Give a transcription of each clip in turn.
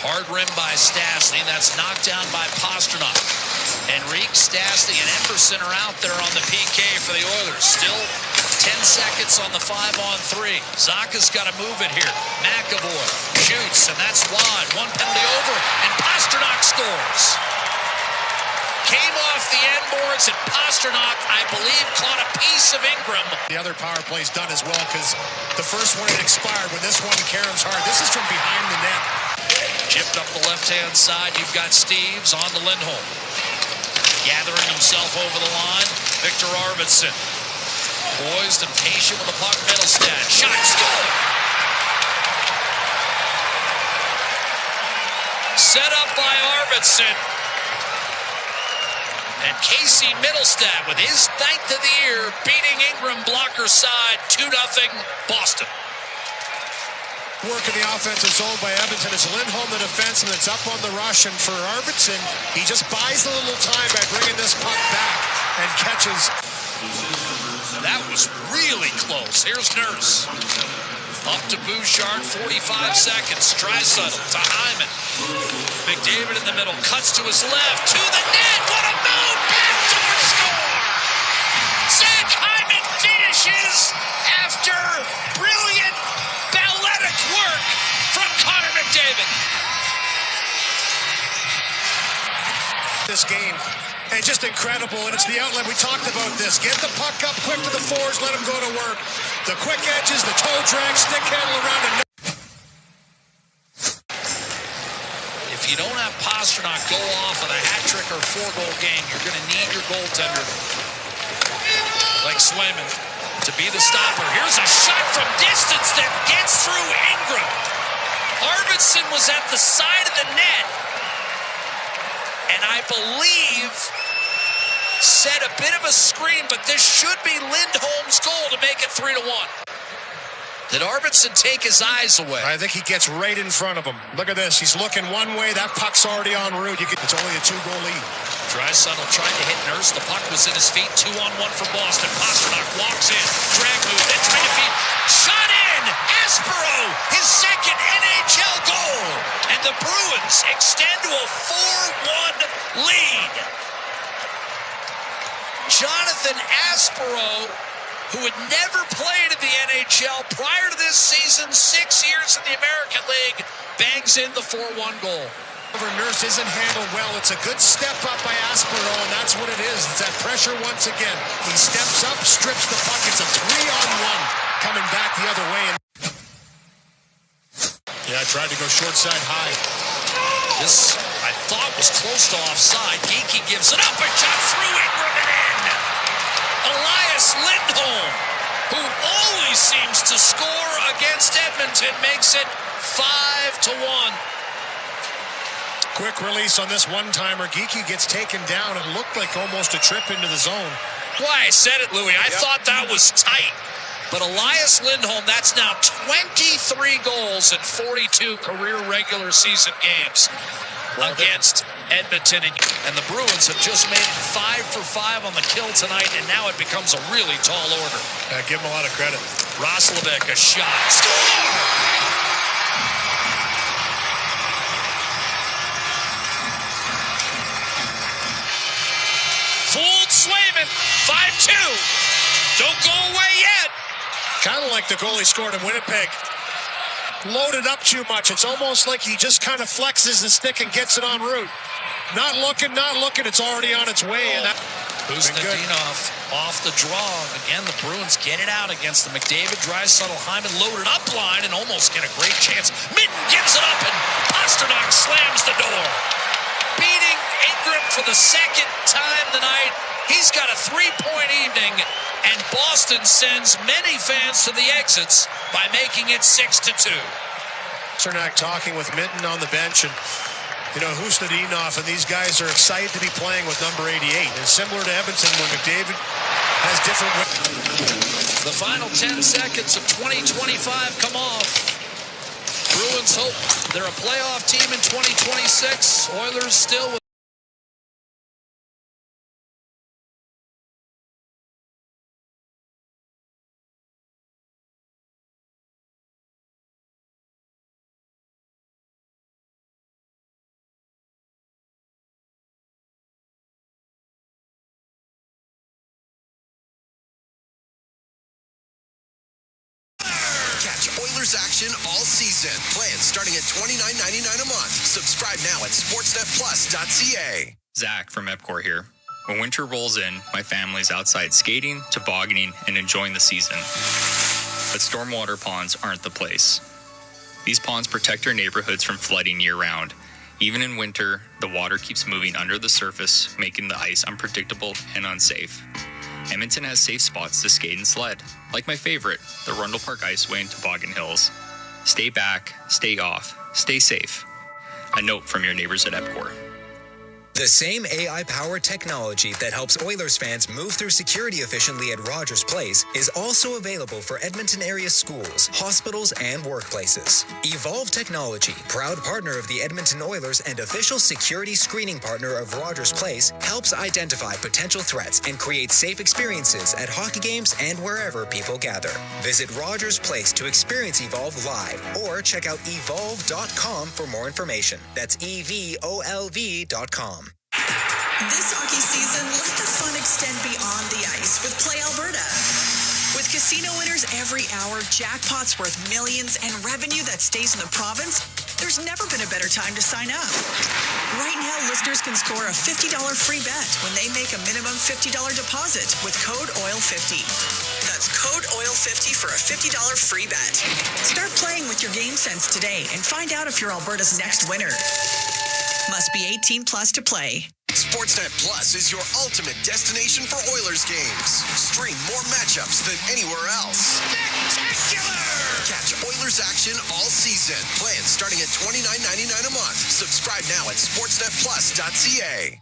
Hard rim by Stastny. That's knocked down by Pastrnak. Henrique, Stastny, and Emerson are out there on the PK for the Oilers. Still 10 seconds on the 5-on-3. Zacha's got to move it here. McAvoy shoots, and that's wide. One penalty over, and Pastrnak scores. Came off the end boards, and Pastrnak, I believe, caught a piece of Ingram. The other power play's done as well because the first one had expired. When this one caroms hard, this is from behind the net. Chipped up the left-hand side. You've got Steves on the Lindholm. Gathering himself over the line. Victor Arvidsson. Poised and patient with the puck. Middlestad. Shot, score! Set up by Arvidsson. And Casey Middlestad with his ninth of the year beating Ingram blocker side 2-0 Boston. Work in the offensive zone by Edmonton. It's Lindholm, the defenseman, that's up on the rush. And for Arvidsson, he just buys a little time by bringing this puck back and catches. That was really close. Here's Nurse. Up to Bouchard, 45 seconds. Draisaitl to Hyman. McDavid in the middle, cuts to his left, to the net. What a move! Backdoor score! Zach Hyman finishes after brilliant balletic work from Connor McDavid. This game, and just incredible, and it's the outlet. We talked about this. Get the puck up quick to the fours, let him go to work. The quick edges, the toe drag, stick handle around the net. If you don't have Pastrnak go off with a hat trick or 4-goal game, you're going to need your goaltender like Swayman to be the stopper. Here's a shot from distance that gets through Ingram. Arvidsson was at the side of the net, and I believe set a bit of a screen, but this should be Lindholm's goal to make it 3-1. Did Arvidsson take his eyes away? I think he gets right in front of him. Look at this. He's looking one way. That puck's already en route. It's only a 2-goal lead. Draisaitl tried to hit Nurse. The puck was in his feet. 2-on-1 for Boston. Pastrnak walks in. Drag move. Then trying to feed. Shot in! Aspero! His second NHL goal! And the Bruins extend to a 4-1 lead. Jonathan Aspero, who had never played in the NHL prior to this season, 6 years in the American League, bangs in the 4-1 goal. Nurse isn't handled well. It's a good step up by Aspero, and that's what it is. It's that pressure once again. He steps up, strips the puck. It's a 3-on-1 coming back the other way. Yeah, tried to go short side high. This, I thought, was close to offside. Geekie gives it up and shot through Ingram and in. Elias Lindholm, who always seems to score against Edmonton, makes it 5-1. Quick release on this one-timer. Geekie gets taken down. It looked like almost a trip into the zone. Why, I said it, Louis. I thought that was tight. But Elias Lindholm, that's now 23 goals in 42 career regular season games against Edmonton. And the Bruins have just made it 5 for 5 on the kill tonight, and now it becomes a really tall order. Give him a lot of credit. Roslovic, a shot. Score! Fooled Swayman, 5-2. Don't go away yet. Kind of like the goal he scored in Winnipeg. Loaded up too much. It's almost like he just kind of flexes the stick and gets it en route. Not looking. It's already on its way. And Kuznetsov off the draw. Again, the Bruins get it out against the McDavid, Draisaitl, Hyman loaded up line and almost get a great chance. Minten gives it up and Pastrnak slams the door. Beating Ingram for the second time tonight. He's got a 3-point evening, and Boston sends many fans to the exits by making it 6-2. Pastrnak talking with Minten on the bench, and Husnudinov and these guys are excited to be playing with number 88. And similar to Edmonton, when McDavid has different. The final 10 seconds of 2025 come off. Bruins hope they're a playoff team in 2026. Oilers still with action all season. Plans starting at $29.99 a month. Subscribe now at sportsnetplus.ca. Zach from Epcor here. When winter rolls in, my family's outside skating, tobogganing, and enjoying the season. But stormwater ponds aren't the place. These ponds protect our neighborhoods from flooding year-round. Even in winter, the water keeps moving under the surface, making the ice unpredictable and unsafe. Edmonton has safe spots to skate and sled, like my favorite, the Rundle Park Iceway and Toboggan Hills. Stay back, stay off, stay safe. A note from your neighbors at Epcor. The same AI-powered technology that helps Oilers fans move through security efficiently at Rogers Place is also available for Edmonton area schools, hospitals, and workplaces. Evolve Technology, proud partner of the Edmonton Oilers and official security screening partner of Rogers Place, helps identify potential threats and create safe experiences at hockey games and wherever people gather. Visit Rogers Place to experience Evolve live or check out evolve.com for more information. That's evolv.com. This hockey season, let the fun extend beyond the ice with Play Alberta. With casino winners every hour, jackpots worth millions, and revenue that stays in the province, there's never been a better time to sign up. Right now, listeners can score a $50 free bet when they make a minimum $50 deposit with code OIL50. That's code OIL50 for a $50 free bet. Start playing with your game sense today and find out if you're Alberta's next winner. Must be 18 plus to play. Sportsnet Plus is your ultimate destination for Oilers games. Stream more matchups than anywhere else. Spectacular! Catch Oilers action all season. Plans starting at $29.99 a month. Subscribe now at sportsnetplus.ca.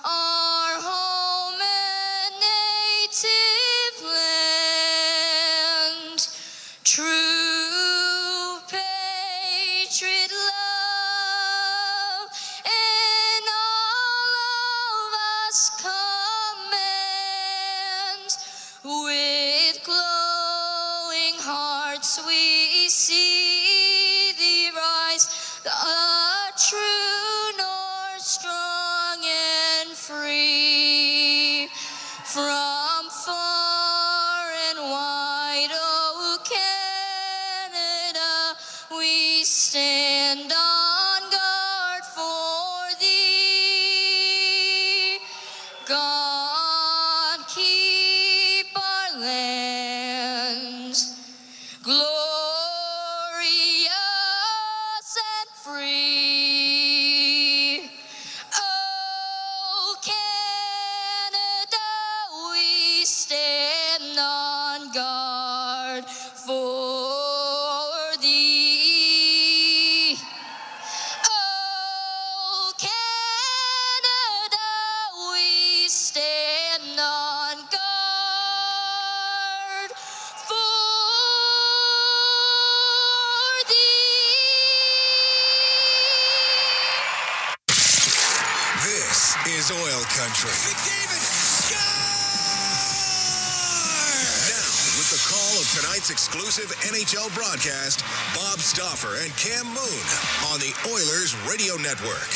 Our home and native land, true patriot love, and all of us command. With glowing hearts we see thee rise, the true north, strong and free. From far and wide, oh Canada, we stand on guard for thee. God keep our land glorious and free. Oh, Canada, we stand on guard for thee. Oh, Canada, we stand on guard for thee. This is Oil Country. McDavid, now, with the call of tonight's exclusive NHL broadcast, Bob Stauffer and Cam Moon on the Oilers Radio Network.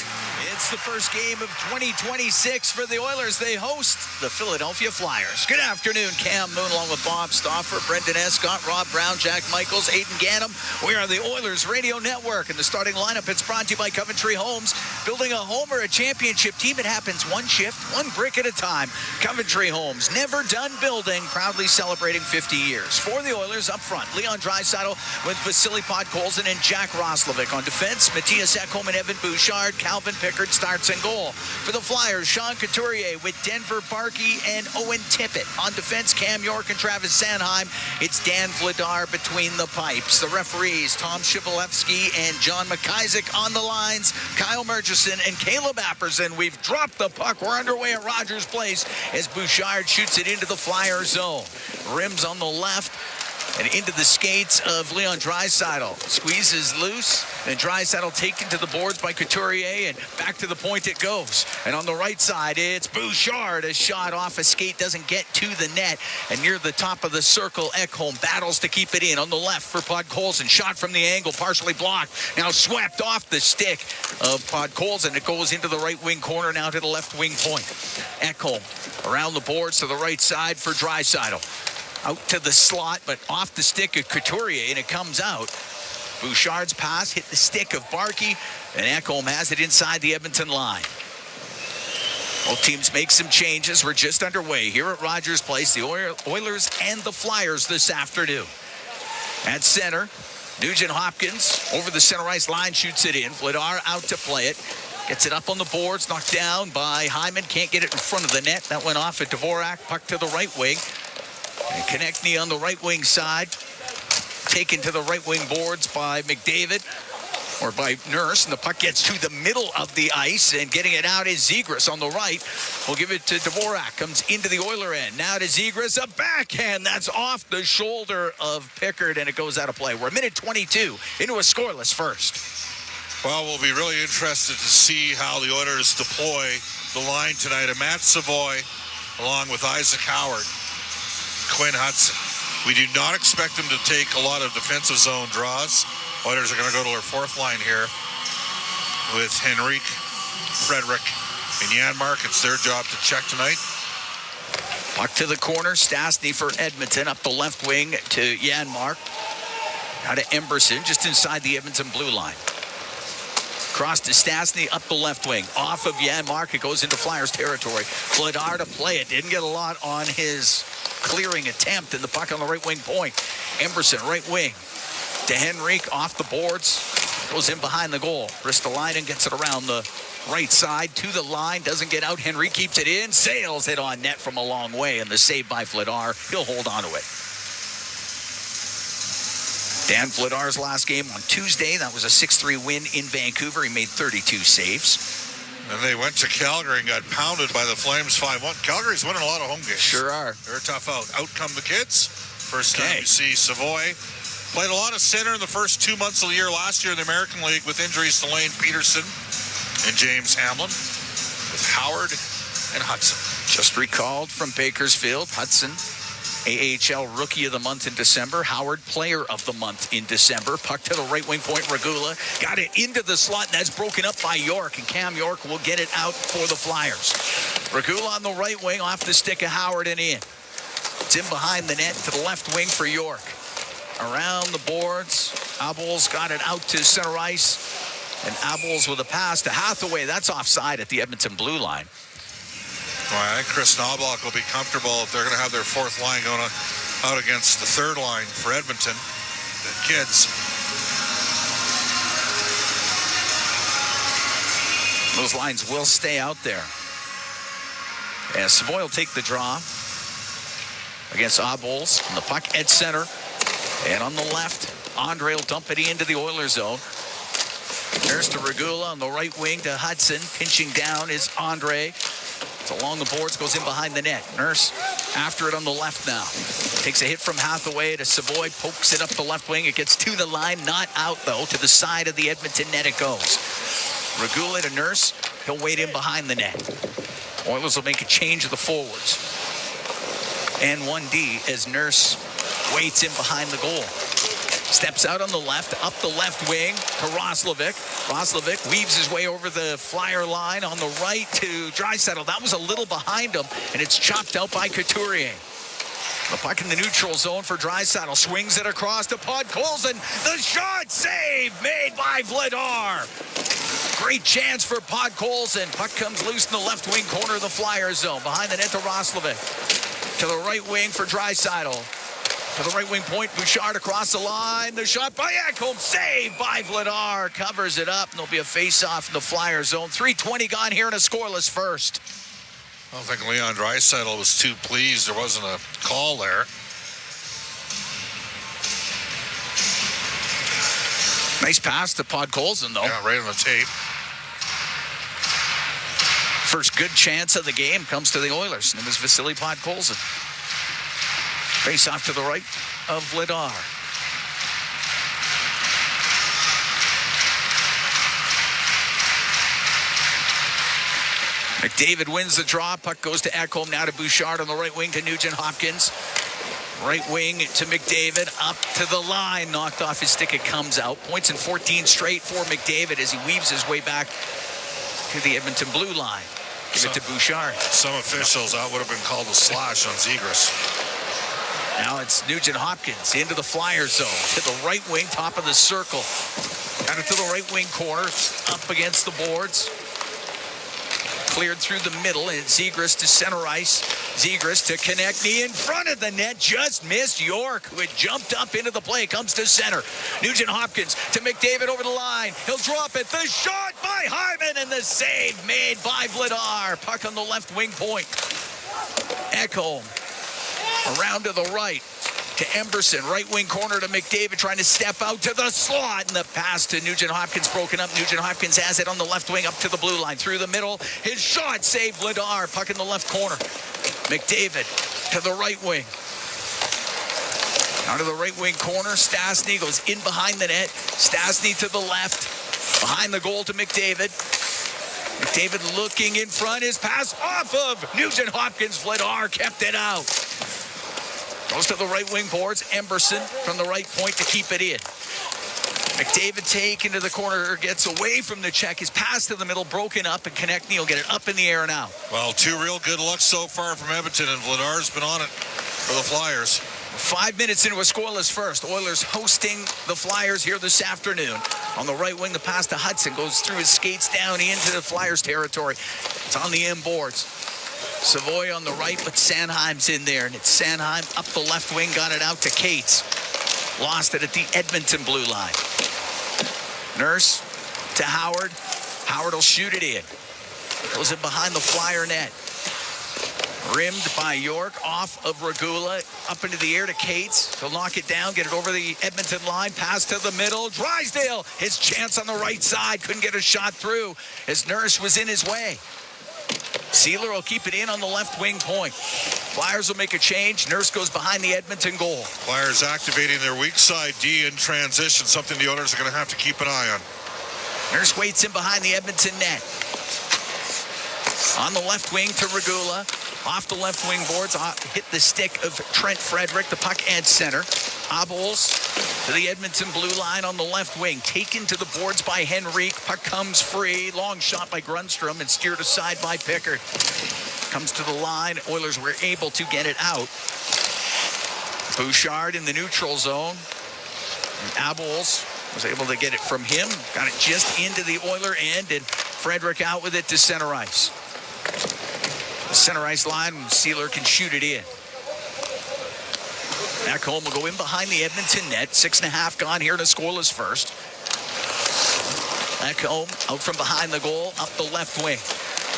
It's the first game of 2026 for the Oilers. They host the Philadelphia Flyers. Good afternoon, Cam Moon, along with Bob Stauffer, Brendan Escott, Rob Brown, Jack Michaels, Aidan Gannam. We are the Oilers Radio Network, and the starting lineup, it's brought to you by Coventry Homes. Building a home or a championship team, it happens one shift, one brick at a time. Coventry Homes, never done building, proudly celebrating 50 years. For the Oilers, up front, Leon Draisaitl with Vasily Podkolzin and Jack Roslovic. On defense, Matthias Ekholm and Evan Bouchard. Calvin Pickard starts in goal. For the Flyers, Sean Couturier with Denver Barkey and Owen Tippett. On defense, Cam York and Travis Sanheim. It's Dan Vladar between the pipes. The referees, Tom Shivalevsky and John McIsaac on the lines. Kyle Murchison and Caleb Apperson. We've dropped the puck. We're underway at Rogers Place as Bouchard shoots it into the Flyer zone. Rims on the left. And into the skates of Leon Draisaitl. Squeezes loose, and Draisaitl taken to the boards by Couturier, and back to the point it goes. And on the right side, it's Bouchard. A shot off a skate, doesn't get to the net. And near the top of the circle, Ekholm battles to keep it in. On the left for Podkolzin. Shot from the angle, partially blocked. Now swept off the stick of Podkolzin. It goes into the right wing corner, now to the left wing point. Ekholm around the boards to the right side for Draisaitl. Out to the slot, but off the stick of Couturier, and it comes out. Bouchard's pass hit the stick of Barkey, and Ekholm has it inside the Edmonton line. Both teams make some changes. We're just underway here at Rogers Place. The Oilers and the Flyers this afternoon. At center, Nugent-Hopkins over the center ice line, shoots it in. Vladar out to play it. Gets it up on the boards, knocked down by Hyman. Can't get it in front of the net. That went off at Dvorak. Puck to the right wing. And Konechny on the right wing side, taken to the right wing boards by McDavid, or by Nurse, and the puck gets to the middle of the ice, and getting it out is Zegras on the right. We'll give it to Dvorak, comes into the Oiler end. Now to Zegras, a backhand that's off the shoulder of Pickard, and it goes out of play. We're a minute 22 into a scoreless first. Well, we'll be really interested to see how the Oilers deploy the line tonight. And Matt Savoy, along with Isaac Howard, Quinn Hudson. We do not expect them to take a lot of defensive zone draws. Oilers are going to go to their fourth line here with Henrique, Frederick, and Janmark. It's their job to check tonight. Puck to the corner. Stastny for Edmonton. Up the left wing to Janmark. Now to Emberson, just inside the Edmonton blue line. Cross to Stastny, up the left wing. Off of Janmark, it goes into Flyers territory. Vladar to play it. Didn't get a lot on his clearing attempt, and the puck on the right wing point. Emberson, right wing. To Henrique, off the boards. Goes in behind the goal. Ristolainen gets it around the right side to the line. Doesn't get out. Henrique keeps it in. Sails it on net from a long way, and the save by Vladar. He'll hold on to it. Dan Vladar's last game on Tuesday. That was a 6-3 win in Vancouver. He made 32 saves. And they went to Calgary and got pounded by the Flames 5-1. Calgary's winning a lot of home games. Sure are. They're tough out. Out come the kids. First time you see Savoy. Played a lot of center in the first 2 months of the year last year in the American League with injuries to Lane Peterson and James Hamlin, with Howard and Hudson. Just recalled from Bakersfield. Hudson, AHL Rookie of the Month in December. Howard, Player of the Month in December. Puck to the right wing point. Regula got it into the slot, and that's broken up by York, and Cam York will get it out for the Flyers. Regula on the right wing, off the stick of Howard and in. It's in behind the net to the left wing for York. Around the boards, Abols got it out to center ice, and Abols with a pass to Hathaway. That's offside at the Edmonton blue line. Well, I think Chris Knobloch will be comfortable if they're going to have their fourth line going out against the third line for Edmonton. The kids. Those lines will stay out there. And Savoy will take the draw against Abols. And the puck at center. And on the left, Andre will dump it into the Oilers zone. There's to Regula on the right wing to Hudson. Pinching down is Andre. It's along the boards, goes in behind the net. Nurse after it on the left now. Takes a hit from Hathaway to Savoy, pokes it up the left wing. It gets to the line, not out though. To the side of the Edmonton net it goes. Regula to Nurse. He'll wait in behind the net. Oilers will make a change of the forwards. And 1D as Nurse waits in behind the goal. Steps out on the left, up the left wing to Roslovic. Roslovic weaves his way over the Flyer line on the right to Draisaitl. That was a little behind him, and it's chopped out by Couturier. The puck in the neutral zone for Draisaitl. Swings it across to Podkolzin. The shot save made by Vladar. Great chance for Podkolzin. Puck comes loose in the left wing corner of the Flyer zone. Behind the net to Roslovic. To the right wing for Draisaitl. To the right wing point, Bouchard across the line. The shot by Ekholm, saved by Vladar. Covers it up, and there'll be a face-off in the Flyer zone. 3:20 gone here in a scoreless first. I don't think Leon Draisaitl was too pleased. There wasn't a call there. Nice pass to Podkolzin, though. Yeah, right on the tape. First good chance of the game comes to the Oilers, and it was Vasily Podkolzin. Face off to the right of Vladar. McDavid wins the draw. Puck goes to Ekholm. Now to Bouchard on the right wing to Nugent-Hopkins. Right wing to McDavid. Up to the line. Knocked off his stick. It comes out. Points in 14 straight for McDavid as he weaves his way back to the Edmonton blue line. Give it to Bouchard. Some officials, that would have been called a slash on Zegras. Now it's Nugent-Hopkins into the Flyer zone. To the right wing, top of the circle. Got it to the right wing corner. Up against the boards. Cleared through the middle, and Zegras to center ice. Zegras to Konechny in front of the net. Just missed York, who had jumped up into the play. Comes to center. Nugent-Hopkins to McDavid over the line. He'll drop it. The shot by Hyman, and the save made by Vladar. Puck on the left wing point. Ekholm around to the right to Emberson. Right wing corner to McDavid, trying to step out to the slot, and the pass to Nugent-Hopkins broken up. Nugent-Hopkins has it on the left wing up to the blue line. Through the middle. His shot saved Vladar. Puck in the left corner. McDavid to the right wing. Out of the right wing corner. Stastny goes in behind the net. Stastny to the left. Behind the goal to McDavid. McDavid looking in front. His pass off of Nugent-Hopkins. Vladar kept it out. Goes to the right wing boards. Emberson from the right point to keep it in. McDavid taken to the corner, gets away from the check. His pass to the middle broken up, and Konechny will get it up in the air now. Well, two real good looks so far from Edmonton, and Vladar's been on it for the Flyers. 5 minutes into a scoreless first. Oilers hosting the Flyers here this afternoon. On the right wing, the pass to Hudson goes through his skates down into the Flyers territory. It's on the end boards. Savoy on the right, but Sanheim's in there, and it's Sanheim up the left wing, got it out to Cates. Lost it at the Edmonton blue line. Nurse to Howard. Howard will shoot it in. Goes in behind the Flyer net. Rimmed by York, off of Regula, up into the air to Cates. He'll knock it down, get it over the Edmonton line, pass to the middle. Drysdale, his chance on the right side, couldn't get a shot through as Nurse was in his way. Sealer will keep it in on the left wing point. Flyers will make a change. Nurse goes behind the Edmonton goal. Flyers activating their weak side D in transition, something the Oilers are going to have to keep an eye on. Nurse waits in behind the Edmonton net. On the left wing to Regula. Off the left wing boards, hit the stick of Trent Frederick. The puck at center. Abols to the Edmonton blue line on the left wing. Taken to the boards by Henrique. Puck comes free. Long shot by Grundstrom and steered aside by Pickard. Comes to the line. Oilers were able to get it out. Bouchard in the neutral zone. And Abols was able to get it from him. Got it just into the Oiler end, and Frederick out with it to center ice. The center ice line, Sealer can shoot it in. Ekholm will go in behind the Edmonton net. 6.5 gone here in a scoreless first. Ekholm out from behind the goal, up the left wing.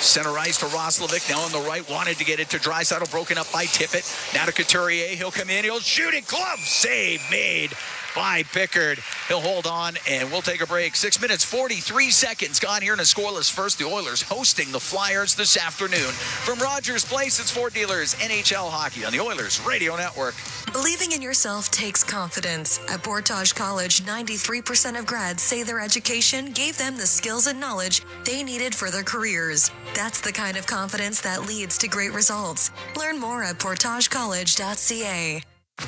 Center ice to Roslovic, now on the right. Wanted to get it to Draisaitl, broken up by Tippett. Now to Couturier, he'll come in, he'll shoot it. Glove save made by Pickard. He'll hold on, and we'll take a break. 6 minutes, 43 seconds gone here in a scoreless first. The Oilers hosting the Flyers this afternoon. From Rogers Place, it's Ford Dealers NHL Hockey on the Oilers Radio Network. Believing in yourself takes confidence. At Portage College, 93% of grads say their education gave them the skills and knowledge they needed for their careers. That's the kind of confidence that leads to great results. Learn more at portagecollege.ca.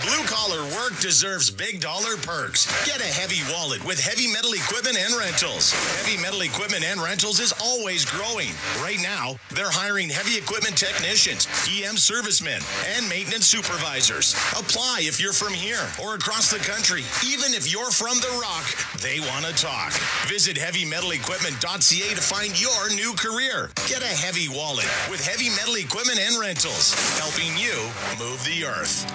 Blue-collar work deserves big dollar perks. Get a heavy wallet with Heavy Metal Equipment and Rentals. Heavy Metal Equipment and Rentals is always growing. Right now, they're hiring heavy equipment technicians, EM servicemen, and maintenance supervisors. Apply if you're from here or across the country. Even if you're from the Rock, they want to talk. Visit heavymetalequipment.ca to find your new career. Get a heavy wallet with Heavy Metal Equipment and Rentals, helping you move the earth.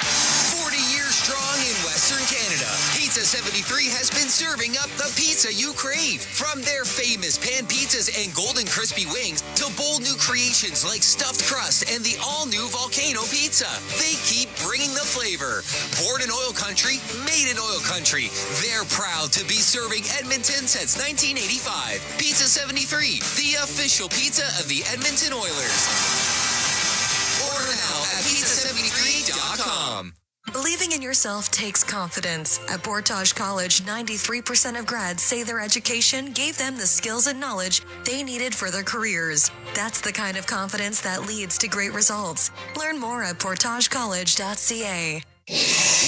40 years strong in Western Canada, Pizza 73 has been serving up the pizza you crave. From their famous pan pizzas and golden crispy wings to bold new creations like stuffed crust and the all-new volcano pizza, they keep bringing the flavor. Born in OilCountry, made in OilCountry. They're proud to be serving Edmonton since 1985. Pizza 73, the official pizza of the Edmonton Oilers. Order now at pizza73.com. OilCountry.com. Believing in yourself takes confidence. At Portage College, 93% of grads say their education gave them the skills and knowledge they needed for their careers. That's the kind of confidence that leads to great results. Learn more at portagecollege.ca.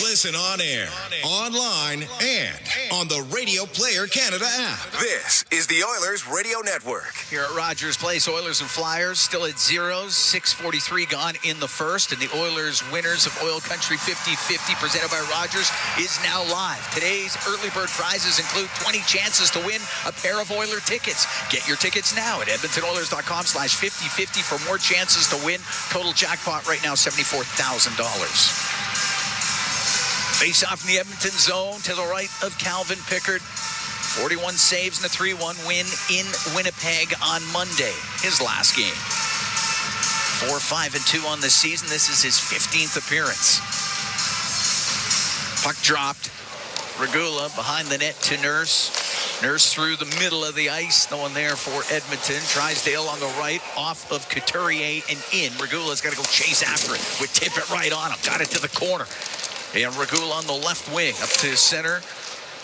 Listen on air, online, and on the Radio Player Canada app. This is the Oilers Radio Network. Here at Rogers Place, Oilers and Flyers still at zeros. 6:43 gone in the first, and the Oilers winners of OilCountry 50-50 presented by Rogers is now live. Today's early bird prizes include 20 chances to win a pair of Oiler tickets. Get your tickets now at edmontonoilers.com/5050 for more chances to win. Total jackpot right now, $74,000. Face off in the Edmonton zone to the right of Calvin Pickard. 41 saves and a 3-1 win in Winnipeg on Monday, his last game. 4-5-2 on the season. This is his 15th appearance. Puck dropped. Regula behind the net to Nurse. Nurse through the middle of the ice. No one there for Edmonton. Drysdale on the right, off of Couturier and in. Regula's got to go chase after it. Would tip it right on him. Got it to the corner. And Regula on the left wing, up to center,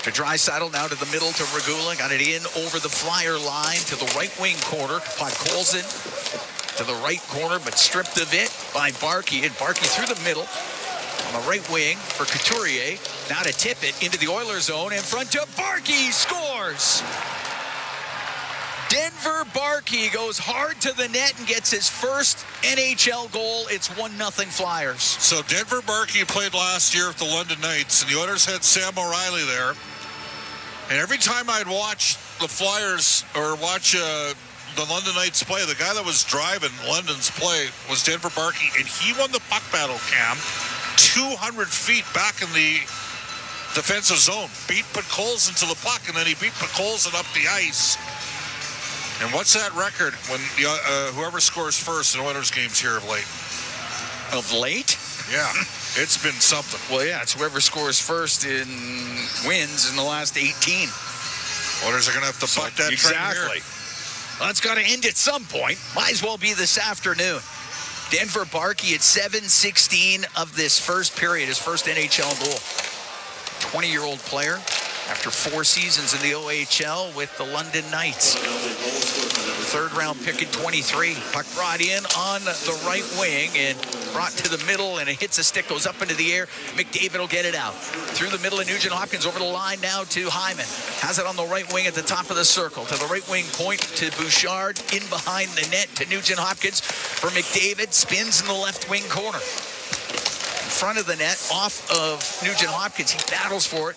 to Draisaitl, now to the middle to Regula. Got it in over the Flyer line to the right wing corner. Podkolzin to the right corner, but stripped of it by Barkey. And Barkey through the middle on the right wing for Couturier. Now to tip it into the Oilers zone. In front to Barkey, scores! Denver Barkey goes hard to the net and gets his first NHL goal. It's 1-0 Flyers. So Denver Barkey played last year with the London Knights, and the Oilers had Sam O'Reilly there. And every time I'd watch the Flyers or watch the London Knights play, the guy that was driving London's play was Denver Barkey, and he won the puck battle, Cam, 200 feet back in the defensive zone. Beat Podkolzin to the puck, and then he beat Podkolzin up the ice. And what's that record when whoever scores first in Oilers games here of late? Of late? Yeah, it's been something. Well, yeah, it's whoever scores first wins in the last 18. Oilers are going to have to buck that trend here. Exactly. Well, it's got to end at some point. Might as well be this afternoon. Denver Barkey at 7:16 of this first period, his first NHL goal. 20-year-old player. After 4 seasons in the OHL with the London Knights. Third round pick in 23. Puck brought in on the right wing and brought to the middle, and it hits a stick, goes up into the air. McDavid will get it out. Through the middle of Nugent Hopkins, over the line now to Hyman. Has it on the right wing at the top of the circle. To the right wing point to Bouchard. In behind the net to Nugent Hopkins for McDavid. Spins in the left wing corner. In front of the net, off of Nugent Hopkins. He battles for it.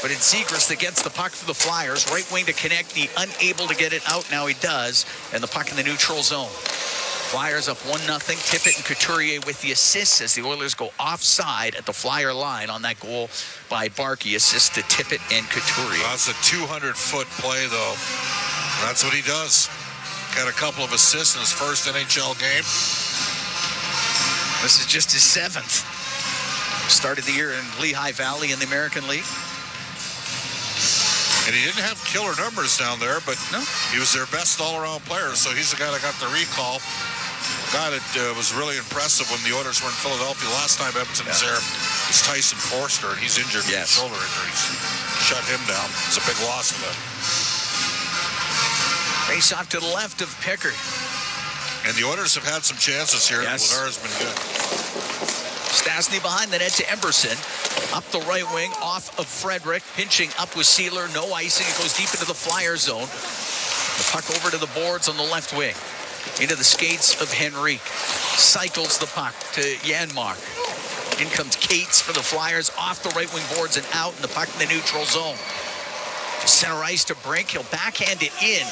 But it's Zegras that gets the puck for the Flyers. Right wing to connect. He unable to get it out. Now he does. And the puck in the neutral zone. Flyers up 1-0. Tippett and Couturier with the assists as the Oilers go offside at the Flyer line on that goal by Barkey. Assist to Tippett and Couturier. That's a 200-foot play, though. That's what he does. Got a couple of assists in his first NHL game. This is just his 7th. Started the year in Lehigh Valley in the American League. And he didn't have killer numbers down there, but no, he was their best all-around player, so he's the guy that got the recall. The guy that was really impressive when the Oilers were in Philadelphia last time Edmonton was there was Tyson Forster, and he's injured with shoulder injuries. Shut him down. It's a big loss for them. Face off to the left of Pickard. And the Oilers have had some chances here. Yes. Lazar's been good. Stastny behind the net to Emberson. Up the right wing, off of Frederick. Pinching up with Sealer. No icing. It goes deep into the Flyer zone. The puck over to the boards on the left wing. Into the skates of Henrique. Cycles the puck to Janmark. In comes Cates for the Flyers. Off the right wing boards and out. And the puck in the neutral zone. To center ice to Brink. He'll backhand it in.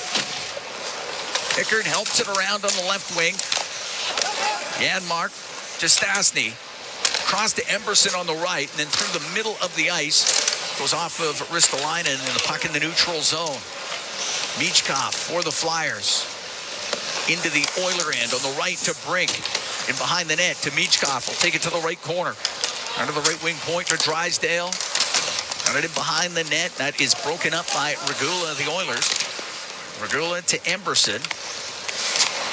Pickard helps it around on the left wing. Janmark to Stastny. Across to Emberson on the right, and then through the middle of the ice. Goes off of Ristolainen and the puck in the neutral zone. Michkov for the Flyers. Into the Oiler end on the right to Brink. And behind the net to Michkov. Will take it to the right corner. Under the right wing point to Drysdale. Got it in behind the net. That is broken up by Regula of the Oilers. Regula to Emberson.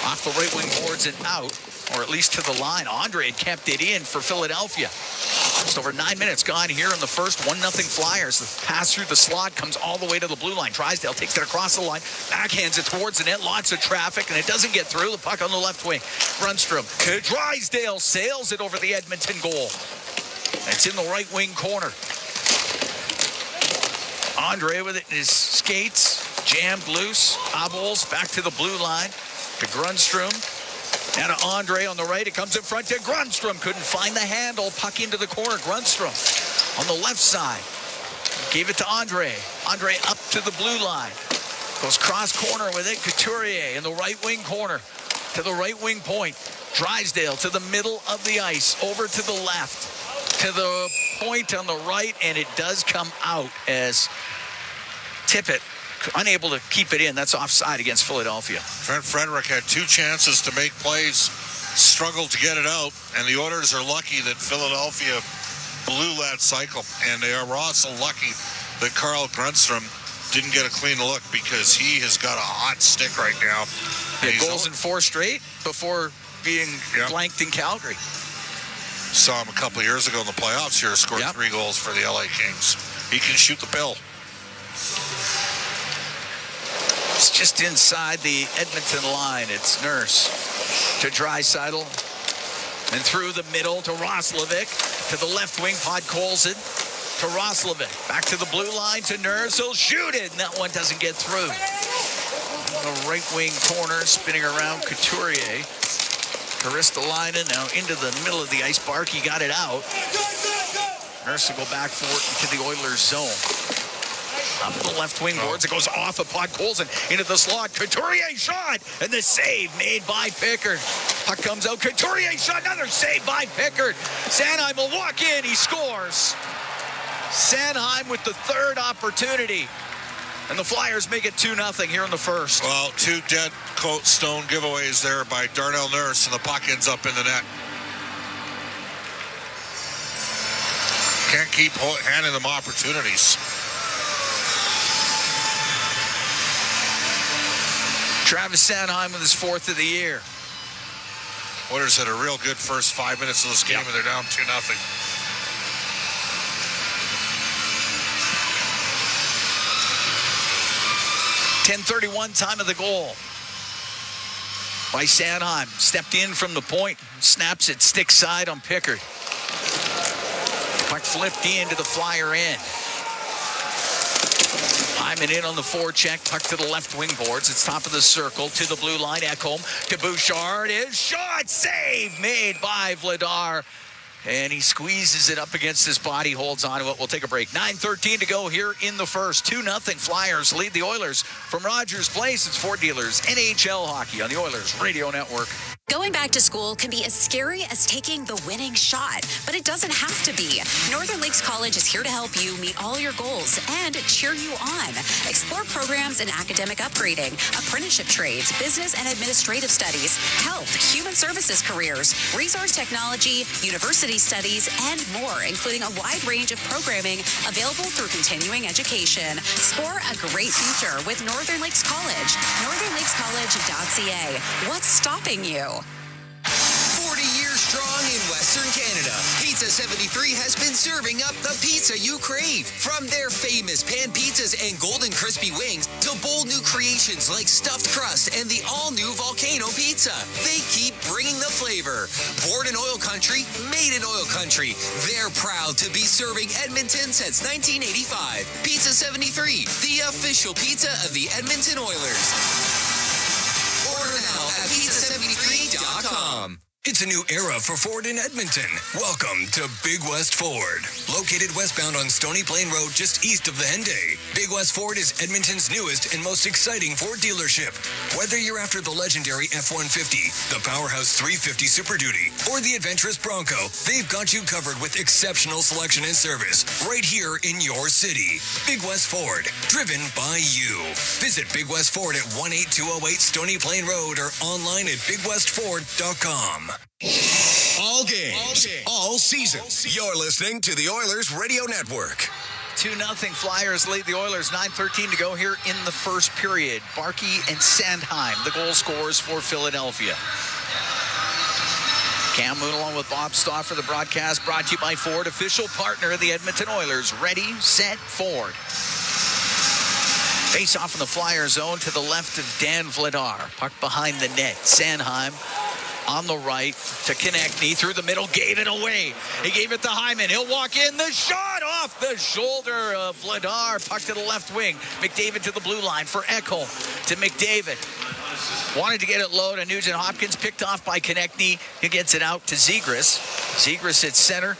Off the right wing boards and out, or at least to the line. Andre had kept it in for Philadelphia. Just over 9 minutes gone here in the first. 1-0 Flyers. The pass through the slot comes all the way to the blue line. Drysdale takes it across the line, backhands it towards the net. Lots of traffic, and it doesn't get through. The puck on the left wing. Grundstrom. Drysdale sails it over the Edmonton goal. It's in the right wing corner. Andre with it in his skates. Jammed loose. Abols back to the blue line. To Grundstrom. Now to Andre on the right. It comes in front to Grundstrom. Couldn't find the handle. Puck into the corner. Grundstrom on the left side. Gave it to Andre. Andre up to the blue line. Goes cross corner with it. Couturier in the right wing corner. To the right wing point. Drysdale to the middle of the ice. Over to the left. To the point on the right. And it does come out as Tippett unable to keep it in. That's offside against Philadelphia. Trent Frederick had 2 chances to make plays, struggled to get it out, and the Oilers are lucky that Philadelphia blew that cycle. And they are also lucky that Carl Grundstrom didn't get a clean look, because he has got a hot stick right now. Yeah, goals in 4 straight before being blanked in Calgary. Saw him a couple of years ago in the playoffs here, scored 3 goals for the LA Kings. He can shoot the pill. It's just inside the Edmonton line. It's Nurse to Draisaitl and through the middle to Roslovic. To the left wing, Podkolzin to Roslovic. Back to the blue line to Nurse. He'll shoot it, and that one doesn't get through. The right wing corner, spinning around Couturier. Karistalainen now into the middle of the ice. Barkey got it out. Nurse will go back for it into the Oilers zone. Up the left wing boards. It goes off of Podkolzin into the slot. Couturier shot, and the save made by Pickard. Puck comes out. Couturier shot, another save by Pickard. Sanheim will walk in. He scores. Sanheim with the 3rd opportunity. And the Flyers make it 2-0 here in the first. Well, 2 dead coat stone giveaways there by Darnell Nurse, and the puck ends up in the net. Can't keep handing them opportunities. Travis Sanheim with his 4th of the year. Oilers had a real good first 5 minutes of this game, and they're down 2-0. 10:31 time of the goal. By Sanheim. Stepped in from the point. Snaps it stick side on Pickard. Puck flipped into the Flyer end. Hyman in on the forecheck, puck to the left wing boards. It's top of the circle to the blue line. Ekholm to Bouchard. His shot, save made by Vladar. And he squeezes it up against his body, holds on to it. We'll take a break. 9:13 to go here in the first. 2-0 Flyers lead the Oilers from Rogers Place. It's Ford Dealers NHL Hockey on the Oilers Radio Network. Going back to school can be as scary as taking the winning shot, but it doesn't have to be. Northern Lakes College is here to help you meet all your goals and cheer you on. Explore programs in academic upgrading, apprenticeship trades, business and administrative studies, health, human services careers, resource technology, university studies, and more, including a wide range of programming available through continuing education. Score a great future with Northern Lakes College. NorthernLakesCollege.ca. What's stopping you? 40 years strong in Western Canada, Pizza 73 has been serving up the pizza you crave. From their famous pan pizzas and golden crispy wings to bold new creations like stuffed crust and the all-new volcano pizza, they keep bringing the flavor. Born in OilCountry, made in OilCountry, they're proud to be serving Edmonton since 1985. Pizza 73, the official pizza of the Edmonton Oilers. Order now at pizza73.com. It's a new era for Ford in Edmonton. Welcome to Big West Ford. Located westbound on Stony Plain Road just east of the Henday. Big West Ford is Edmonton's newest and most exciting Ford dealership. Whether you're after the legendary F-150, the Powerhouse 350 Super Duty, or the adventurous Bronco, they've got you covered with exceptional selection and service right here in your city. Big West Ford, driven by you. Visit Big West Ford at 18208 Stony Plain Road or online at bigwestford.com. All games, all seasons. You're listening to the Oilers Radio Network. 2-0. Flyers lead the Oilers. 9:13 to go here in the first period. Barkey and Sandheim, the goal scorers for Philadelphia. Cam Moon along with Bob Stauffer. The broadcast brought to you by Ford, official partner of the Edmonton Oilers. Ready, set, Ford. Face off in the Flyer zone to the left of Dan Vladar. Puck behind the net. Sandheim on the right to Konechny through the middle. Gave it away. He gave it to Hyman. He'll walk in. The shot off the shoulder of Vladar. Puck to the left wing. McDavid to the blue line for Ekholm to McDavid. Wanted to get it low to Nugent Hopkins. Picked off by Konechny. He gets it out to Zegras. Zegras at center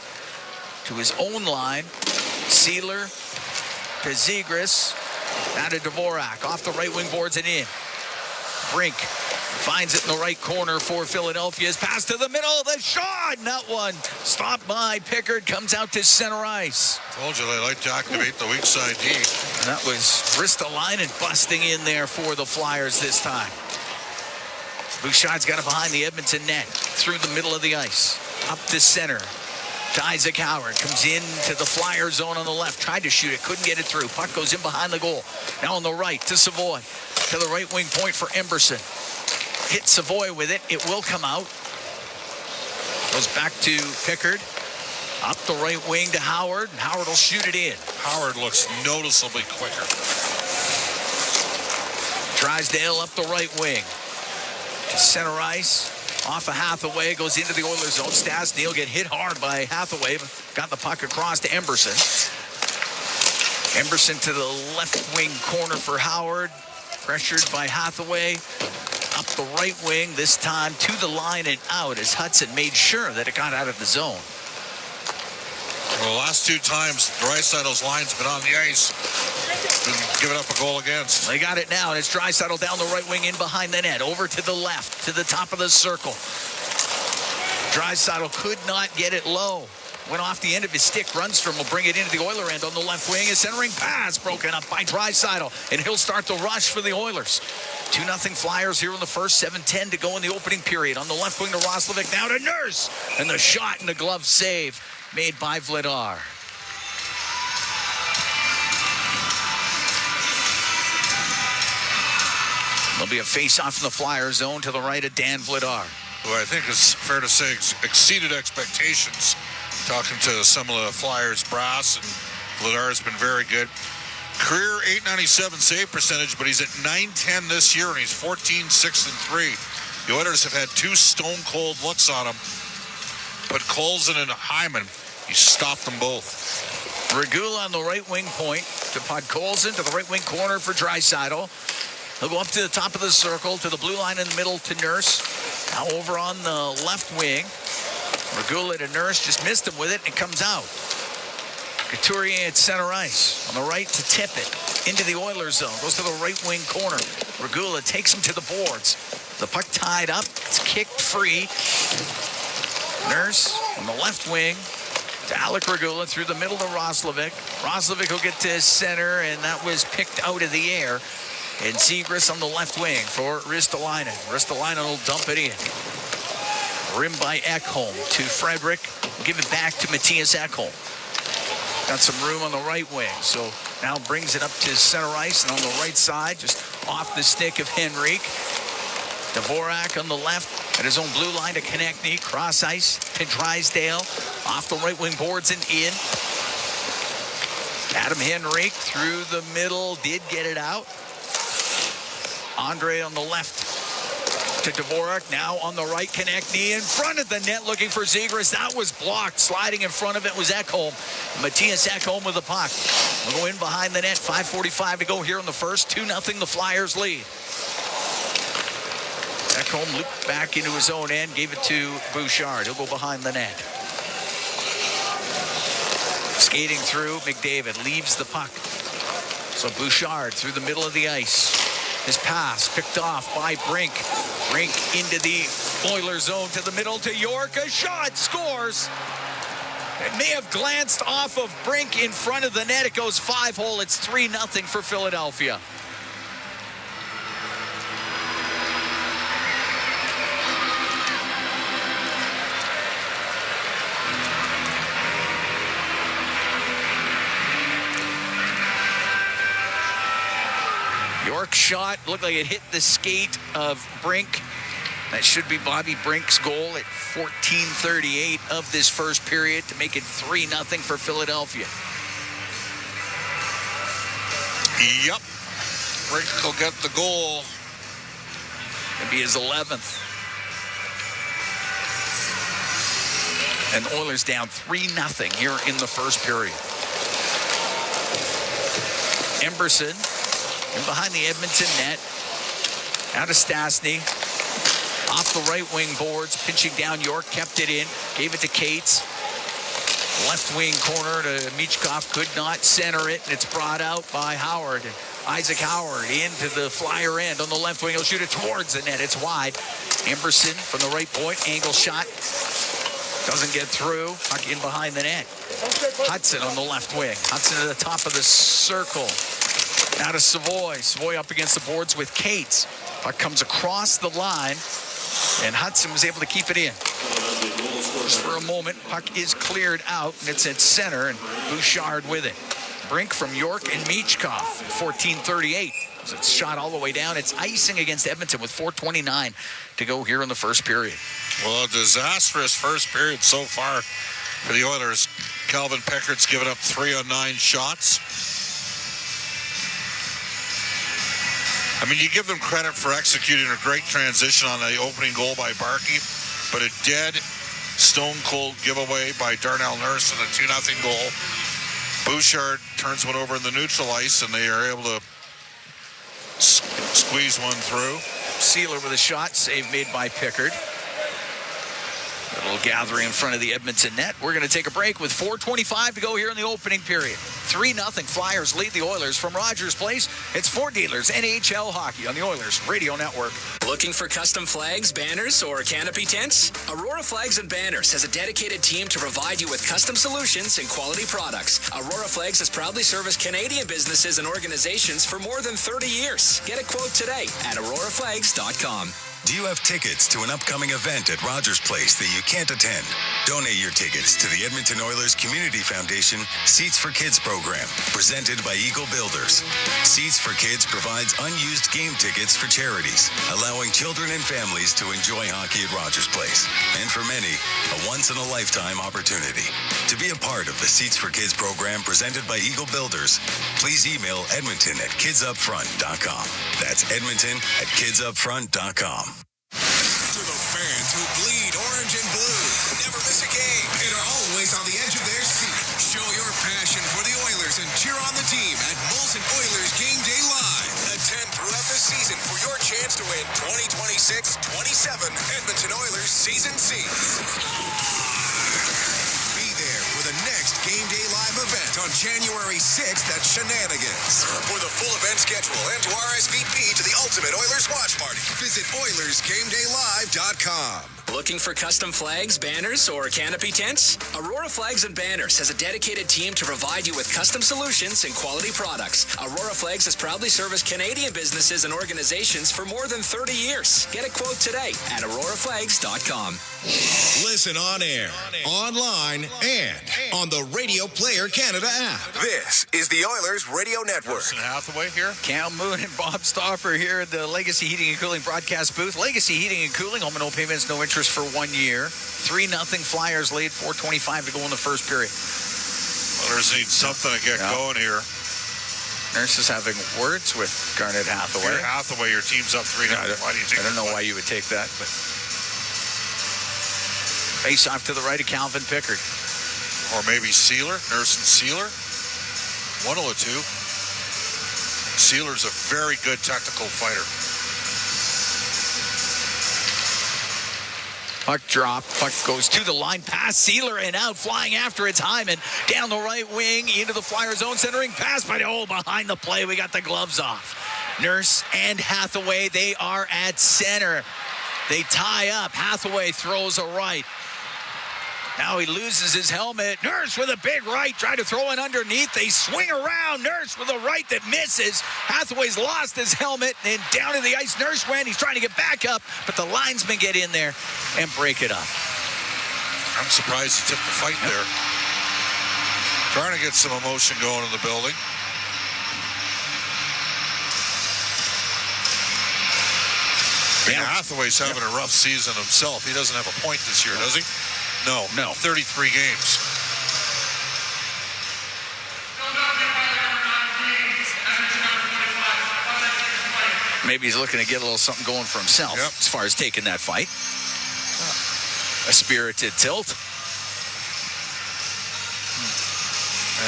to his own line. Sealer to Zegras. Now to Dvorak. Off the right wing boards and in. Brink finds it in the right corner for Philadelphia's pass to the middle. The shot. And that one stopped by Pickard. Comes out to center ice. Told you they like to activate the weak side D. And that was Ristolainen busting in there for the Flyers this time. Bouchard's got it behind the Edmonton net. Through the middle of the ice. Up to center. To Isaac Howard. Comes into the Flyer zone on the left. Tried to shoot it. Couldn't get it through. Puck goes in behind the goal. Now on the right to Savoy. To the right wing point for Emberson. Hit Savoy with it. It will come out. Goes back to Pickard. Up the right wing to Howard. And Howard will shoot it in. Howard looks noticeably quicker. Drysdale up the right wing. To center ice. Off of Hathaway. Goes into the Oilers zone. Stasny get hit hard by Hathaway. Got the puck across to Emberson. Emberson to the left wing corner for Howard. Pressured by Hathaway. Up the right wing. This time to the line and out as Hudson made sure that it got out of the zone. Well, the last two times, Draisaitl's line's been on the ice. Been giving up a goal against. They got it now, and it's Draisaitl down the right wing in behind the net. Over to the left, to the top of the circle. Draisaitl could not get it low. Went off the end of his stick. Rundstrom will bring it into the Oiler end on the left wing. A centering pass broken up by Draisaitl, and he'll start the rush for the Oilers. 2-0 Flyers here in the first. 7:10 to go in the opening period. On the left wing to Roslovic, now to Nurse, and the shot and the glove save made by Vladar. There'll be a face-off in the Flyer zone to the right of Dan Vladar. Who I think is fair to say exceeded expectations. Talking to some of the Flyers brass, and Vladar has been very good. Career .897 save percentage, but he's at .910 this year, and he's 14-6-3. The Oilers have had two stone-cold looks on him. But Colson and Hyman, he stopped them both. Regula on the right wing point to Podkolzin, to the right wing corner for Draisaitl. He'll go up to the top of the circle, to the blue line in the middle to Nurse. Now over on the left wing. Regula to Nurse, just missed him with it, and it comes out. Couturier at center ice. On the right to Tippett. Into the Oilers zone. Goes to the right wing corner. Regula takes him to the boards. The puck tied up. It's kicked free. Nurse on the left wing to Alec Regula through the middle to Roslovic. Roslovic will get to center, and that was picked out of the air. And Zegras on the left wing for Ristolainen. Ristolainen will dump it in. Rimmed by Ekholm to Frederick. Give it back to Matthias Ekholm. Got some room on the right wing, so now brings it up to center ice, and on the right side, just off the stick of Henrique. Dvorak on the left at his own blue line to Konechny. Cross ice to Drysdale. Off the right wing boards and in. Adam Henrique through the middle, did get it out. Andre on the left to Dvorak. Now on the right, Konechny in front of the net looking for Zegras. That was blocked. Sliding in front of it was Ekholm. Matthias Ekholm with the puck. We'll go in behind the net. 5:45 to go here in the first. 2-0 the Flyers lead. Ekholm looped back into his own end. Gave it to Bouchard. He'll go behind the net. Skating through, McDavid leaves the puck. So Bouchard through the middle of the ice. His pass picked off by Brink. Brink into the Oilers zone to the middle to York. A shot, scores. It may have glanced off of Brink in front of the net. It goes 5-hole. It's 3-0 for Philadelphia. York shot looked like it hit the skate of Brink. That should be Bobby Brink's goal at 14:38 of this first period to make it 3-0 for Philadelphia. Yep. Brink will get the goal. It'll be his 11th. And the Oilers down 3-0 here in the first period. Emberson in behind the Edmonton net. Out of Stastny. Off the right wing boards. Pinching down York. Kept it in. Gave it to Cates. Left wing corner to Michkov. Could not center it. And it's brought out by Howard. Isaac Howard into the Flyer end on the left wing. He'll shoot it towards the net. It's wide. Emberson from the right point. Angle shot. Doesn't get through. Puck in behind the net. Hudson on the left wing. Hudson at the top of the circle. Out of Savoy. Savoy up against the boards with Cates. Puck comes across the line. And Hudson was able to keep it in. Just for a moment, puck is cleared out, and it's at center, and Bouchard with it. Brink from York and Michkov, 14:38. It's shot all the way down. It's icing against Edmonton with 4:29 to go here in the first period. Well, a disastrous first period so far for the Oilers. Calvin Pickard's given up 3 on 9 shots. I mean, you give them credit for executing a great transition on the opening goal by Barkey, but a dead, stone-cold giveaway by Darnell Nurse and a 2-0 goal. Bouchard turns one over in the neutral ice, and they are able to squeeze one through. Sealer with a shot, save made by Pickard. A little gathering in front of the Edmonton net. We're going to take a break with 4:25 to go here in the opening period. 3-0 Flyers lead the Oilers from Rogers Place. It's Four Dealers NHL Hockey on the Oilers Radio Network. Looking for custom flags, banners, or canopy tents? Aurora Flags and Banners has a dedicated team to provide you with custom solutions and quality products. Aurora Flags has proudly serviced Canadian businesses and organizations for more than 30 years. Get a quote today at auroraflags.com. Do you have tickets to an upcoming event at Rogers Place that you can't attend? Donate your tickets to the Edmonton Oilers Community Foundation Seats for Kids program, presented by Eagle Builders. Seats for Kids provides unused game tickets for charities, allowing children and families to enjoy hockey at Rogers Place. And for many, a once-in-a-lifetime opportunity. To be a part of the Seats for Kids program presented by Eagle Builders, please email edmonton@kidsupfront.com. That's edmonton@kidsupfront.com. To the fans who bleed orange and blue, never miss a game, and are always on the edge of their seat. Show your passion for the Oilers and cheer on the team at Molson Oilers Game Day Live. Attend throughout the season for your chance to win 2026-27 Edmonton Oilers Season Seats. Be there for the next Game Day Live event on January 6th at Shenanigans. For the full event schedule and to RSVP to the Ultimate Oilers Watch Party, visit OilersGameDayLive.com. Looking for custom flags, banners, or canopy tents? Aurora Flags and Banners has a dedicated team to provide you with custom solutions and quality products. Aurora Flags has proudly serviced Canadian businesses and organizations for more than 30 years. Get a quote today at auroraflags.com. Listen on air, online, and on the Radio Player Canada app. This is the Oilers Radio Network. Hathaway here. Cam Moon and Bob Stauffer here at the Legacy Heating and Cooling broadcast booth. Legacy Heating and Cooling, home and no payments, no interest for 1 year. 3-0 Flyers lead, 4:25 to go in the first period. Oilers need something to get going here. Nurse is having words with Garnet Hathaway. Garnet Hathaway, your team's up 3-0. Why do you take I don't know why you would take that, but face off to the right of Calvin Pickard. Or maybe Sealer, Nurse and Sealer. One of the two. Sealer's a very good technical fighter. Puck drop. Puck goes to the line. Pass Sealer and out. Flying after it's Hyman. Down the right wing. Into the Flyer zone. Centering pass by behind the play. We got the gloves off. Nurse and Hathaway. They are at center. They tie up. Hathaway throws a right. Now he loses his helmet. Nurse with a big right. Try to throw it underneath. They swing around. Nurse with a right that misses. Hathaway's lost his helmet. And down to the ice Nurse went. He's trying to get back up. But the linesmen get in there and break it up. I'm surprised he took the fight there. Trying to get some emotion going in the building. I mean, Hathaway's having a rough season himself. He doesn't have a point this year, does he? No. 33 games. Maybe he's looking to get a little something going for himself as far as taking that fight. A spirited tilt.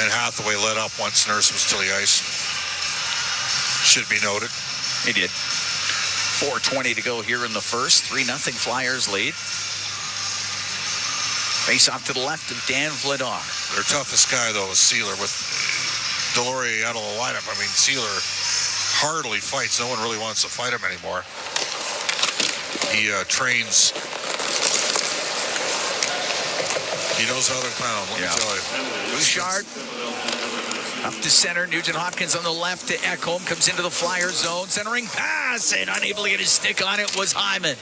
And Hathaway let up once Nurse was to the ice. Should be noted. He did. 4:20 to go here in the first. 3-0 Flyers lead. Face off to the left of Dan Vladar. Their toughest guy, though, is Sealer with Deloria out of the lineup. I mean, Sealer hardly fights. No one really wants to fight him anymore. He trains. He knows how to pound, let me tell you. Bouchard up to center. Nugent Hopkins on the left to Ekholm. Comes into the Flyer zone. Centering pass, and unable to get his stick on it was Hyman.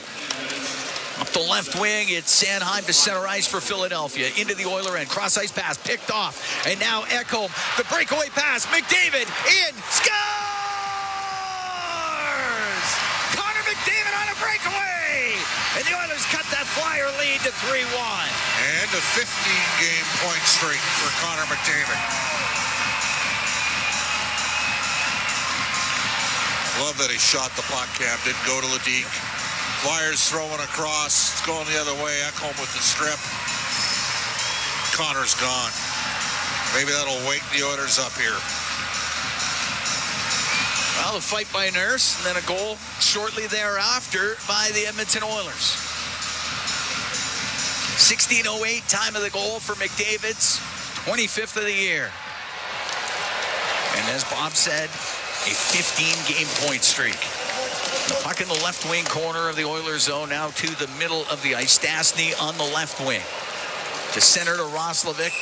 Up the left wing, it's Sanheim to center ice for Philadelphia. Into the Oiler end. Cross ice pass picked off. And now Ekholm, the breakaway pass. McDavid in. Scores! Connor McDavid on a breakaway! And the Oilers cut that Flyer lead to 3-1. And a 15-game point streak for Connor McDavid. Love that he shot the puck, Cam. Didn't go to Ledeek. Flyers throwing across. It's going the other way. Ekholm with the strip. Connor's gone. Maybe that'll wake the Oilers up here. Well, a fight by Nurse, and then a goal shortly thereafter by the Edmonton Oilers. 16:08 time of the goal for McDavid's 25th of the year. And as Bob said, a 15-game point streak. The puck in the left wing corner of the Oilers zone, now to the middle of the ice. Stastny on the left wing. To center to Roslovic.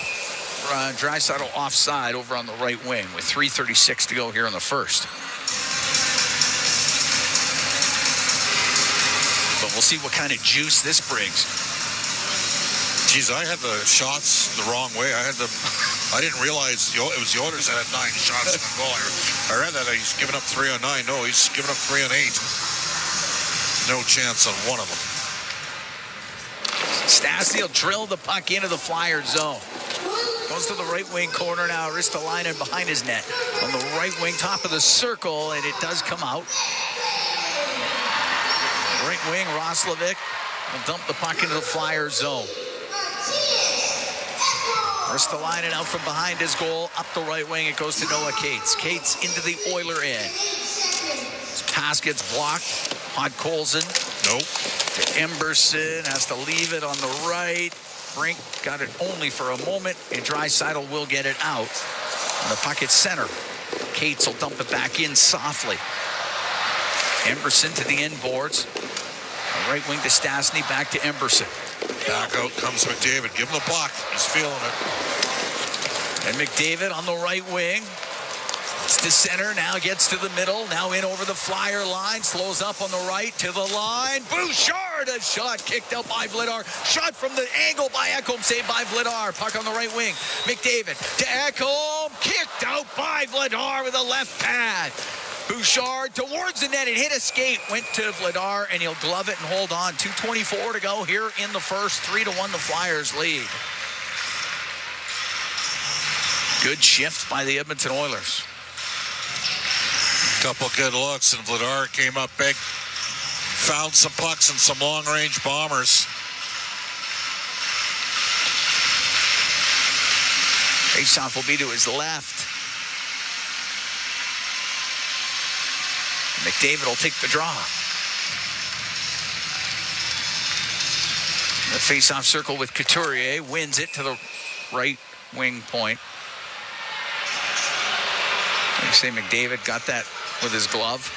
Draisaitl offside over on the right wing with 3:36 to go here in the first. But we'll see what kind of juice this brings. Geez, I had the shots the wrong way. I didn't realize it was the Oilers that had 9 shots in the goal. I read that he's given up 3 on 9. No, he's given up 3 on 8. No chance on one of them. Stastny will drill the puck into the Flyer zone. Goes to the right wing corner now. Ristolainen behind his net. On the right wing, top of the circle, and it does come out. Right wing, Roslovic will dump the puck into the Flyer zone. Ristolainen out from behind his goal. Up the right wing, it goes to Noah Cates. Cates into the Oiler end. His pass gets blocked. Podkolzin. Nope. To Emberson. Has to leave it on the right. Brink got it only for a moment, and Draisaitl will get it out. And the puck at center. Cates will dump it back in softly. Emberson to the end boards. Right wing to Stastny, back to Emberson. Back out comes McDavid. Give him the puck. He's feeling it. And McDavid on the right wing. It's to center, now gets to the middle. Now in over the Flyer line. Slows up on the right to the line. Bouchard, a shot kicked out by Vladar. Shot from the angle by Ekholm, saved by Vladar. Puck on the right wing. McDavid to Ekholm. Kicked out by Vladar with a left pad. Bouchard towards the net. It hit a skate. Went to Vladar, and he'll glove it and hold on. 2:24 to go here in the first. 3-1 the Flyers lead. Good shift by the Edmonton Oilers. Couple good looks, and Vladar came up big. Found some pucks and some long-range bombers. Faceoff will be to his left. McDavid will take the draw. The face-off circle with Couturier. Wins it to the right wing point. You say McDavid got that with his glove?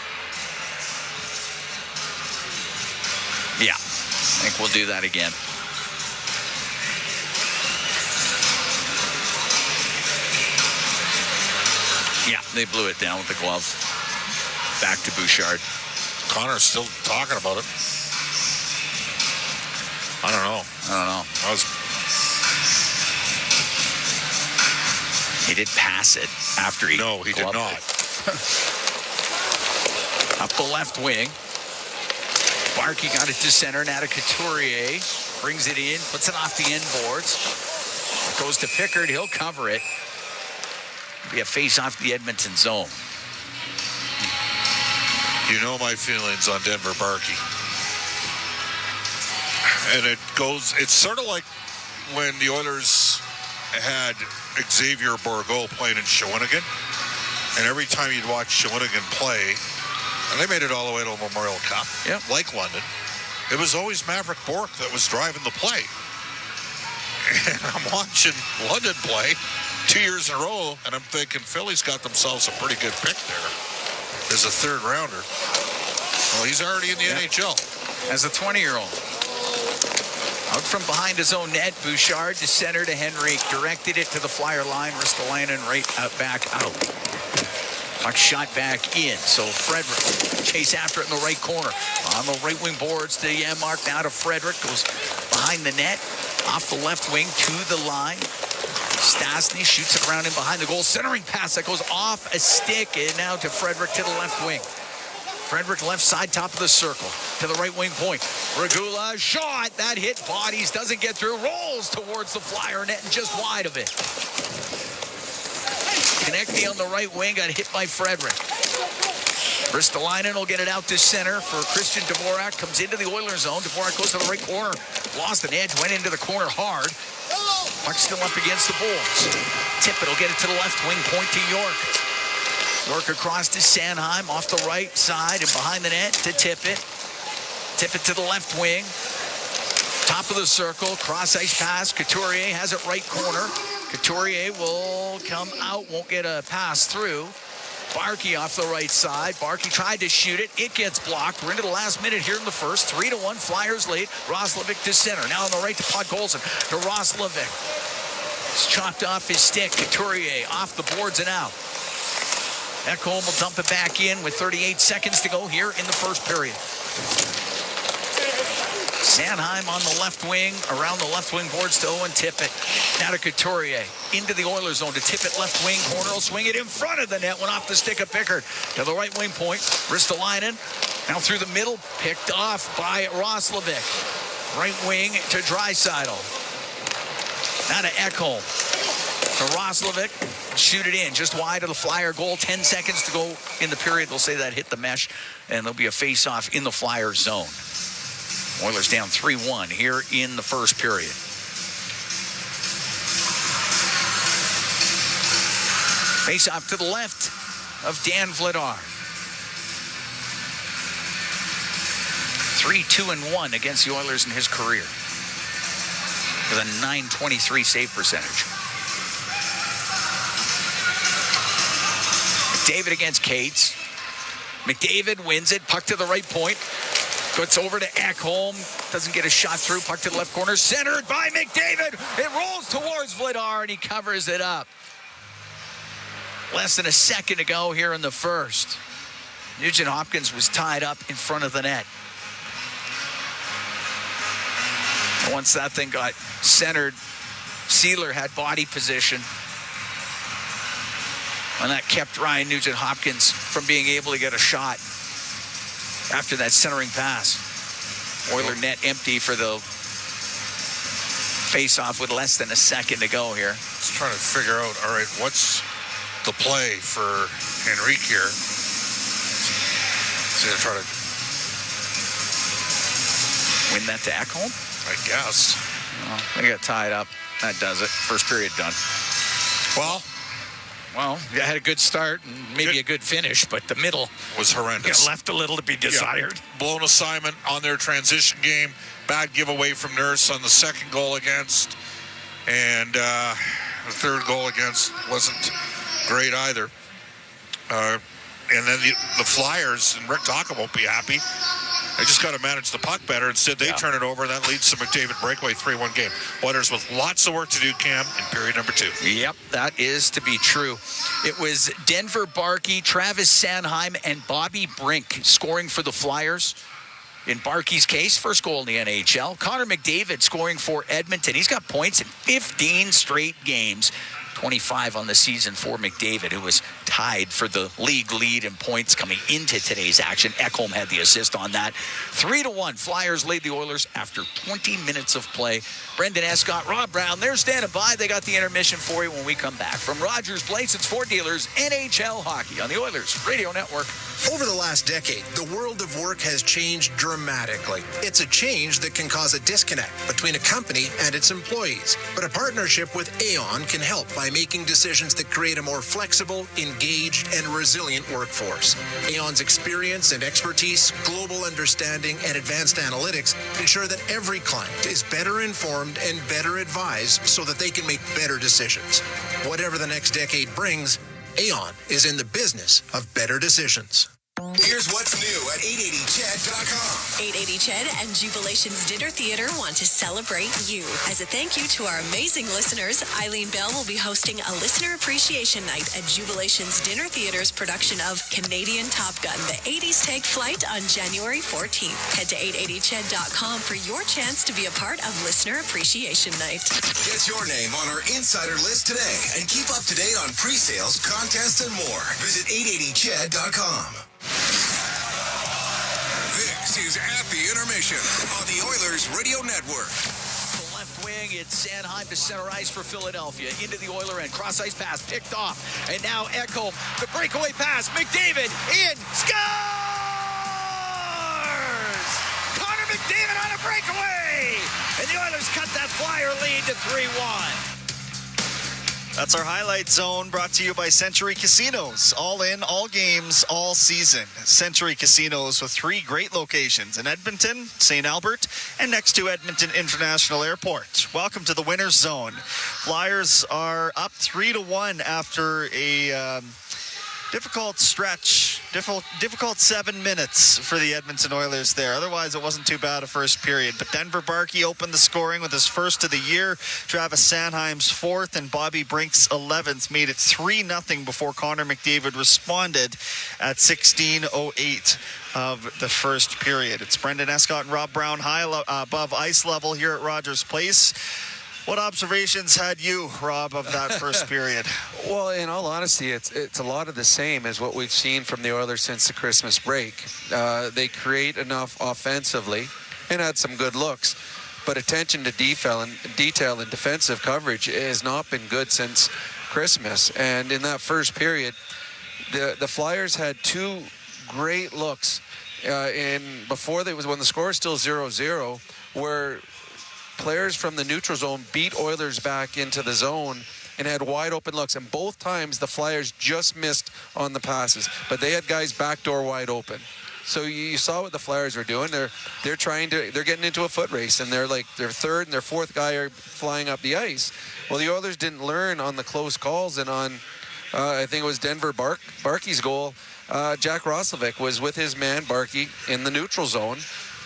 Yeah, I think we'll do that again. Yeah, they blew it down with the glove. Back to Bouchard. Connor's still talking about it. I don't know. He did pass it after he... No, he did not. Up the left wing. Barkey got it to center. Now to Couturier. Brings it in. Puts it off the end boards. Goes to Pickard. He'll cover it. Be a face off the Edmonton zone. You know my feelings on Denver Barkey. And it's sort of like when the Oilers had Xavier Bourgault playing in Shawinigan. And every time you'd watch Shawinigan play, and they made it all the way to the Memorial Cup, like London, it was always Maverick Bourque that was driving the play. And I'm watching London play 2 years in a row, and I'm thinking Philly's got themselves a pretty good pick there as a third rounder. Well, he's already in the NHL. As a 20-year-old. Out from behind his own net, Bouchard to center to Henrique. Directed it to the Flyer line. Ristolainen right back out. Puck shot back in. So Frederick chase after it in the right corner. On the right wing boards to Janmark. Now to Frederick. Goes behind the net. Off the left wing to the line. Stastny shoots it around him behind the goal. Centering pass that goes off a stick. And now to Frederick to the left wing. Frederick left side, top of the circle. To the right wing point. Regula shot. That hit bodies. Doesn't get through. Rolls towards the Flyer net and just wide of it. Konechny on the right wing got hit by Frederick. Ristolainen will get it out to center for Christian Dvorak. Comes into the Oilers zone. Dvorak goes to the right corner. Lost an edge. Went into the corner hard. Puck still up against the boards. Tippett will get it to the left wing point to York. York across to Sanheim off the right side and behind the net to Tippett. Tippett to the left wing. Top of the circle. Cross ice pass. Couturier has it right corner. Couturier will come out. Won't get a pass through. Barkey off the right side. Barkey tried to shoot it. It gets blocked. We're into the last minute here in the first. 3-1. Flyers lead. Roslovic to center. Now on the right to Podkolzin. To Roslovic. It's chopped off his stick. Couturier off the boards and out. Ekholm will dump it back in with 38 seconds to go here in the first period. Sanheim on the left wing, around the left wing boards to Owen Tippett. Now to Couturier, into the Oilers zone to Tippett left wing corner. Will swing it in front of the net, went off the stick of Pickard. To the right wing point, Ristolainen. Now through the middle, picked off by Roslovic. Right wing to Draisaitl. Now to Ekholm. To Roslovic. Shoot it in, just wide of the Flyer goal. 10 seconds to go in the period. They'll say that hit the mesh, and there'll be a face-off in the Flyer zone. Oilers down 3-1 here in the first period. Face-off to the left of Dan Vladar. 3-2-1 against the Oilers in his career with a .923 save percentage. McDavid against Cates. McDavid wins it. Puck to the right point. Gets over to Ekholm. Doesn't get a shot through. Puck to the left corner. Centered by McDavid. It rolls towards Vladar, and he covers it up. Less than a second to go here in the first. Nugent Hopkins was tied up in front of the net. And once that thing got centered, Sealer had body position. And that kept Ryan Nugent-Hopkins from being able to get a shot after that centering pass. Oiler net empty for the face-off with less than a second to go here. Just trying to figure out, all right, what's the play for Henrique here? He's going to try to win that to Ekholm? I guess. Well, they got tied up. That does it. First period done. Well, you had a good start and maybe a good finish, but the middle was horrendous. Left a little to be desired. Yeah. Blown assignment on their transition game. Bad giveaway from Nurse on the second goal against. And the third goal against wasn't great either. And then the Flyers, and Rick Talker won't be happy. They just got to manage the puck better. Instead, they turn it over, and that leads to McDavid breakaway 3-1 game. Oilers with lots of work to do, Cam, in period number 2. Yep, that is to be true. It was Denver Barkey, Travis Sanheim, and Bobby Brink scoring for the Flyers. In Barkey's case, first goal in the NHL. Connor McDavid scoring for Edmonton. He's got points in 15 straight games. 25 on the season for McDavid, who was tied for the league lead in points coming into today's action. Ekholm had the assist on that. 3-1. Flyers lead the Oilers after 20 minutes of play. Brendan Escott, Rob Brown, they're standing by. They got the intermission for you when we come back. From Rogers Place, it's Ford Dealers NHL Hockey on the Oilers Radio Network. Over the last decade, the world of work has changed dramatically. It's a change that can cause a disconnect between a company and its employees. But a partnership with Aon can help by making decisions that create a more flexible, engaged, and resilient workforce. Aon's experience and expertise, global understanding, and advanced analytics ensure that every client is better informed and better advised so that they can make better decisions. Whatever the next decade brings, Aon is in the business of better decisions. Here's what's new at 880ched.com. 880 Ched and Jubilations Dinner Theater want to celebrate you. As a thank you to our amazing listeners, Eileen Bell will be hosting a listener appreciation night at Jubilations Dinner Theater's production of Canadian Top Gun, the 80s take flight on January 14th. Head to 880ched.com for your chance to be a part of Listener Appreciation Night. Get your name on our insider list today and keep up to date on pre-sales, contests, and more. Visit 880ched.com. This is At the Intermission on the Oilers Radio Network. The left wing, it's Sanheim to center ice for Philadelphia. Into the Oiler end. Cross ice pass picked off. And now Ekholm, the breakaway pass. McDavid in. Scores! Connor McDavid on a breakaway! And the Oilers cut that Flyer lead to 3-1. That's our highlight zone, brought to you by Century Casinos. All in, all games, all season. Century Casinos with 3 great locations in Edmonton, St. Albert, and next to Edmonton International Airport. Welcome to the winner's zone. Flyers are up 3-1 after a difficult stretch, difficult 7 minutes for the Edmonton Oilers there. Otherwise, it wasn't too bad a first period. But Denver Barkey opened the scoring with his first of the year. Travis Sanheim's 4th and Bobby Brink's 11th made it 3-0 before Connor McDavid responded at 16:08 of the first period. It's Brendan Escott and Rob Brown high above ice level here at Rogers Place. What observations had you, Rob, of that first period? Well, in all honesty, it's a lot of the same as what we've seen from the Oilers since the Christmas break. They create enough offensively and had some good looks, but attention to detail and defensive coverage has not been good since Christmas. And in that first period, the Flyers had 2 great looks when the score was still 0-0, where players from the neutral zone beat Oilers back into the zone and had wide open looks. And both times the Flyers just missed on the passes, but they had guys backdoor wide open. So you saw what the Flyers were doing. They're getting into a foot race, and their 3rd and their 4th guy are flying up the ice. Well, the Oilers didn't learn on the close calls, and on I think it was Denver Barkey's goal. Jack Roslovic was with his man Barkey in the neutral zone,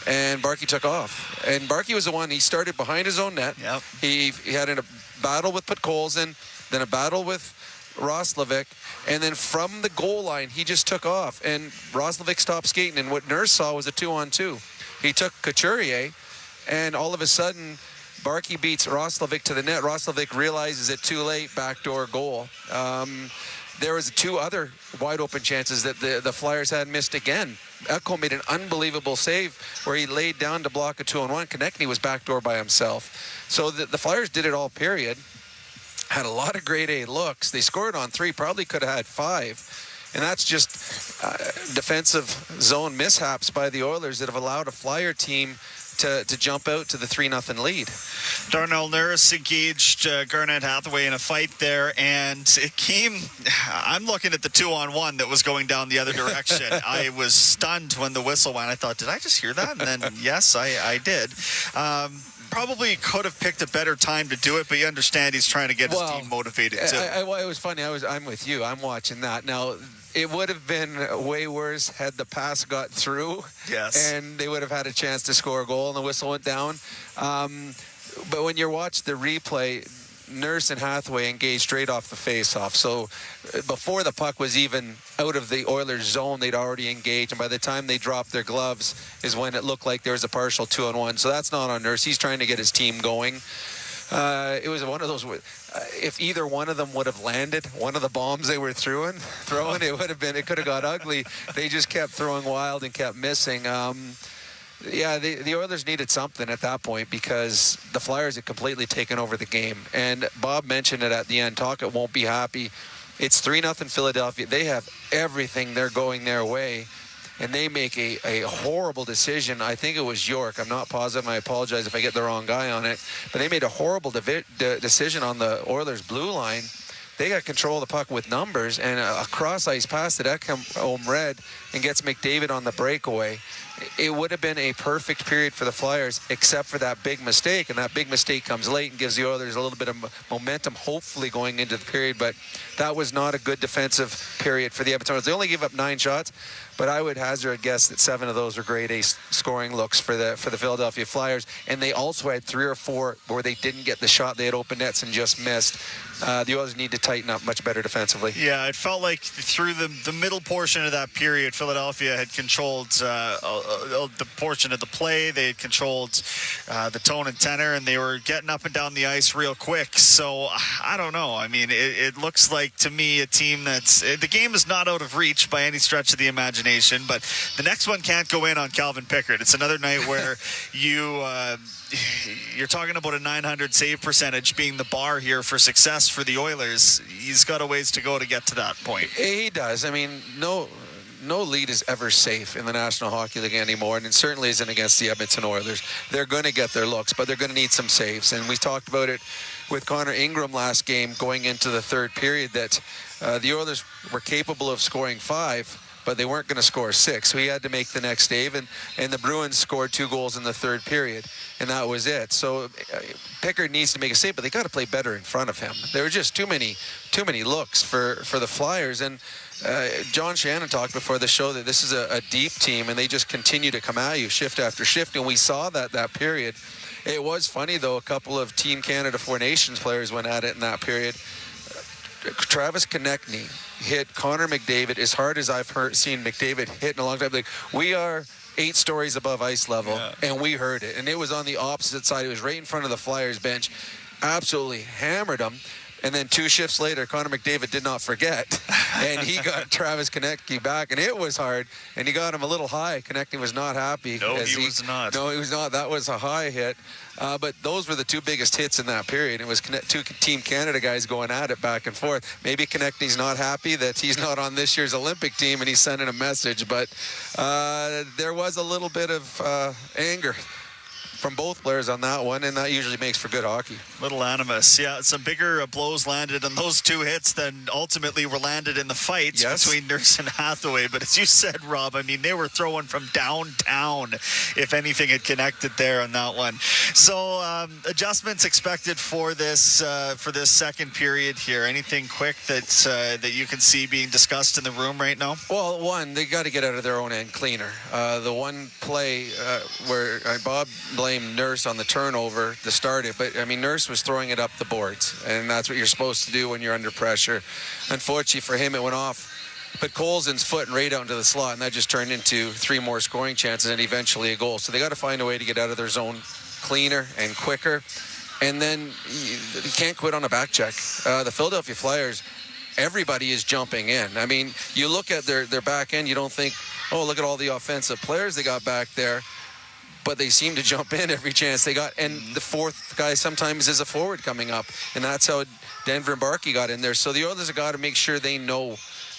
and Barkey took off. And Barkey was the one, he started behind his own net. Yep. He had a battle with Podkolzin, then a battle with Roslovic, and then from the goal line, he just took off. And Roslovic stopped skating, and what Nurse saw was a 2-on-2. He took Couturier, and all of a sudden, Barkey beats Roslovic to the net. Roslovic realizes it too late, backdoor goal. There was 2 other wide open chances that the Flyers had missed again. Ekholm made an unbelievable save where he laid down to block a 2-on-1. Konechny was backdoor by himself. So the Flyers did it all period. Had a lot of grade A looks. They scored on 3, probably could have had 5. And that's just defensive zone mishaps by the Oilers that have allowed a Flyer team to jump out to the 3-0 lead. Darnell Nurse engaged Garnett Hathaway in a fight there, and it came... I'm looking at the 2-on-1 that was going down the other direction. I was stunned when the whistle went. I thought, did I just hear that? And then, yes, I did. Probably could have picked a better time to do it, but you understand he's trying to get his team motivated, too. It was funny. I'm with you. I'm watching that. Now, it would have been way worse had the pass got through. Yes. And they would have had a chance to score a goal, and the whistle went down. But when you watch the replay, Nurse and Hathaway engaged straight off the face-off. So before the puck was even out of the Oilers' zone, they'd already engaged. And by the time they dropped their gloves is when it looked like there was a partial 2-on-1. So that's not on Nurse. He's trying to get his team going. It was one of those. If either one of them would have landed one of the bombs they were throwing, it could have got ugly. They just kept throwing wild and kept missing. The Oilers needed something at that point because the Flyers had completely taken over the game. And Bob mentioned it at the end. Tocchet won't be happy. It's 3-0 Philadelphia. They have everything. They're going their way. And they make a horrible decision. I think it was York. I'm not positive. I apologize if I get the wrong guy on it. But they made a horrible decision on the Oilers' blue line. They got control of the puck with numbers, and a cross-ice pass that comes home red and gets McDavid on the breakaway. It would have been a perfect period for the Flyers, except for that big mistake, and that big mistake comes late and gives the Oilers a little bit of momentum, hopefully going into the period. But that was not a good defensive period for the Edmonton Oilers. They only gave up 9 shots, but I would hazard a guess that 7 of those were grade A scoring looks for the Philadelphia Flyers, and they also had 3 or 4 where they didn't get the shot. They had open nets and just missed. The Oilers need to tighten up much better defensively. Yeah, it felt like through the middle portion of that period, Philadelphia had controlled the portion of the play. They had controlled the tone and tenor, and they were getting up and down the ice real quick. So, I don't know. I mean, it looks like to me a team the game is not out of reach by any stretch of the imagination, but the next one can't go in on Calvin Pickard. It's another night where you're talking about a .900 save percentage being the bar here for success for the Oilers. He's got a ways to go to get to that point. He does. I mean, no lead is ever safe in the National Hockey League anymore, and it certainly isn't against the Edmonton Oilers. They're going to get their looks, but they're going to need some saves. And we talked about it with Connor Ingram last game going into the third period that the Oilers were capable of scoring 5, but they weren't going to score 6. So he had to make the next save, and the Bruins scored 2 goals in the third period, and that was it. So Pickard needs to make a save, but they got to play better in front of him. There were just too many looks for the Flyers, and John Shannon talked before the show that this is a deep team, and they just continue to come at you shift after shift, and we saw that period. It was funny, though, a couple of Team Canada Four Nations players went at it in that period. Travis Konechny hit Connor McDavid as hard as I've seen McDavid hit in a long time. Like, we are 8 stories above ice level, and we heard it. And it was on the opposite side. It was right in front of the Flyers bench. Absolutely hammered him. And then 2 shifts later, Connor McDavid did not forget. And he got Travis Konechny back, and it was hard. And he got him a little high. Konechny was not happy. No, he was not. No, he was not. That was a high hit. But those were the 2 biggest hits in that period. It was 2 Team Canada guys going at it back and forth. Maybe Konechny's not happy that he's not on this year's Olympic team, and he's sending a message. But there was a little bit of anger from both players on that one, and that usually makes for good hockey. Little animus. Yeah, some bigger blows landed on those 2 hits than ultimately were landed in the fights between Nurse and Hathaway. But as you said, Rob, I mean, they were throwing from downtown if anything had connected there on that one. So adjustments expected for this second period here. Anything quick that you can see being discussed in the room right now? Well, one, they got to get out of their own end cleaner. The one play where Bob blamed Nurse on the turnover to start it, but I mean, Nurse was throwing it up the boards, and that's what you're supposed to do when you're under pressure. Unfortunately for him, it went off, but Colson's foot right out into the slot, and that just turned into 3 more scoring chances and eventually a goal. So they got to find a way to get out of their zone cleaner and quicker, and then you can't quit on a back check. The Philadelphia Flyers, everybody is jumping in. I mean, you look at their back end, you don't think, oh, look at all the offensive players they got back there. But they seem to jump in every chance they got. And the 4th guy sometimes is a forward coming up. And that's how Denver and Barkey got in there. So the Oilers have got to make sure they know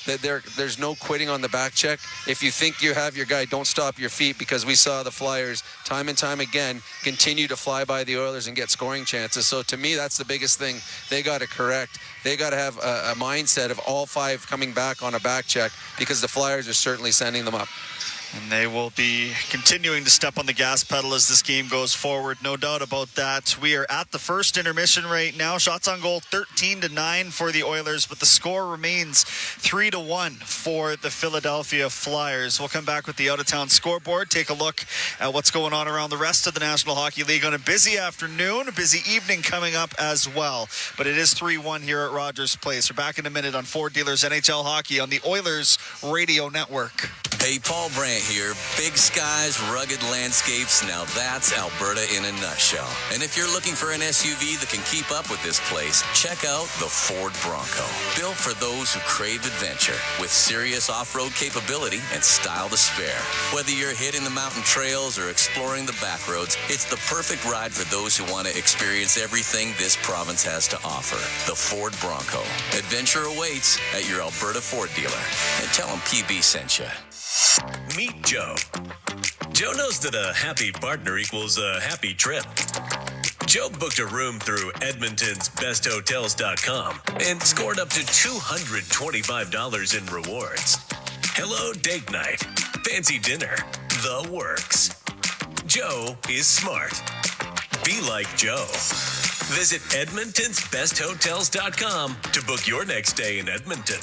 that there's no quitting on the back check. If you think you have your guy, don't stop your feet, because we saw the Flyers time and time again continue to fly by the Oilers and get scoring chances. So to me, that's the biggest thing they got to correct. They got to have a mindset of all 5 coming back on a back check, because the Flyers are certainly sending them up. And they will be continuing to step on the gas pedal as this game goes forward. No doubt about that. We are at the first intermission right now. Shots on goal 13-9 for the Oilers, but the score remains 3-1 for the Philadelphia Flyers. We'll come back with the out-of-town scoreboard, take a look at what's going on around the rest of the National Hockey League on a busy afternoon, a busy evening coming up as well. But it is 3-1 here at Rogers Place. We're back in a minute on Ford Dealers NHL Hockey on the Oilers Radio Network. Hey, Paul Brand Grant here. Big skies, rugged landscapes. Now that's Alberta in a nutshell. And if you're looking for an SUV that can keep up with this place, check out the Ford Bronco. Built for those who crave adventure, with serious off-road capability and style to spare. Whether you're hitting the mountain trails or exploring the back roads, it's the perfect ride for those who want to experience everything this province has to offer. The Ford Bronco. Adventure awaits at your Alberta Ford dealer. And tell them PB sent you. Meet Joe. Joe knows that a happy partner equals a happy trip. Joe booked a room through Edmonton's besthotels.com and scored up to $225 in rewards. Hello date night, fancy dinner, the works. Joe is smart. Be like Joe. Visit edmontonsbesthotels.com to book your next stay in Edmonton.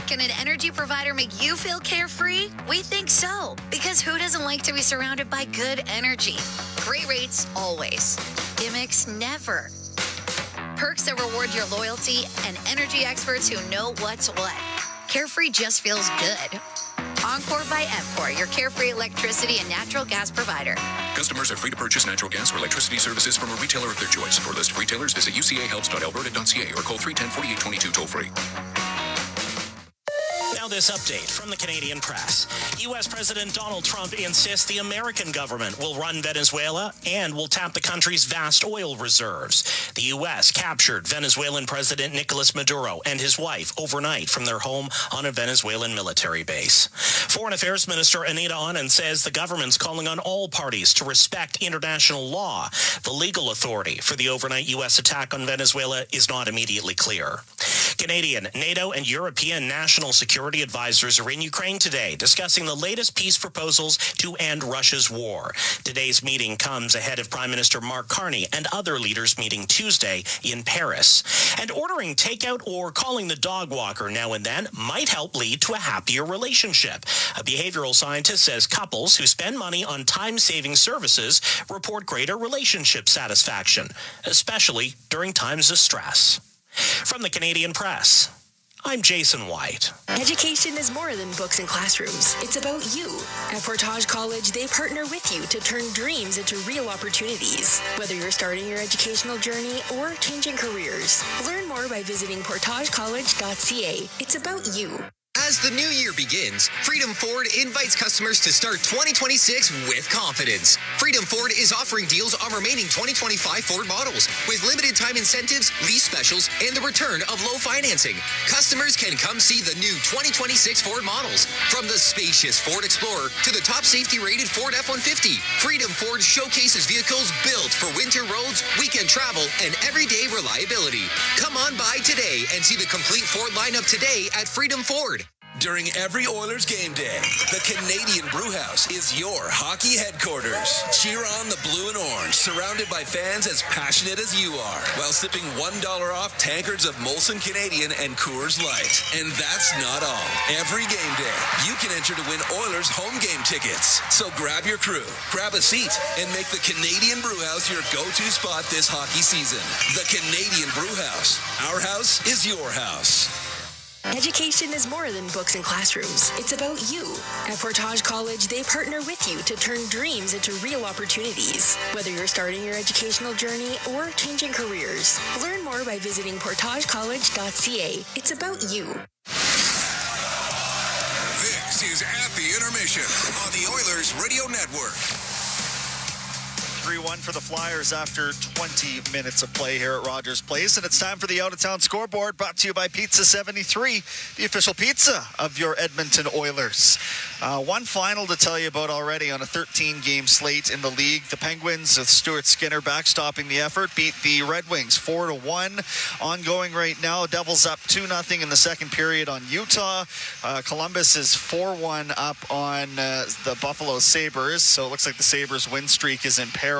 Can an energy provider make you feel carefree? We think so, because who doesn't like to be surrounded by good energy? Great rates always. Gimmicks never. Perks that reward your loyalty and energy experts who know what's what. Carefree just feels good. Encore by Emcor, your carefree electricity and natural gas provider. Customers are free to purchase natural gas or electricity services from a retailer of their choice. For a list of retailers, visit ucahelps.alberta.ca or call 310-4822 toll-free. Now this update from the Canadian press. U.S. President Donald Trump insists the American government will run Venezuela and will tap the country's vast oil reserves. The U.S. captured Venezuelan President Nicolas Maduro and his wife overnight from their home on a Venezuelan military base. Foreign Affairs Minister Anita Anand says the government's calling on all parties to respect international law. The legal authority for the overnight U.S. attack on Venezuela is not immediately clear. Canadian, NATO, and European national security advisors are in Ukraine today discussing the latest peace proposals to end Russia's war. Today's meeting comes ahead of Prime Minister Mark Carney and other leaders meeting Tuesday in Paris. And ordering takeout or calling the dog walker now and then might help lead to a happier relationship. A behavioral scientist says couples who spend money on time-saving services report greater relationship satisfaction, especially during times of stress. From the Canadian Press, I'm Jason White. Education is more than books and classrooms. It's about you. At Portage College, they partner with you to turn dreams into real opportunities. Whether you're starting your educational journey or changing careers, learn more by visiting portagecollege.ca. It's about you. As the new year begins, Freedom Ford invites customers to start 2026 with confidence. Freedom Ford is offering deals on remaining 2025 Ford models with limited time incentives, lease specials, and the return of low financing. Customers can come see the new 2026 Ford models, from the spacious Ford Explorer to the top safety-rated Ford F-150. Freedom Ford showcases vehicles built for winter roads, weekend travel, and everyday reliability. Come on by today and see the complete Ford lineup today at Freedom Ford. During every Oilers game day, the Canadian Brewhouse is your hockey headquarters. Cheer on the blue and orange, surrounded by fans as passionate as you are, while sipping $1 off tankards of Molson Canadian and Coors Light. And that's not all. Every game day, you can enter to win Oilers home game tickets. So grab your crew, grab a seat, and make the Canadian Brewhouse your go-to spot this hockey season. The Canadian Brewhouse. Our house is your house. Education is more than books and classrooms. It's about you. At Portage College, they partner with you to turn dreams into real opportunities. Whether you're starting your educational journey or changing careers, learn more by visiting portagecollege.ca. It's about you. This is At the Intermission on the Oilers Radio Network. 3-1 for the Flyers after 20 minutes of play here at Rogers Place. And it's time for the Out-of-Town Scoreboard, brought to you by Pizza 73, the official pizza of your Edmonton Oilers. One final to tell you about already on a 13-game slate in the league. The Penguins, with Stuart Skinner backstopping the effort, beat the Red Wings 4-1. Ongoing right now, Devils up 2-0 in the second period on Utah. Columbus is 4-1 up on the Buffalo Sabres. So it looks like the Sabres win streak is in peril.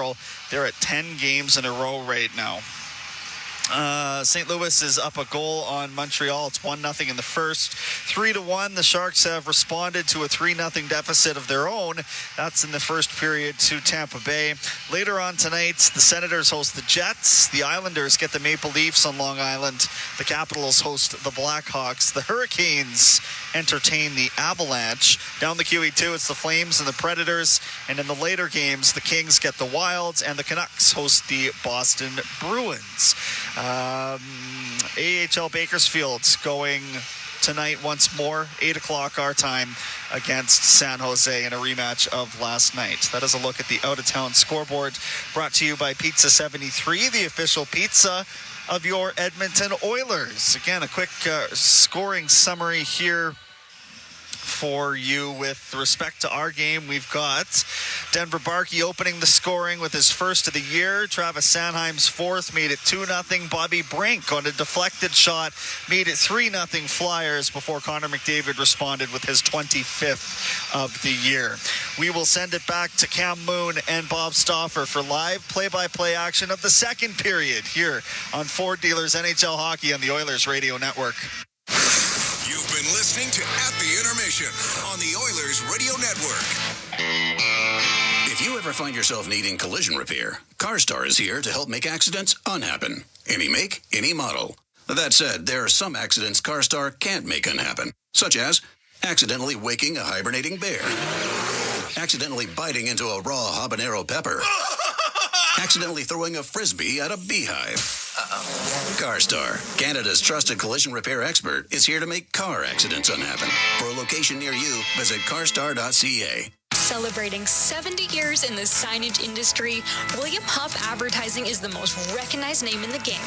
They're at 10 games in a row right now. St. Louis is up a goal on Montreal. It's 1-0 in the first. 3-1. The Sharks have responded to a 3-0 deficit of their own. That's in the first period to Tampa Bay. Later on tonight, the Senators host the Jets. The Islanders get the Maple Leafs on Long Island. The Capitals host the Blackhawks. The Hurricanes entertain the Avalanche. Down the QE2, it's the Flames and the Predators. And in the later games, the Kings get the Wilds, and the Canucks host the Boston Bruins. AHL Bakersfield's going tonight once more, 8 o'clock our time, against San Jose in a rematch of last night. That is a look at the out-of-town scoreboard, brought to you by Pizza 73, the official pizza of your Edmonton Oilers. Again, a quick scoring summary here for you with respect to our game. We've got Denver Barkey opening the scoring with his first of the year. Travis Sanheim's fourth made it 2-0. Bobby Brink on a deflected shot made it 3-0 Flyers before Connor McDavid responded with his 25th of the year. We will send it back to Cam Moon and Bob Stauffer for live play-by-play action of the second period here on Ford Dealers NHL Hockey on the Oilers Radio Network. You've been listening to At the Intermission on the Oilers Radio Network. If you ever find yourself needing collision repair, CarStar is here to help make accidents unhappen. Any make, any model. That said, there are some accidents CarStar can't make unhappen, such as accidentally waking a hibernating bear, accidentally biting into a raw habanero pepper, accidentally throwing a frisbee at a beehive. CarStar, Canada's trusted collision repair expert, is here to make car accidents unhappen. For a location near you, visit carstar.ca. Celebrating 70 years in the signage industry, William Huff Advertising is the most recognized name in the game.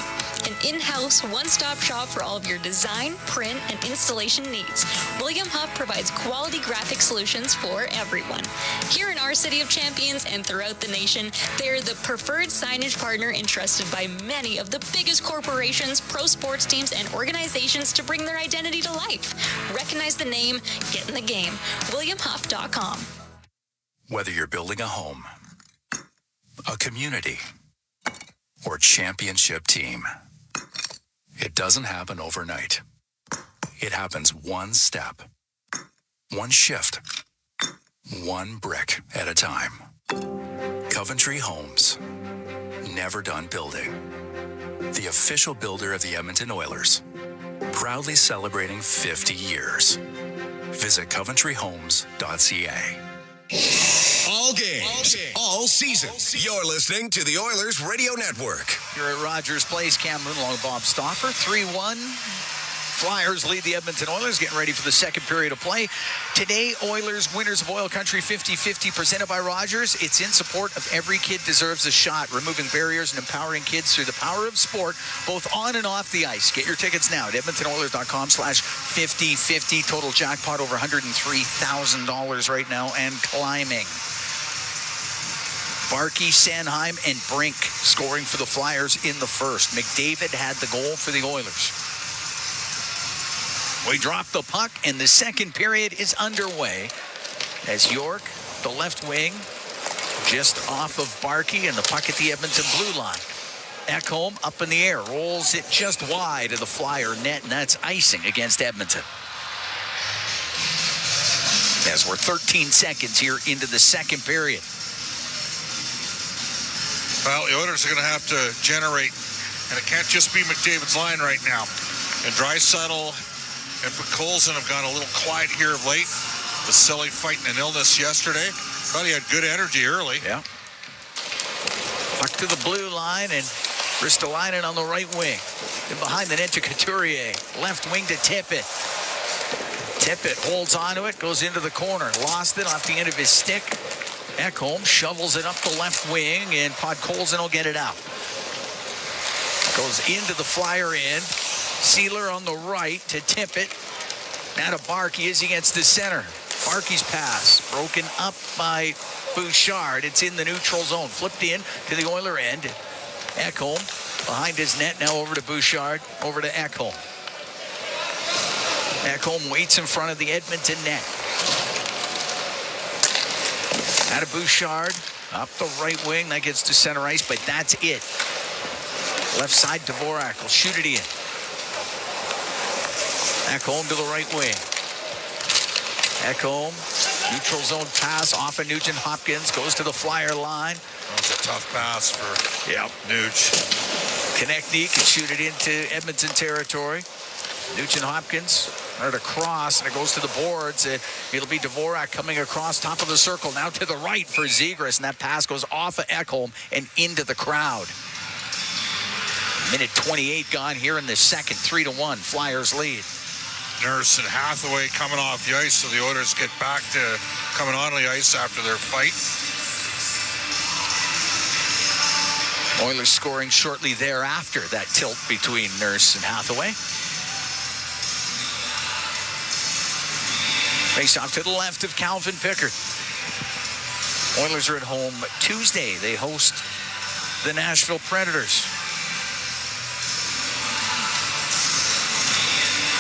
An in-house, one-stop shop for all of your design, print, and installation needs. William Huff provides quality graphic solutions for everyone. Here in our City of Champions and throughout the nation, they are the preferred signage partner entrusted by many of the biggest corporations, pro sports teams, and organizations to bring their identity to life. Recognize the name, get in the game. WilliamHuff.com. Whether you're building a home, a community, or championship team, it doesn't happen overnight. It happens one step, one shift, one brick at a time. Coventry Homes, never done building. The official builder of the Edmonton Oilers, proudly celebrating 50 years. Visit coventryhomes.ca. All games, all season. You're listening to the Oilers Radio Network. Here at Rogers Place, Cam Moon along with Bob Stauffer. 3-1. Flyers lead the Edmonton Oilers, getting ready for the second period of play. Today, Oilers winners of OilCountry 50-50 presented by Rogers. It's in support of Every Kid Deserves a Shot, removing barriers and empowering kids through the power of sport, both on and off the ice. Get your tickets now at edmontonoilers.com/5050. Total jackpot over $103,000 right now and climbing. Barkey, Sanheim, and Brink scoring for the Flyers in the first. McDavid had the goal for the Oilers. We drop the puck, and the second period is underway as York, the left wing, just off of Barkey, and the puck at the Edmonton blue line. Ekholm up in the air, rolls it just wide of the Flyer net, and that's icing against Edmonton. As we're 13 seconds here into the second period. Well, the Oilers are going to have to generate, and it can't just be McDavid's line right now. And Draisaitl and Colson have gone a little quiet here of late. Vasily fighting an illness yesterday. Thought he had good energy early. Yeah. Puck to the blue line, and Ristolainen on the right wing. And behind the net to Couturier. Left wing to Tippett. Tippett holds onto it, goes into the corner. Lost it off the end of his stick. Ekholm shovels it up the left wing, and Podkolzin will get it out. Goes into the Flyer end. Sealer on the right to Tippett. Now to Barkey as he gets to center. Barkey's pass broken up by Bouchard. It's in the neutral zone. Flipped in to the Oiler end. Ekholm behind his net. Now over to Bouchard. Over to Ekholm. Ekholm waits in front of the Edmonton net. Now to Bouchard. Up the right wing. That gets to center ice, but that's it. Left side, Dvorak will shoot it in. Ekholm to the right wing. Ekholm, neutral zone pass off of Nugent Hopkins, goes to the Flyer line. That's a tough pass for Nuge. Konechny can shoot it into Edmonton territory. Nugent Hopkins, right across, and it goes to the boards. It'll be Dvorak coming across top of the circle, now to the right for Zegras, and that pass goes off of Ekholm and into the crowd. Minute 28 gone here in the second, 3-1, Flyers lead. Nurse and Hathaway coming off the ice, so the Oilers get back to coming on the ice after their fight. Oilers scoring shortly thereafter, that tilt between Nurse and Hathaway. Face off to the left of Calvin Pickard. Oilers are at home Tuesday. They host the Nashville Predators.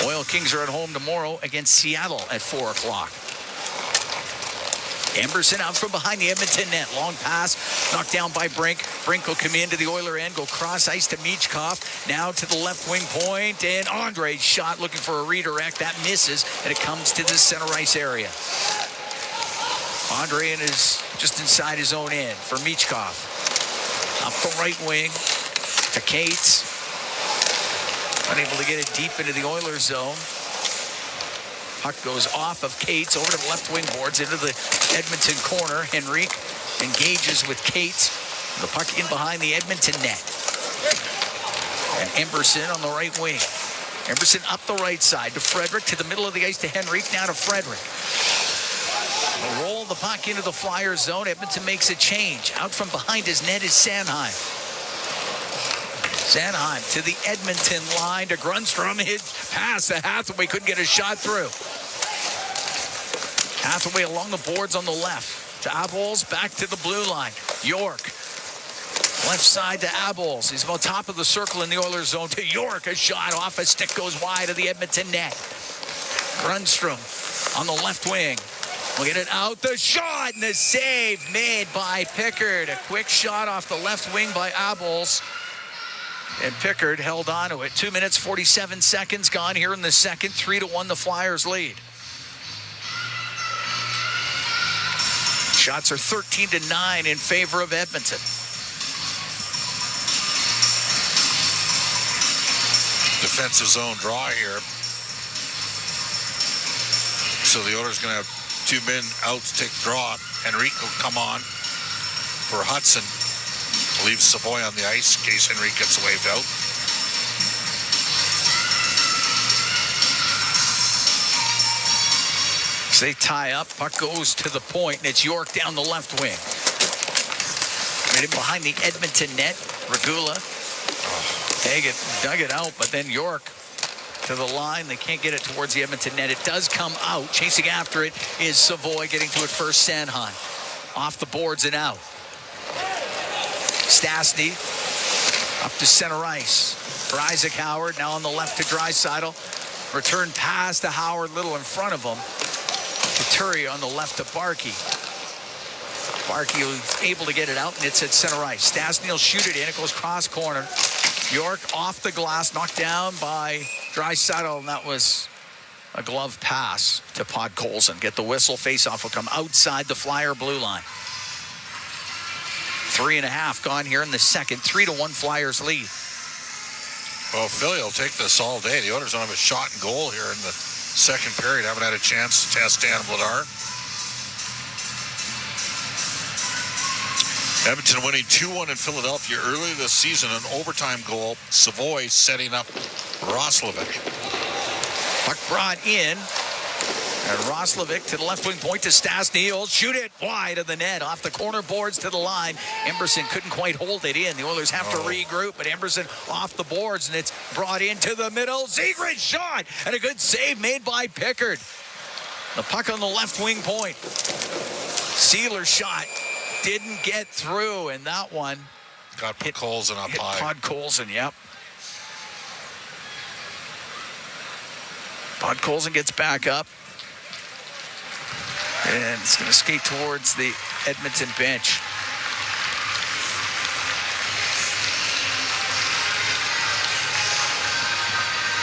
Oil Kings are at home tomorrow against Seattle at 4 o'clock. Emberson out from behind the Edmonton net. Long pass, knocked down by Brink. Brink will come into the Oiler end, go cross ice to Michkov. Now to the left wing point, and Andre's shot looking for a redirect. That misses, and it comes to the center ice area. Andre is just inside his own end for Michkov. Up the right wing to Cates. Unable to get it deep into the Oilers zone. Puck goes off of Cates over to the left wing boards into the Edmonton corner. Henrique engages with Cates. The puck in behind the Edmonton net. And Emberson on the right wing. Emberson up the right side to Frederick, to the middle of the ice to Henrique, now to Frederick. They'll roll the puck into the Flyers zone. Edmonton makes a change. Out from behind his net is Sanheim. Sanheim to the Edmonton line to Grundstrom. Hit pass to Hathaway. Couldn't get a shot through. Hathaway along the boards on the left. To Abols, back to the blue line. York. Left side to Abols. He's about top of the circle in the Oilers zone. To York. A shot off. A stick goes wide of the Edmonton net. Grundstrom on the left wing. We'll get it out. The shot and the save made by Pickard. A quick shot off the left wing by Abols. And Pickard held on to it. 2 minutes, 47 seconds gone here in the second. 3-1, the Flyers lead. Shots are 13-9 in favor of Edmonton. Defensive zone draw here. So the Oilers going to have 2 men out to take the draw. Henrique will come on for Hudson. Leaves Savoy on the ice in case Henrique gets waved out. They tie up. Puck goes to the point, and it's York down the left wing. Right in behind the Edmonton net. Regula. Dug it out, but then York to the line. They can't get it towards the Edmonton net. It does come out. Chasing after it is Savoy, getting to it first. Sanheim. Off the boards and out. Stastny up to center ice for Isaac Howard. Now on the left to Draisaitl. Return pass to Howard, little in front of him. Couturier on the left to Barkey. Barkey able to get it out, and it's at center ice. Stastny will shoot it in. It goes cross corner. York off the glass, knocked down by Draisaitl, and that was a glove pass to Podkolzin. Get the whistle. Face-off will come outside the Flyer blue line. 3.5 gone here in the second. 3-1 Flyers lead. Well, Philly will take this all day. The Oilers don't have a shot and goal here in the second period. Haven't had a chance to test Dan Vladar. Edmonton winning 2-1 in Philadelphia early this season. An overtime goal. Savoy setting up Roslovic. Puck brought in. And Roslovic to the left wing point to Stastny. He'll shoot it wide of the net. Off the corner boards to the line. Emberson couldn't quite hold it in. The Oilers have to regroup, but Emberson off the boards, and it's brought into the middle. Zegras shot, and a good save made by Pickard. The puck on the left wing point. Sealer shot. Didn't get through, and that one got Podkolzin up high. Podkolzin, yep. Podkolzin gets back up. And it's going to skate towards the Edmonton bench.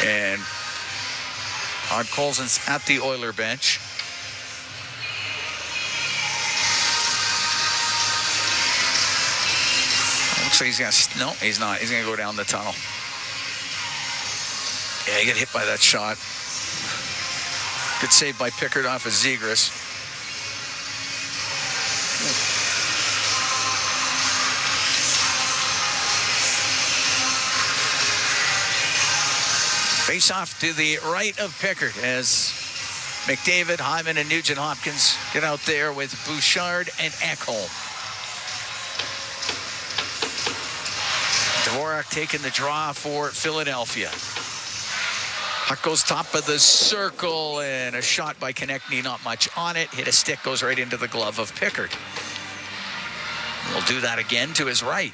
And Colson's at the Oiler bench. Looks like he's going to... No, he's not. He's going to go down the tunnel. Yeah, he got hit by that shot. Good save by Pickard off of Zegras. Face off to the right of Pickard as McDavid, Hyman, and Nugent-Hopkins get out there with Bouchard and Ekholm. Dvorak taking the draw for Philadelphia. Puck goes top of the circle, and a shot by Konechny, not much on it. Hit a stick, goes right into the glove of Pickard. We'll do that again to his right.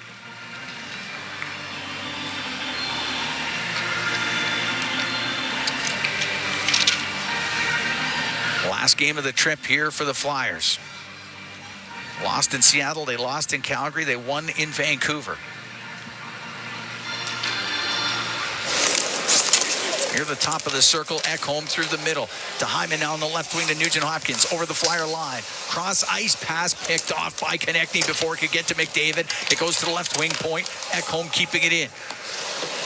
Last game of the trip here for the Flyers. Lost in Seattle, they lost in Calgary, they won in Vancouver. Near the top of the circle, Ekholm through the middle to Hyman now on the left wing to Nugent-Hopkins over the Flyer line. Cross ice pass picked off by Konechny before it could get to McDavid. It goes to the left wing point. Ekholm keeping it in.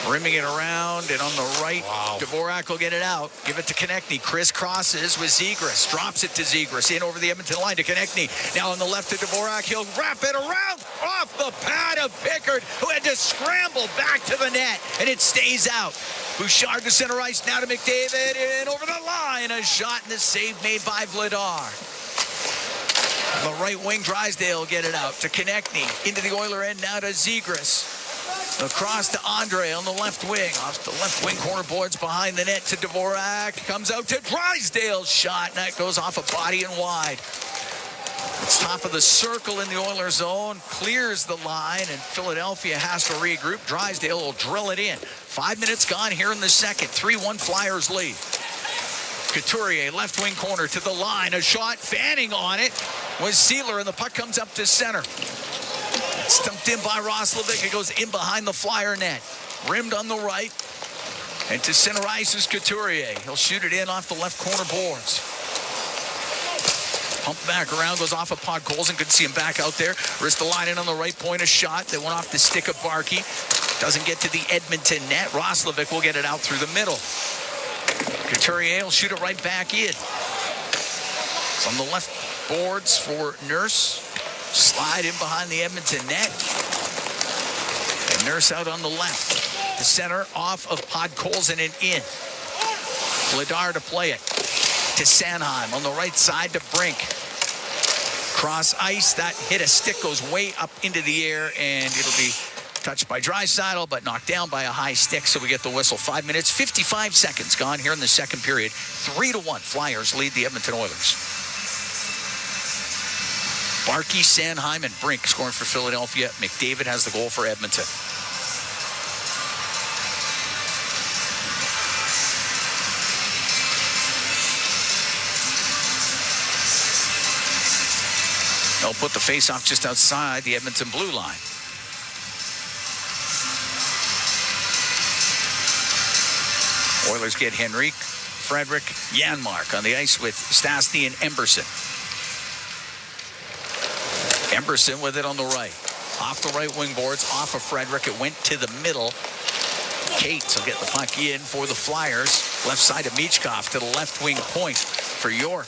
Rimming it around, and on the right, Dvorak will get it out. Give it to Konechny. Chris crosses with Zegras. Drops it to Zegras. In over the Edmonton line to Konechny. Now on the left to Dvorak. He'll wrap it around off the pad of Pickard, who had to scramble back to the net, and it stays out. Bouchard to center ice, now to McDavid, and over the line. A shot and a save made by Vladar. On the right wing, Drysdale will get it out to Konechny. Into the Oiler end, now to Zegras. Across to Andre on the left wing. Off the left wing corner boards behind the net to Dvorak. Comes out to Drysdale's shot. And that goes off a body and wide. It's top of the circle in the Oilers zone. Clears the line, and Philadelphia has to regroup. Drysdale will drill it in. 5 minutes gone here in the second. 3-1 Flyers lead. Couturier, left wing corner to the line. A shot, fanning on it was Sealer, and the puck comes up to center. Stumped in by Roslovic. It goes in behind the Flyer net. Rimmed on the right. And to center ice is Couturier. He'll shoot it in off the left corner boards. Pump back around, goes off of Podkolzin. Couldn't see him back out there. Ristolainen on the right point, a shot that went off the stick of Barkey. Doesn't get to the Edmonton net. Roslovic will get it out through the middle. Couturier will shoot it right back in. It's on the left boards for Nurse. Slide in behind the Edmonton net. And Nurse out on the left. The center off of Podkolzin and in. Vladar to play it. To Sanheim on the right side to Brink. Cross ice. That hit a stick, goes way up into the air, and it'll be touched by Draisaitl, but knocked down by a high stick, so we get the whistle. 5 minutes, 55 seconds gone here in the second period. 3-1. Flyers lead the Edmonton Oilers. Barkey, Sanheim, and Brink scoring for Philadelphia. McDavid has the goal for Edmonton. They'll put the face-off just outside the Edmonton blue line. Oilers get Henrique, Frederick, Janmark on the ice with Stastny and Emberson. Emberson with it on the right. Off the right wing boards, off of Frederick. It went to the middle. Cates will get the puck in for the Flyers. Left side of Michkov to the left wing point for York.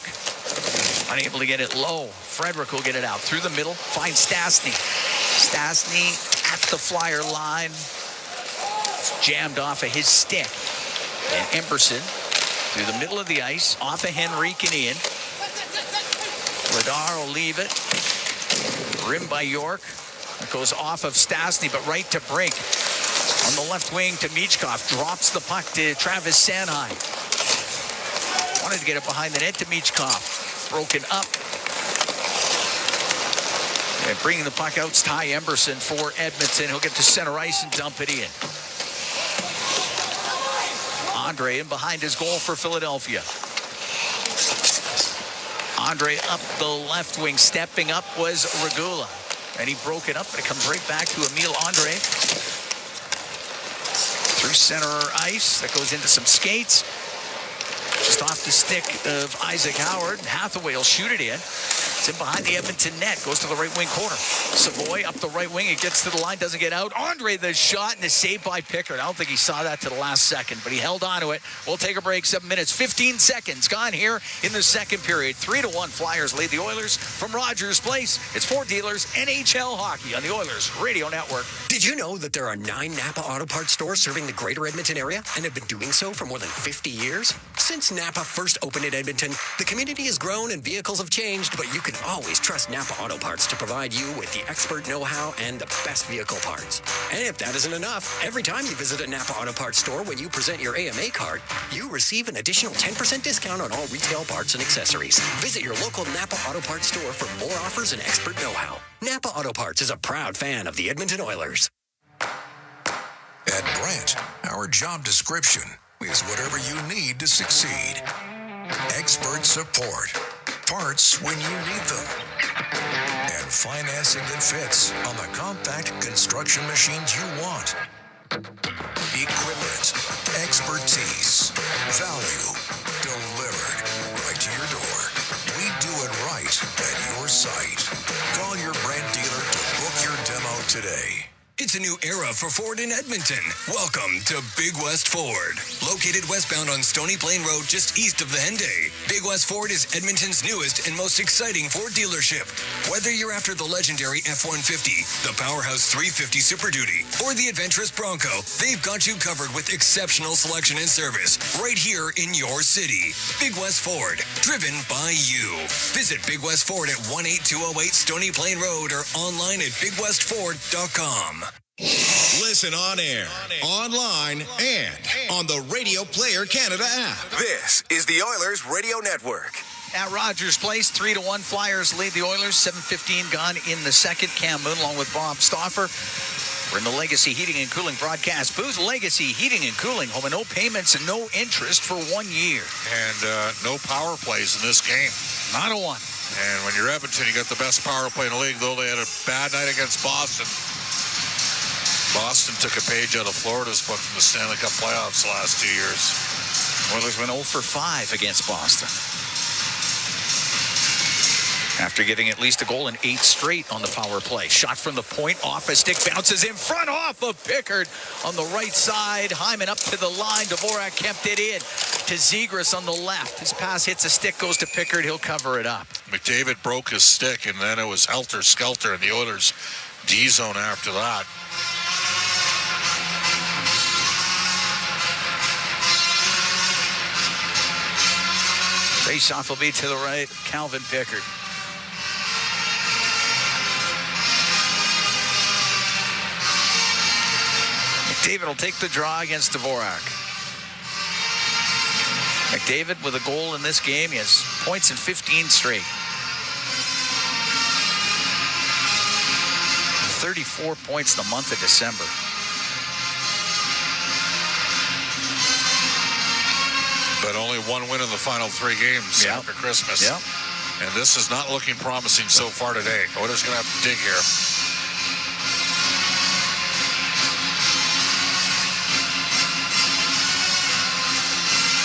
Unable to get it low. Frederick will get it out through the middle. Finds Stastny. Stastny at the Flyer line. It's jammed off of his stick. And Emberson through the middle of the ice. Off of Henrique and in. Vladar will leave it. Rimmed by York. It goes off of Stastny, but right to Brink. On the left wing to Michkov. Drops the puck to Travis Sanheim. Wanted to get it behind the net to Michkov. Broken up. And bringing the puck out is Ty Emberson for Edmonton. He'll get to center ice and dump it in. Andre in behind his goal for Philadelphia. Andre up the left wing. Stepping up was Regula. And he broke it up, but it comes right back to Emil Andre. Through center ice. That goes into some skates. Just off the stick of Isaac Howard. Hathaway will shoot it in. It's in behind the Edmonton net. Goes to the right wing corner. Savoy up the right wing. It gets to the line. Doesn't get out. Andre, the shot and the save by Pickard. I don't think he saw that to the last second, but he held on to it. We'll take a break. 7 minutes, 15 seconds gone here in the second period. 3-1 Flyers lead the Oilers from Rogers Place. It's Ford Dealers NHL Hockey on the Oilers Radio Network. Did you know that there are 9 Napa Auto Parts stores serving the greater Edmonton area and have been doing so for more than 50 years? Since Napa first opened in Edmonton, the community has grown and vehicles have changed, but you can always trust Napa Auto Parts to provide you with the expert know-how and the best vehicle parts. And if that isn't enough, every time you visit a Napa Auto Parts store when you present your AMA card, you receive an additional 10% discount on all retail parts and accessories. Visit your local Napa Auto Parts store for more offers and expert know-how. Napa Auto Parts is a proud fan of the Edmonton Oilers. At Brent, our job description is whatever you need to succeed. Expert support, parts when you need them, and financing that fits on the compact construction machines you want. Equipment, expertise, value, delivered right to your door. We do it right at your site. Call your Brent dealer to book your demo today. It's a new era for Ford in Edmonton. Welcome to Big West Ford. Located westbound on Stony Plain Road just east of the Henday, Big West Ford is Edmonton's newest and most exciting Ford dealership. Whether you're after the legendary F-150, the Powerhouse 350 Super Duty, or the adventurous Bronco, they've got you covered with exceptional selection and service right here in your city. Big West Ford, driven by you. Visit Big West Ford at 18208 Stony Plain Road or online at bigwestford.com. Listen on air, online, and on the Radio Player Canada app. This is the Oilers Radio Network. At Rogers Place, 3-1 Flyers lead the Oilers. 7:15 gone in the second. Cam Moon along with Bob Stauffer. We're in the Legacy Heating and Cooling broadcast booth. Legacy Heating and Cooling, home and no payments and no interest for 1 year. And no power plays in this game. Not a one. And when you're Edmonton, you got the best power play in the league, though they had a bad night against Boston. Boston took a page out of Florida's book from the Stanley Cup playoffs the last 2 years. Oilers went 0 for 5 against Boston. After getting at least a goal in 8 straight on the power play. Shot from the point, off a stick, bounces in front off of Pickard on the right side. Hyman up to the line. Dvorak kept it in to Zegras on the left. His pass hits a stick, goes to Pickard. He'll cover it up. McDavid broke his stick, and then it was helter-skelter in the Oilers' D-zone after that. Face-off will be to the right, Calvin Pickard. McDavid will take the draw against Dvorak. McDavid with a goal in this game. He has points in 15 straight. 34 points in the month of December. But only one win in the final 3 games after Christmas. Yep. And this is not looking promising so far today. Oilers going to have to dig here.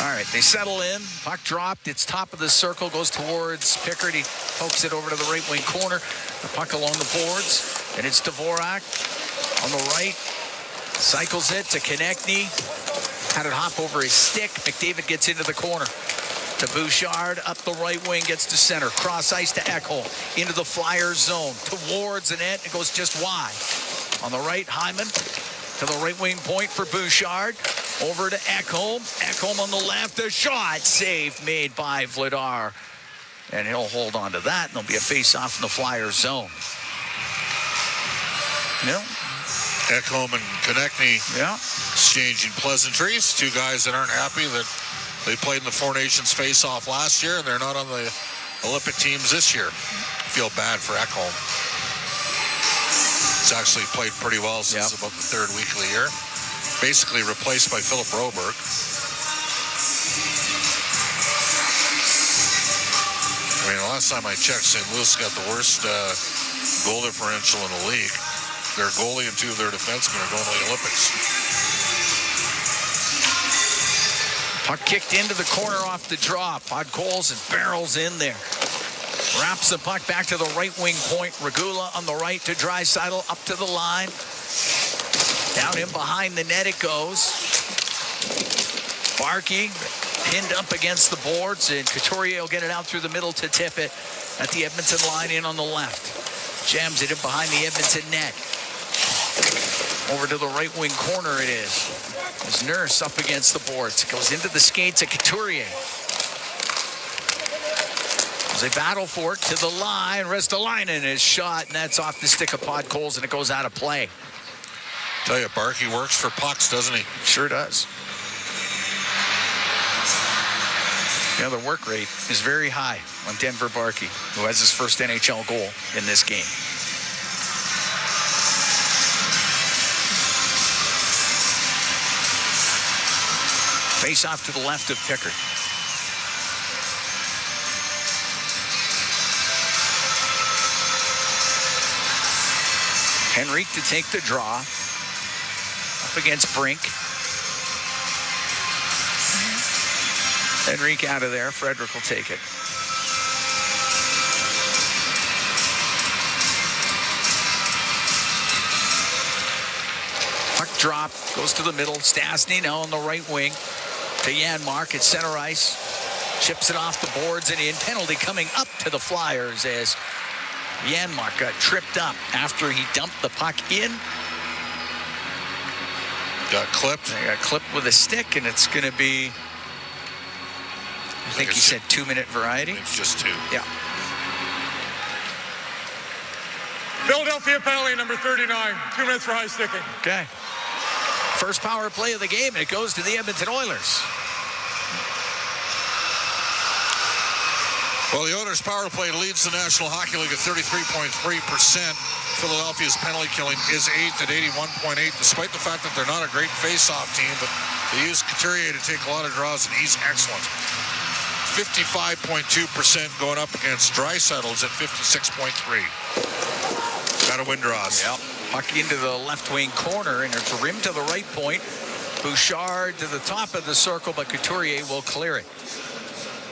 All right, they settle in. Puck dropped. It's top of the circle. Goes towards Pickard. He pokes it over to the right wing corner. The puck along the boards. And it's Dvorak on the right. Cycles it to Konechny. Had it hop over his stick. McDavid gets into the corner. To Bouchard. Up the right wing. Gets to center. Cross ice to Ekholm. Into the Flyers zone. Towards the net. It goes just wide. On the right, Hyman. To the right wing point for Bouchard. Over to Ekholm. Ekholm on the left. A shot. Save made by Vladar. And he'll hold on to that. And there'll be a face-off in the Flyers zone. No. Ekholm and Konechny exchanging pleasantries. 2 guys that aren't happy that they played in the Four Nations face-off last year, and they're not on the Olympic teams this year. I feel bad for Ekholm. He's actually played pretty well since about the 3rd week of the year. Basically replaced by Philip Broberg. I mean, the last time I checked, St. Louis got the worst goal differential in the league. Their goalie and 2 of their defensemen are going to the Olympics. Puck kicked into the corner off the draw. Podkolzin barrels in there. Wraps the puck back to the right wing point. Regula on the right to Draisaitl, up to the line. Down in behind the net it goes. Barkey pinned up against the boards, and Couturier will get it out through the middle to tip it at the Edmonton line in on the left. Jams it in behind the Edmonton net. Over to the right wing corner it is. As Nurse up against the boards. Goes into the skates of Couturier. As they battle for it to the line, Ristolainen is shot, and that's off the stick of Podkolzin, and it goes out of play. Tell you, Barkey works for pucks, doesn't he? Sure does. Yeah, the work rate is very high on Denver Barkey, who has his first NHL goal in this game. Face off to the left of Pickard. Henrique to take the draw. Up against Brink. Henrique out of there. Frederick will take it. Puck drop. Goes to the middle. Stastny now on the right wing. To Janmark at center ice. Chips it off the boards and in. Penalty coming up to the Flyers as Janmark got tripped up after he dumped the puck in. Got clipped. They got clipped with a stick, and it's going to be, I think he said 2-minute variety. It's just 2. Yeah. Philadelphia penalty number 39. 2 minutes for high sticking. Okay. First power play of the game, and it goes to the Edmonton Oilers. Well, the Oilers' power play leads the National Hockey League at 33.3%. Philadelphia's penalty killing is 8th at 81.8, despite the fact that they're not a great face-off team, but they use Couturier to take a lot of draws, and he's excellent. 55.2% going up against Draisaitl's at 56.3. Got to win draws. Yep. Puck into the left wing corner, and it's rim to the right point. Bouchard to the top of the circle, but Couturier will clear it.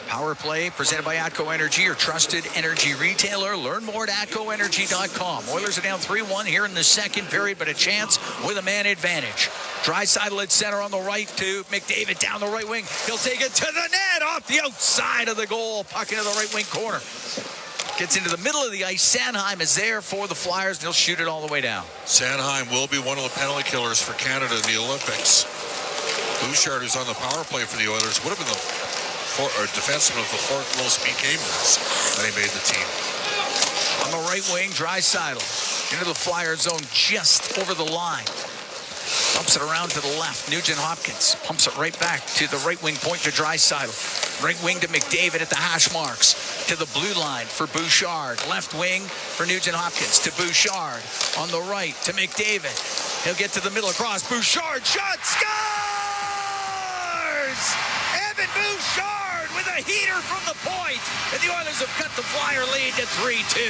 Power play presented by Atco Energy, your trusted energy retailer. Learn more at atcoenergy.com. Oilers are down 3-1 here in the second period, but a chance with a man advantage. Draisaitl at center on the right to McDavid down the right wing. He'll take it to the net off the outside of the goal. Puck into the right wing corner. Gets into the middle of the ice. Sanheim is there for the Flyers, and he'll shoot it all the way down. Sanheim will be one of the penalty killers for Canada in the Olympics. Bouchard, who's on the power play for the Oilers, would have been the defenseman of the fourth most PK minutes when he made the team. On the right wing, Draisaitl into the Flyer zone just over the line. Pumps it around to the left. Nugent Hopkins pumps it right back to the right wing point to Draisaitl. Right wing to McDavid at the hash marks. To the blue line for Bouchard. Left wing for Nugent Hopkins to Bouchard. On the right to McDavid. He'll get to the middle across. Bouchard shot, scores! Evan Bouchard with a heater from the point. And the Oilers have cut the Flyer lead to 3-2.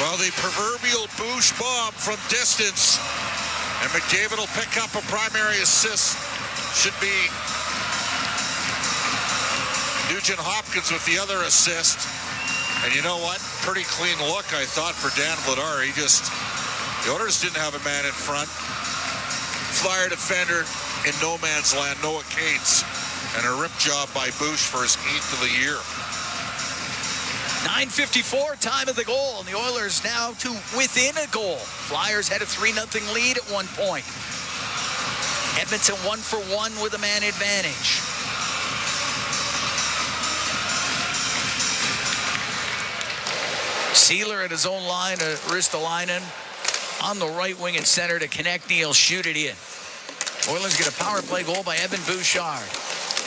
Well, the proverbial Bouch bomb from distance. And McDavid will pick up a primary assist. Should be Nugent Hopkins with the other assist. And you know what? Pretty clean look, I thought, for Dan Vladar. The Oilers didn't have a man in front. Flyer defender in no man's land, Noah Cates. And a rip job by Bouch for his 8th of the year. 9:54, time of the goal, and the Oilers now to within a goal. Flyers had a 3-0 lead at one point. Edmonton 1-for-1 with a man advantage. Sealer at his own line, Ristolainen on the right wing and center to connect. He'll shoot it in. Oilers get a power play goal by Evan Bouchard.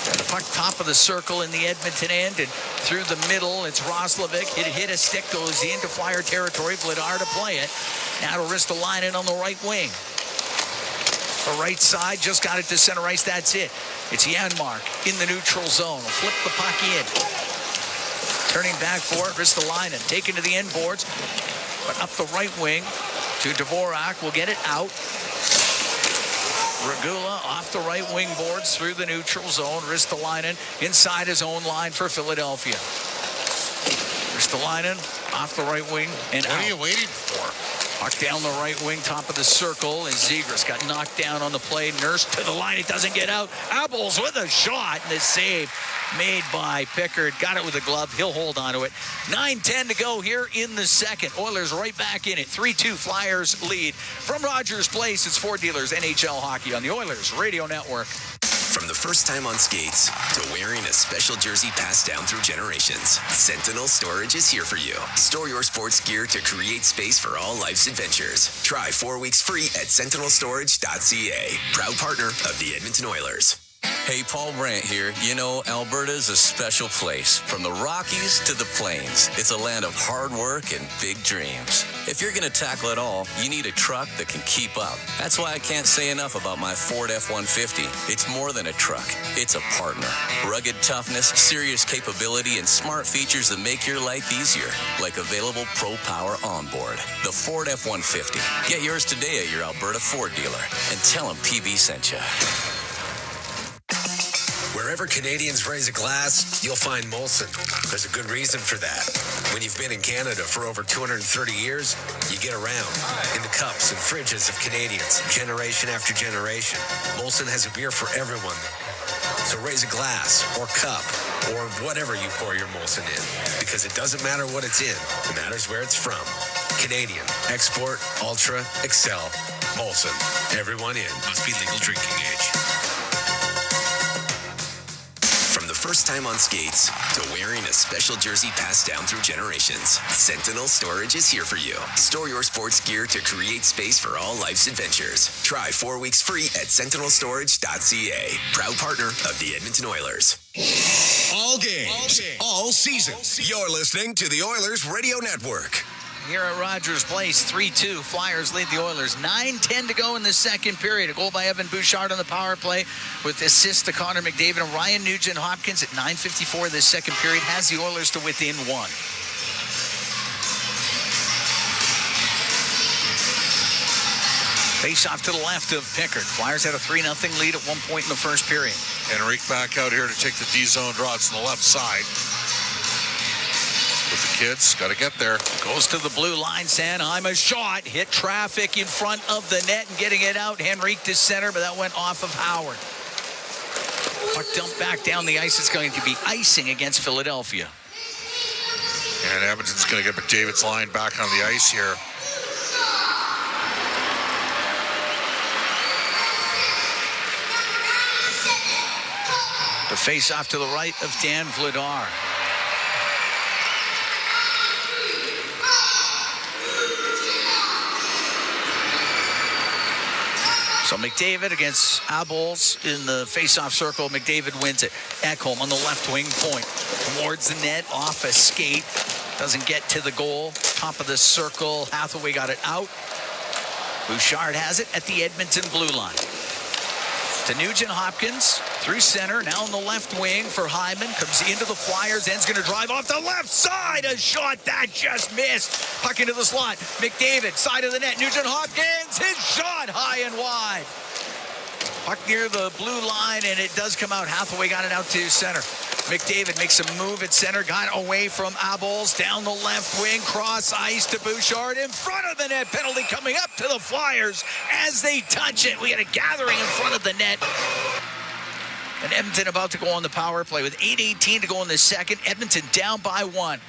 The puck top of the circle in the Edmonton end, and through the middle, it's Roslovic. Hit a stick, goes into Flyer territory. Vladar to play it. Now to Ristolainen on the right wing. The right side, just got it to center ice, that's it. It's Janmark in the neutral zone. Will flip the puck in. Turning back for it, Ristolainen. Taken to the end boards, but up the right wing to Dvorak. Will get it out. Regula off the right wing boards through the neutral zone. Ristolainen inside his own line for Philadelphia. Ristolainen off the right wing and What out. are you waiting for? Puck down the right wing, top of the circle, and Zegras got knocked down on the play. Nurse to the line, it doesn't get out. Apples with a shot, and the save made by Pickard. Got it with a glove. He'll hold on to it. 9:10 to go here in the second. Oilers right back in it. 3-2 Flyers lead. From Rogers Place, it's Ford Dealers NHL Hockey on the Oilers Radio Network. From the first time on skates to wearing a special jersey passed down through generations, Sentinel Storage is here for you. Store your sports gear to create space for all life's adventures. Try 4 weeks free at sentinelStorage.ca. Proud partner of the Edmonton Oilers. Hey, Paul Brandt here. You know, Alberta's a special place. From the Rockies to the Plains, it's a land of hard work and big dreams. If you're going to tackle it all, you need a truck that can keep up. That's why I can't say enough about my Ford F-150. It's more than a truck. It's a partner. Rugged toughness, serious capability, and smart features that make your life easier, like available Pro Power onboard. The Ford F-150. Get yours today at your Alberta Ford dealer, and tell them PB sent you. Wherever Canadians raise a glass, you'll find Molson. There's a good reason for that. When you've been in Canada for over 230 years, you get around in the cups and fridges of Canadians, generation after generation. Molson has a beer for everyone. So raise a glass or cup or whatever you pour your Molson in, because it doesn't matter what it's in. It matters where it's from. Canadian, export, ultra, excel, Molson. Everyone in. Must be legal drinking age. From the first time on skates to wearing a special jersey passed down through generations, Sentinel Storage is here for you. Store your sports gear to create space for all life's adventures. Try 4 weeks free at sentinelStorage.ca. Proud partner of the Edmonton Oilers. All games, all season. You're listening to the Oilers Radio Network. Here at Rogers Place, 3-2. Flyers lead the Oilers. 9:10 to go in the second period. A goal by Evan Bouchard on the power play with assists to Connor McDavid. And Ryan Nugent-Hopkins at 9:54 this second period has the Oilers to within one. Face off to the left of Pickard. Flyers had a 3-0 lead at one point in the first period. Henrique back out here to take the D-zone draw. It's on the left side. With the kids, got to get there. Goes to the blue line. Sanheim, a shot. Hit traffic in front of the net and getting it out. Henrique to center, but that went off of Howard. Puck dumped back down the ice. It's going to be icing against Philadelphia. And Edmonton's going to get McDavid's line back on the ice here. The face off to the right of Dan Vladar. So McDavid against Abols in the face-off circle. McDavid wins it. Ekholm on the left wing point. Towards the net, off a skate. Doesn't get to the goal. Top of the circle. Hathaway got it out. Bouchard has it at the Edmonton blue line. To Nugent-Hopkins through center. Now on the left wing for Hyman. Comes into the Flyers. End's going to drive off the left side. A shot that just missed. Puck into the slot. McDavid, side of the net. Nugent-Hopkins, his shot high and wide. Puck near the blue line, and it does come out. Hathaway got it out to center. McDavid makes a move at center. Got away from Abols. Down the left wing. Cross ice to Bouchard. In front of the net. Penalty coming up to the Flyers as they touch it. We got a gathering in front of the net. And Edmonton about to go on the power play with 8:18 to go in the second. Edmonton down by one.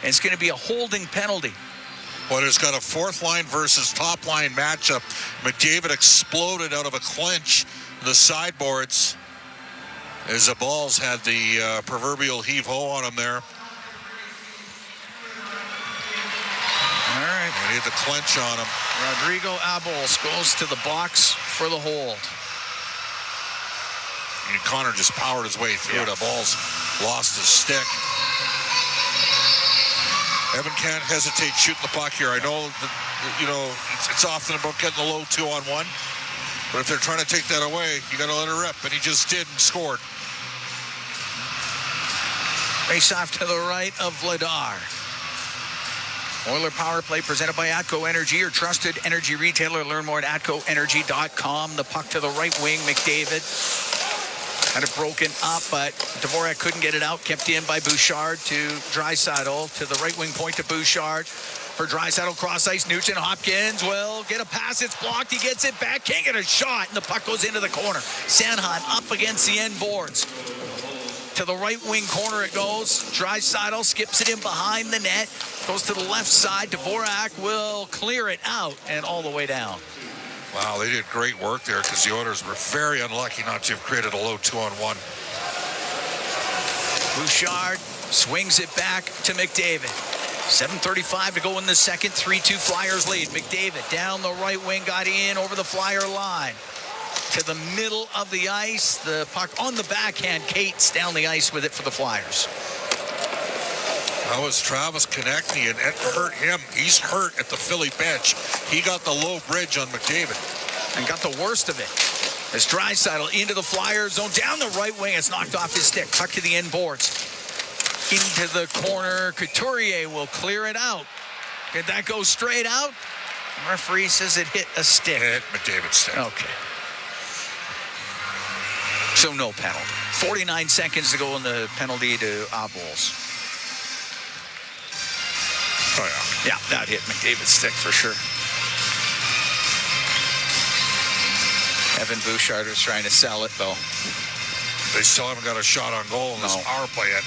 And it's going to be a holding penalty. Oilers got a fourth line versus top line matchup. McDavid exploded out of a clinch in the sideboards as the Balls had the proverbial heave-ho on him there. All right. They need the clinch on him. Rodrigo Abols goes to the box for the hold. And Connor just powered his way through it. Balls lost his stick. Evan can't hesitate shooting the puck here. I know that, you know, it's often about getting the low 2-on-1. But if they're trying to take that away, you got to let it rip. And he just did and scored. Face off to the right of Vladar. Oiler Power Play presented by Atco Energy, your trusted energy retailer. Learn more at atcoenergy.com. The puck to the right wing, McDavid. Had it broken up, but Dvorak couldn't get it out. Kept in by Bouchard to Draisaitl. To the right wing point to Bouchard. For Draisaitl, cross ice. Nugent Hopkins will get a pass. It's blocked. He gets it back. Can't get a shot. And the puck goes into the corner. Sanheim up against the end boards. To the right wing corner it goes. Draisaitl skips it in behind the net. Goes to the left side. Dvorak will clear it out and all the way down. Wow, they did great work there because the Oilers were very unlucky not to have created a low 2-on-1. Bouchard swings it back to McDavid. 7:35 to go in the second. 3-2 Flyers lead. McDavid down the right wing, got in over the Flyer line. To the middle of the ice. The puck on the backhand. Cates down the ice with it for the Flyers. That was Travis Konechny, and it hurt him. He's hurt at the Philly bench. He got the low bridge on McDavid. And got the worst of it. As Draisaitl into the Flyer zone. Down the right wing. It's knocked off his stick. Puck to the end boards. Into the corner. Couturier will clear it out. Did that go straight out? The referee says it hit a stick. It hit McDavid's stick. Okay. So no penalty. 49 seconds to go in the penalty to Abols. Oh, yeah. Yeah, that hit McDavid's stick for sure. Evan Bouchard was trying to sell it, though. They still haven't got a shot on goal in this power play yet.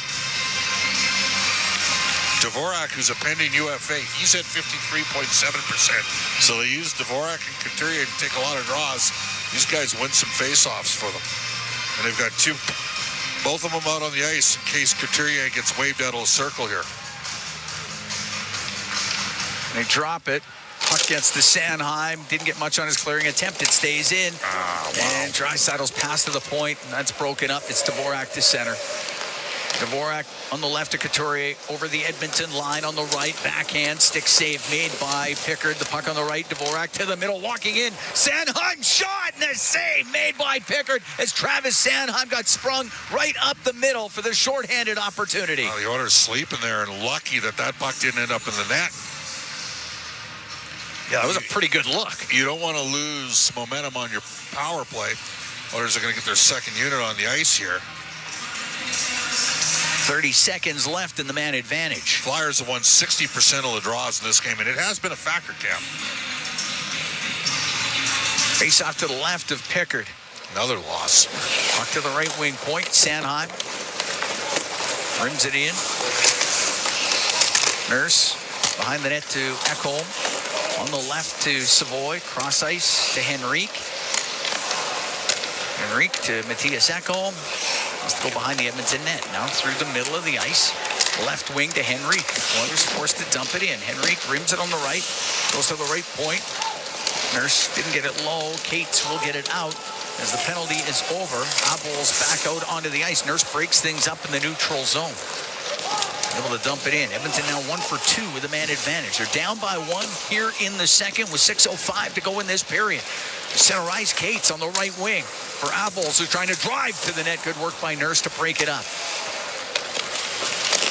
Dvorak, who's a pending UFA, he's at 53.7%. So they use Dvorak and Couturier to take a lot of draws. These guys win some faceoffs for them. And they've got both of them out on the ice in case Couturier gets waved out of the circle here. They drop it. Puck gets to Sanheim. Didn't get much on his clearing attempt. It stays in. And Draisaitl's pass to the point, and that's broken up. It's Dvorak to center. Dvorak on the left to Couturier. Over the Edmonton line on the right. Backhand stick save made by Pickard. The puck on the right. Dvorak to the middle. Walking in. Sanheim shot and a save made by Pickard as Travis Sanheim got sprung right up the middle for the shorthanded opportunity. The Oilers sleeping there and lucky that puck didn't end up in the net. Yeah, that was a pretty good look. You don't want to lose momentum on your power play. Oilers are going to get their second unit on the ice here. 30 seconds left in the man advantage. Flyers have won 60% of the draws in this game, and it has been a factor, Cam. Face off to the left of Pickard. Another loss. Puck to the right wing point. Sanheim rims it in. Nurse behind the net to Ekholm. On the left to Savoy. Cross ice to Henrique. Henrique to Matthias Ekholm. Must go behind the Edmonton net. Now through the middle of the ice. Left wing to Henrique. Oilers forced to dump it in. Henrique rims it on the right. Goes to the right point. Nurse didn't get it low. Cates will get it out as the penalty is over. Abols back out onto the ice. Nurse breaks things up in the neutral zone. Able to dump it in. Edmonton now 1 for 2 with a man advantage. They're down by 1 here in the second with 6:05 to go in this period. Center ice, Cates on the right wing for Abols, who's trying to drive to the net. Good work by Nurse to break it up.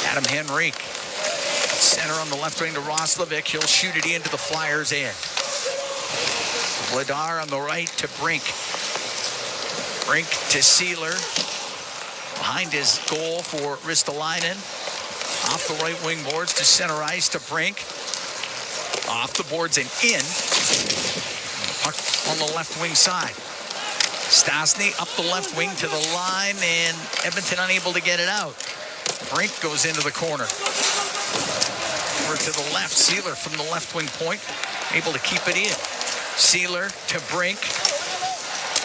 Adam Henrique. Center on the left wing to Roslovic. He'll shoot it into the Flyers' end. Vladar on the right to Brink. Brink to Sealer. Behind his goal for Ristolainen. Off the right wing boards to center ice to Brink. Off the boards and in. Puck on the left wing side. Stastny up the left wing to the line, and Edmonton unable to get it out. Brink goes into the corner. Over to the left. Sealer from the left wing point. Able to keep it in. Sealer to Brink.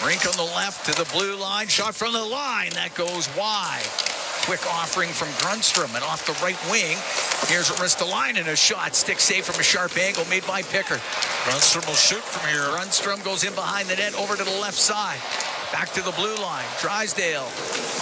Brink on the left to the blue line. Shot from the line. That goes wide. Quick offering from Grundstrom, and off the right wing, here's Ristolainen, a shot. Stick save from a sharp angle made by Pickard. Grundstrom will shoot from here. Grundstrom goes in behind the net, over to the left side. Back to the blue line. Drysdale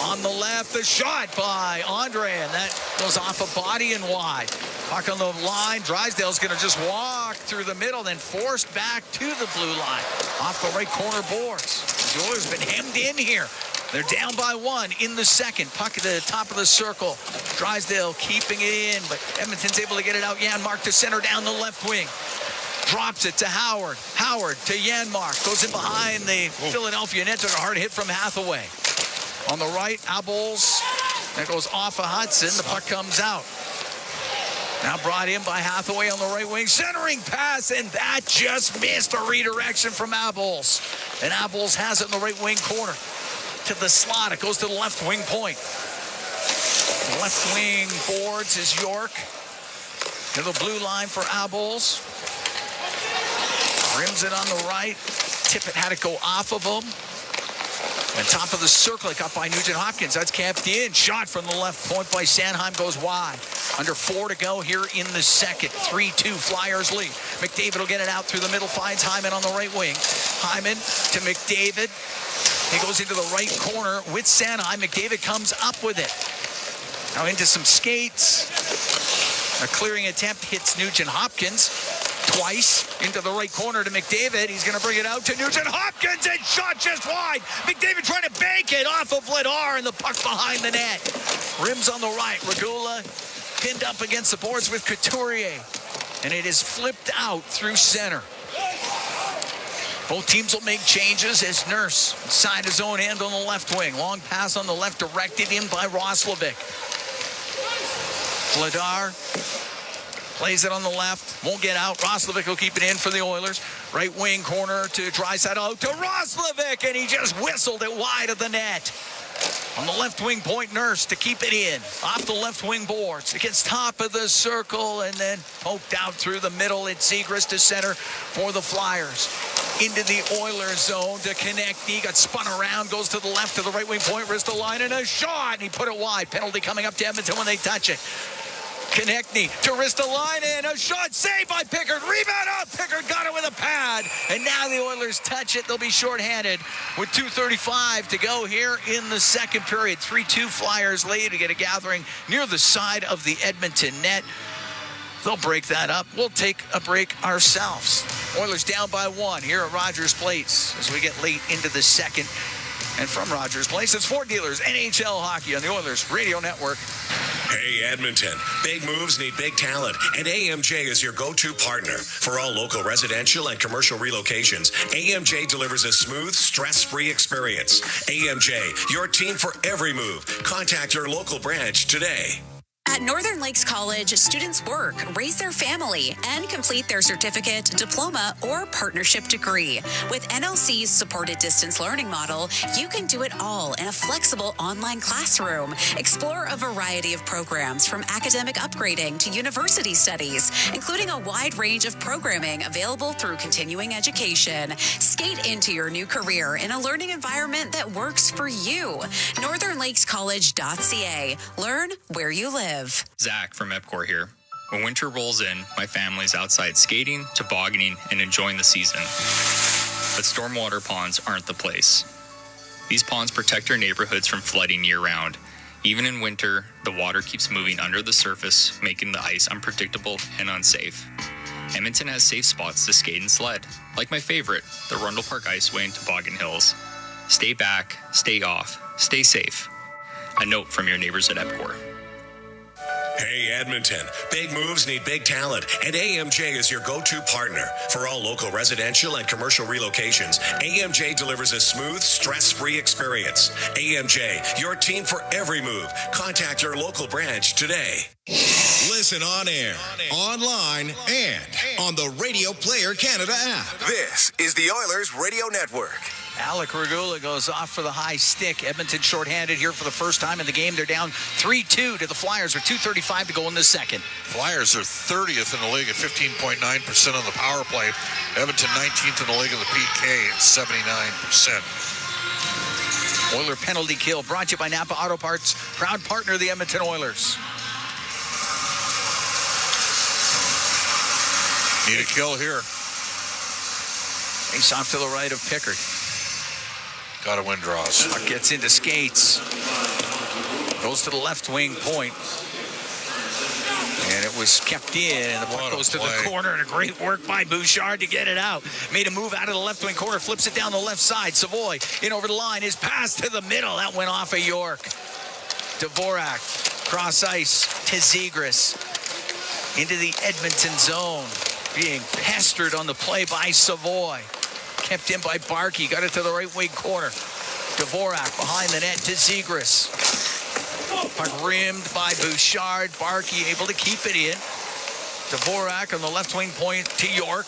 on the left. The shot by Andre, and that goes off a body and wide. Puck on the line. Drysdale's going to just walk through the middle, then forced back to the blue line. Off the right corner boards. The Oilers have been hemmed in here. They're down by 1 in the second. Puck at the top of the circle. Drysdale keeping it in, but Edmonton's able to get it out. Janmark to center down the left wing. Drops it to Howard. Howard to Janmark. Goes in behind the Philadelphia net. Took a hard hit from Hathaway. On the right, Abols. That goes off of Hudson. The puck comes out. Now brought in by Hathaway on the right wing. Centering pass, and that just missed a redirection from Abols. And Abols has it in the right wing corner. To the slot. It goes to the left wing point. The left wing boards is York. To the blue line for Abols. Rims it on the right. Tippett had it go off of him. And top of the circle, it got by Nugent Hopkins. That's capped in. Shot from the left point by Sanheim goes wide. Under 4 to go here in the second. 3-2 Flyers lead. McDavid will get it out through the middle. Finds Hyman on the right wing. Hyman to McDavid. He goes into the right corner with Sanheim. McDavid comes up with it. Now into some skates. A clearing attempt hits Nugent Hopkins twice into the right corner to McDavid. He's going to bring it out to Nugent Hopkins and shot just wide. McDavid trying to bank it off of Vladar and the puck behind the net. Rims on the right. Regula pinned up against the boards with Couturier. And it is flipped out through center. Both teams will make changes as Nurse inside his own end on the left wing. Long pass on the left directed in by Roslovic. Vladar plays it on the left. Won't get out. Roslovic will keep it in for the Oilers. Right wing corner to Draisaitl to Roslovic, and he just whistled it wide of the net. On the left wing point, Nurse to keep it in. Off the left wing boards. It gets top of the circle and then poked out through the middle. It's Zegras to center for the Flyers. Into the Oilers zone to connect. He got spun around, goes to the left to the right wing point, Ristolainen, and a shot. And he put it wide. Penalty coming up to Edmonton when they touch it. Konechny to Ristolainen, a shot saved by Pickard. Rebound up. Pickard got it with a pad. And now the Oilers touch it. They'll be shorthanded with 2:35 to go here in the second period. 3-2 Flyers lead. We get a gathering near the side of the Edmonton net. They'll break that up. We'll take a break ourselves. Oilers down by 1 here at Rogers Place as we get late into the second. And from Rogers Place, it's Ford Dealers NHL Hockey on the Oilers Radio Network. Hey, Edmonton. Big moves need big talent, and AMJ is your go-to partner. For all local residential and commercial relocations, AMJ delivers a smooth, stress-free experience. AMJ, your team for every move. Contact your local branch today. At Northern Lakes College, students work, raise their family, and complete their certificate, diploma, or partnership degree. With NLC's supported distance learning model, you can do it all in a flexible online classroom. Explore a variety of programs from academic upgrading to university studies, including a wide range of programming available through continuing education. Skate into your new career in a learning environment that works for you. NorthernLakesCollege.ca. Learn where you live. Zach from EPCOR here. When winter rolls in, my family's outside skating, tobogganing, and enjoying the season. But stormwater ponds aren't the place. These ponds protect our neighborhoods from flooding year-round. Even in winter, the water keeps moving under the surface, making the ice unpredictable and unsafe. Edmonton has safe spots to skate and sled, like my favorite, the Rundle Park Iceway and Toboggan Hills. Stay back, stay off, stay safe. A note from your neighbors at EPCOR. Hey, Edmonton. Big moves need big talent, and AMJ is your go-to partner. For all local residential and commercial relocations, AMJ delivers a smooth, stress-free experience. AMJ, your team for every move. Contact your local branch today. Listen on air, online, and on the Radio Player Canada app. This is the Oilers Radio Network. Alec Regula goes off for the high stick. Edmonton shorthanded here for the first time in the game. They're down 3-2 to the Flyers with 2:35 to go in the second. Flyers are 30th in the league at 15.9% on the power play. Edmonton 19th in the league in the PK at 79%. Oiler penalty kill brought to you by Napa Auto Parts, proud partner of the Edmonton Oilers. Need a kill here. Face off to the right of Pickard. Got to win draws. Puck gets into skates. Goes to the left wing point. And it was was kept in, and the puck goes to the corner, and a great work by Bouchard to get it out. Made a move out of the left wing corner, flips it down the left side. Savoy in over the line, his pass to the middle. That went off of York. Dvorak, cross ice to Zegras. Into the Edmonton zone. Being pestered on the play by Savoy. Kept in by Barkey, got it to the right wing corner. Dvorak behind the net to Zegras. Puck rimmed by Bouchard. Barkey able to keep it in. Dvorak on the left wing point to York.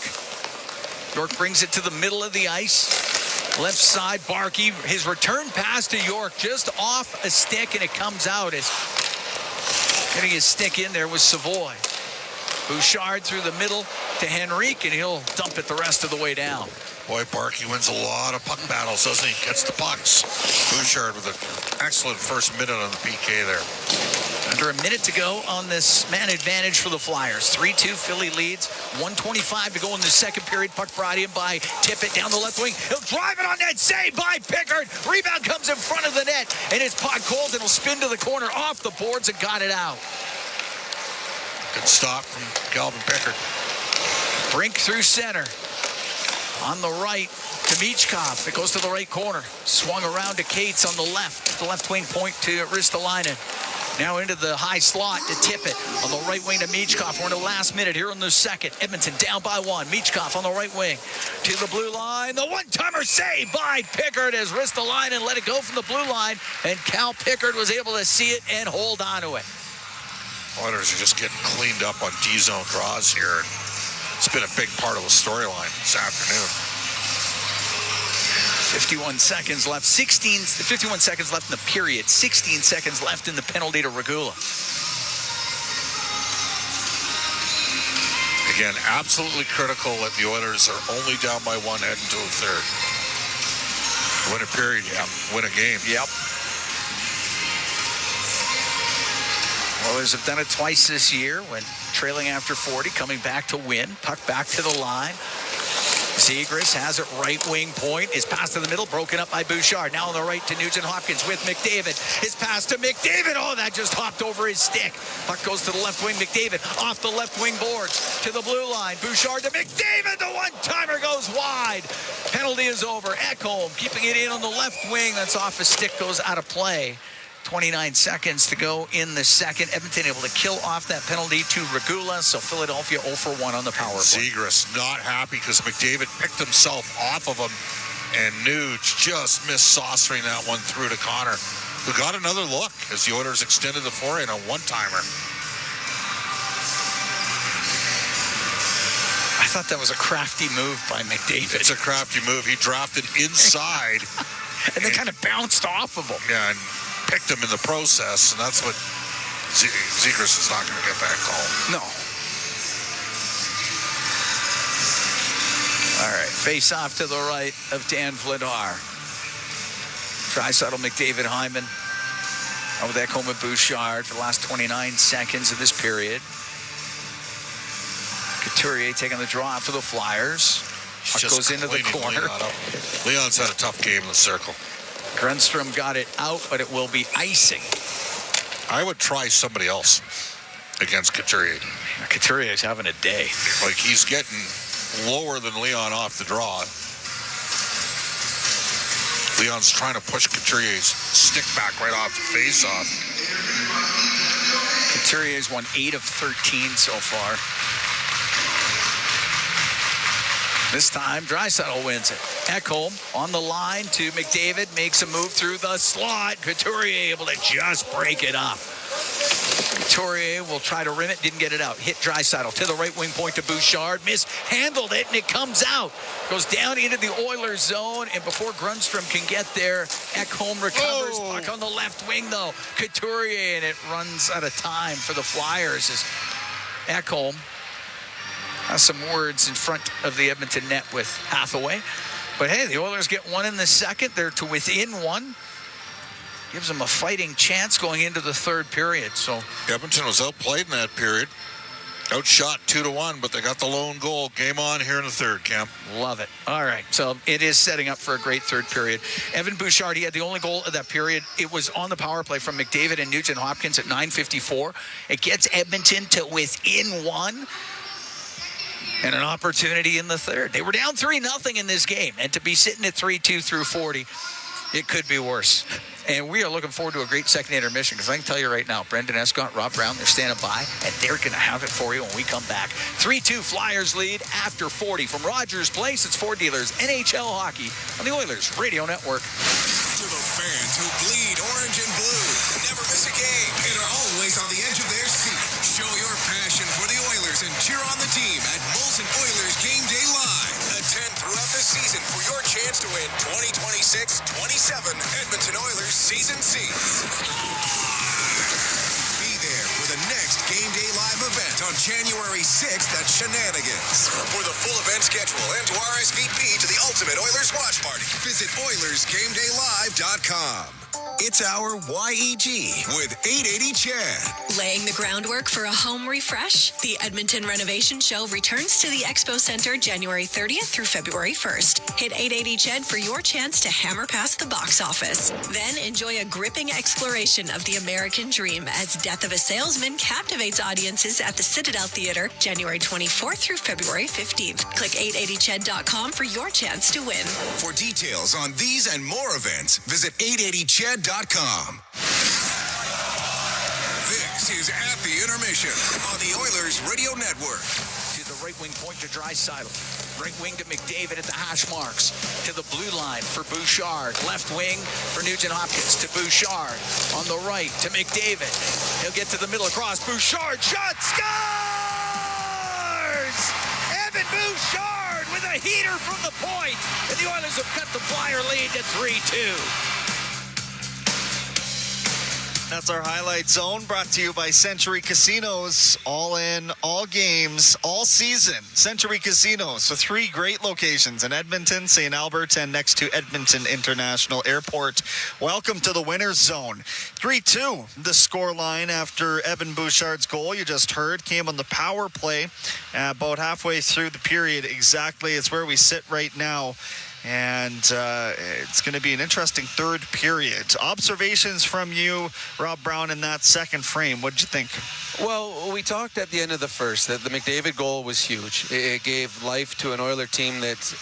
York brings it to the middle of the ice. Left side, Barkey. His return pass to York just off a stick, and it comes out. As getting his stick in there was Savoy. Bouchard through the middle to Henrique, and he'll dump it the rest of the way down. Boy, Barkey wins a lot of puck battles, doesn't he? Gets the pucks. Bouchard with an excellent first minute on the PK there. Under a minute to go on this man advantage for the Flyers. 3-2 Philly leads. 1:25 to go in the second period. Puck brought in by Tippett down the left wing. He'll drive it on net. Saved by Pickard. Rebound comes in front of the net. And it's Pod Cold, and he'll spin to the corner off the boards and got it out. Good stop from Calvin Pickard. Brink through center. On the right to Michkov. It goes to the right corner. Swung around to Cates on the left wing point to Ristolainen. Now into the high slot to Tippett. On the right wing to Michkov. We're in the last minute here in the second. Edmonton down by one. Michkov on the right wing to the blue line. The one-timer saved by Pickard as Ristolainen let it go from the blue line. And Cal Pickard was able to see it and hold on to it. Oilers are just getting cleaned up on D-zone draws here. It's been a big part of the storyline this afternoon. 51 seconds left. 51 seconds left in the period. 16 seconds left in the penalty to Regula. Again, absolutely critical that the Oilers are only down by one heading to the third. Win a period, win a game. Yep. Oilers have done it twice this year when trailing after 40, coming back to win. Puck back to the line. Zegras has it right wing point. His pass to the middle, broken up by Bouchard. Now on the right to Nugent Hopkins with McDavid. His pass to McDavid. Oh, that just hopped over his stick. Puck goes to the left wing. McDavid off the left wing boards to the blue line. Bouchard to McDavid. The one-timer goes wide. Penalty is over. Ekholm keeping it in on the left wing. That's off his stick, goes out of play. 29 seconds to go in the second. Edmonton able to kill off that penalty to Regula, so Philadelphia 0 for 1 on the power play. Zegras not happy because McDavid picked himself off of him, and Nuge just missed saucering that one through to Connor, who got another look as the Oilers extended the forehand on one-timer. I thought that was a crafty move by McDavid. It's a crafty move. He drafted inside. and then kind of bounced off of him. Yeah, and picked him in the process, and that's what Zegras is not going to get that call. No. All right, face off to the right of Dan Vladar. Draisaitl, McDavid, Hyman. Over that Ekholm with Bouchard for the last 29 seconds of this period. Couturier taking the draw for the Flyers. Puck goes into the corner. Leon's had a tough game in the circle. Grundstrom got it out, but it will be icing. I would try somebody else against Couturier. Couturier's having a day. Like, he's getting lower than Leon off the draw. Leon's trying to push Couturier's stick back right off the face-off. Couturier's won 8 of 13 so far. This time, Draisaitl wins it. Ekholm on the line to McDavid, makes a move through the slot. Couturier able to just break it up. Couturier will try to rim it, didn't get it out. Hit Draisaitl to the right wing point to Bouchard, mishandled it, and it comes out. Goes down into the Oilers zone, and before Grundstrom can get there, Ekholm recovers. Puck on the left wing, though. Couturier, and it runs out of time for the Flyers as Ekholm has some words in front of the Edmonton net with Hathaway. But hey, the Oilers get one in the second. They're to within one. Gives them a fighting chance going into the third period. So Edmonton was outplayed in that period. Outshot 2-1, but they got the lone goal. Game on here in the third, Cam. Love it. All right, so it is setting up for a great third period. Evan Bouchard, he had the only goal of that period. It was on the power play from McDavid and Nugent Hopkins at 9:54. It gets Edmonton to within one. And an opportunity in the third. They were down 3-0 in this game. And to be sitting at 3-2 through 40, it could be worse. And we are looking forward to a great second intermission, because I can tell you right now, Brendan Escott, Rob Brown, they're standing by, and they're going to have it for you when we come back. 3-2 Flyers lead after 40. From Rogers Place, it's Ford Dealers NHL Hockey on the Oilers Radio Network. To the fans who bleed orange and blue, never miss a game, and are always on the edge of their seat. Show your passion for the Oilers and cheer on the team at Molson Oilers Game Day Live. Attend throughout the season for your chance to win 2026-27 Edmonton Oilers season seats. Be there for the next Game Day Live event on January 6th at Shenanigans. For the full event schedule and to RSVP to the Ultimate Oilers Watch Party, visit OilersGameDayLive.com. It's our YEG with 880 Chad. Laying the groundwork for a home refresh? The Edmonton Renovation Show returns to the Expo Center January 30th through February 1st. Hit 880 Chad for your chance to hammer past the box office. Then enjoy a gripping exploration of the American dream as Death of a Salesman captivates audiences at the Citadel Theater January 24th through February 15th. Click 880ched.com for your chance to win. For details on these and more events, visit 880ched.com. This is At the Intermission on the Oilers Radio Network. To the right wing point to Draisaitl. Right wing to McDavid at the hash marks. To the blue line for Bouchard. Left wing for Nugent Hopkins to Bouchard. On the right to McDavid. He'll get to the middle across. Bouchard shot, scores! Evan Bouchard with a heater from the point. And the Oilers have cut the Flyer lead to 3-2. That's our highlight zone, brought to you by Century Casinos. All in, all games, all season. Century Casinos with 3 great locations in Edmonton, St. Albert, and next to Edmonton International Airport. Welcome to the winner's zone. 3-2, the score line after Evan Bouchard's goal you just heard came on the power play about halfway through the period exactly. It's where we sit right now. And it's going to be an interesting third period. Observations from you, Rob Brown, in that second frame. What did you think? Well, we talked at the end of the first that the McDavid goal was huge. It gave life to an Oiler team that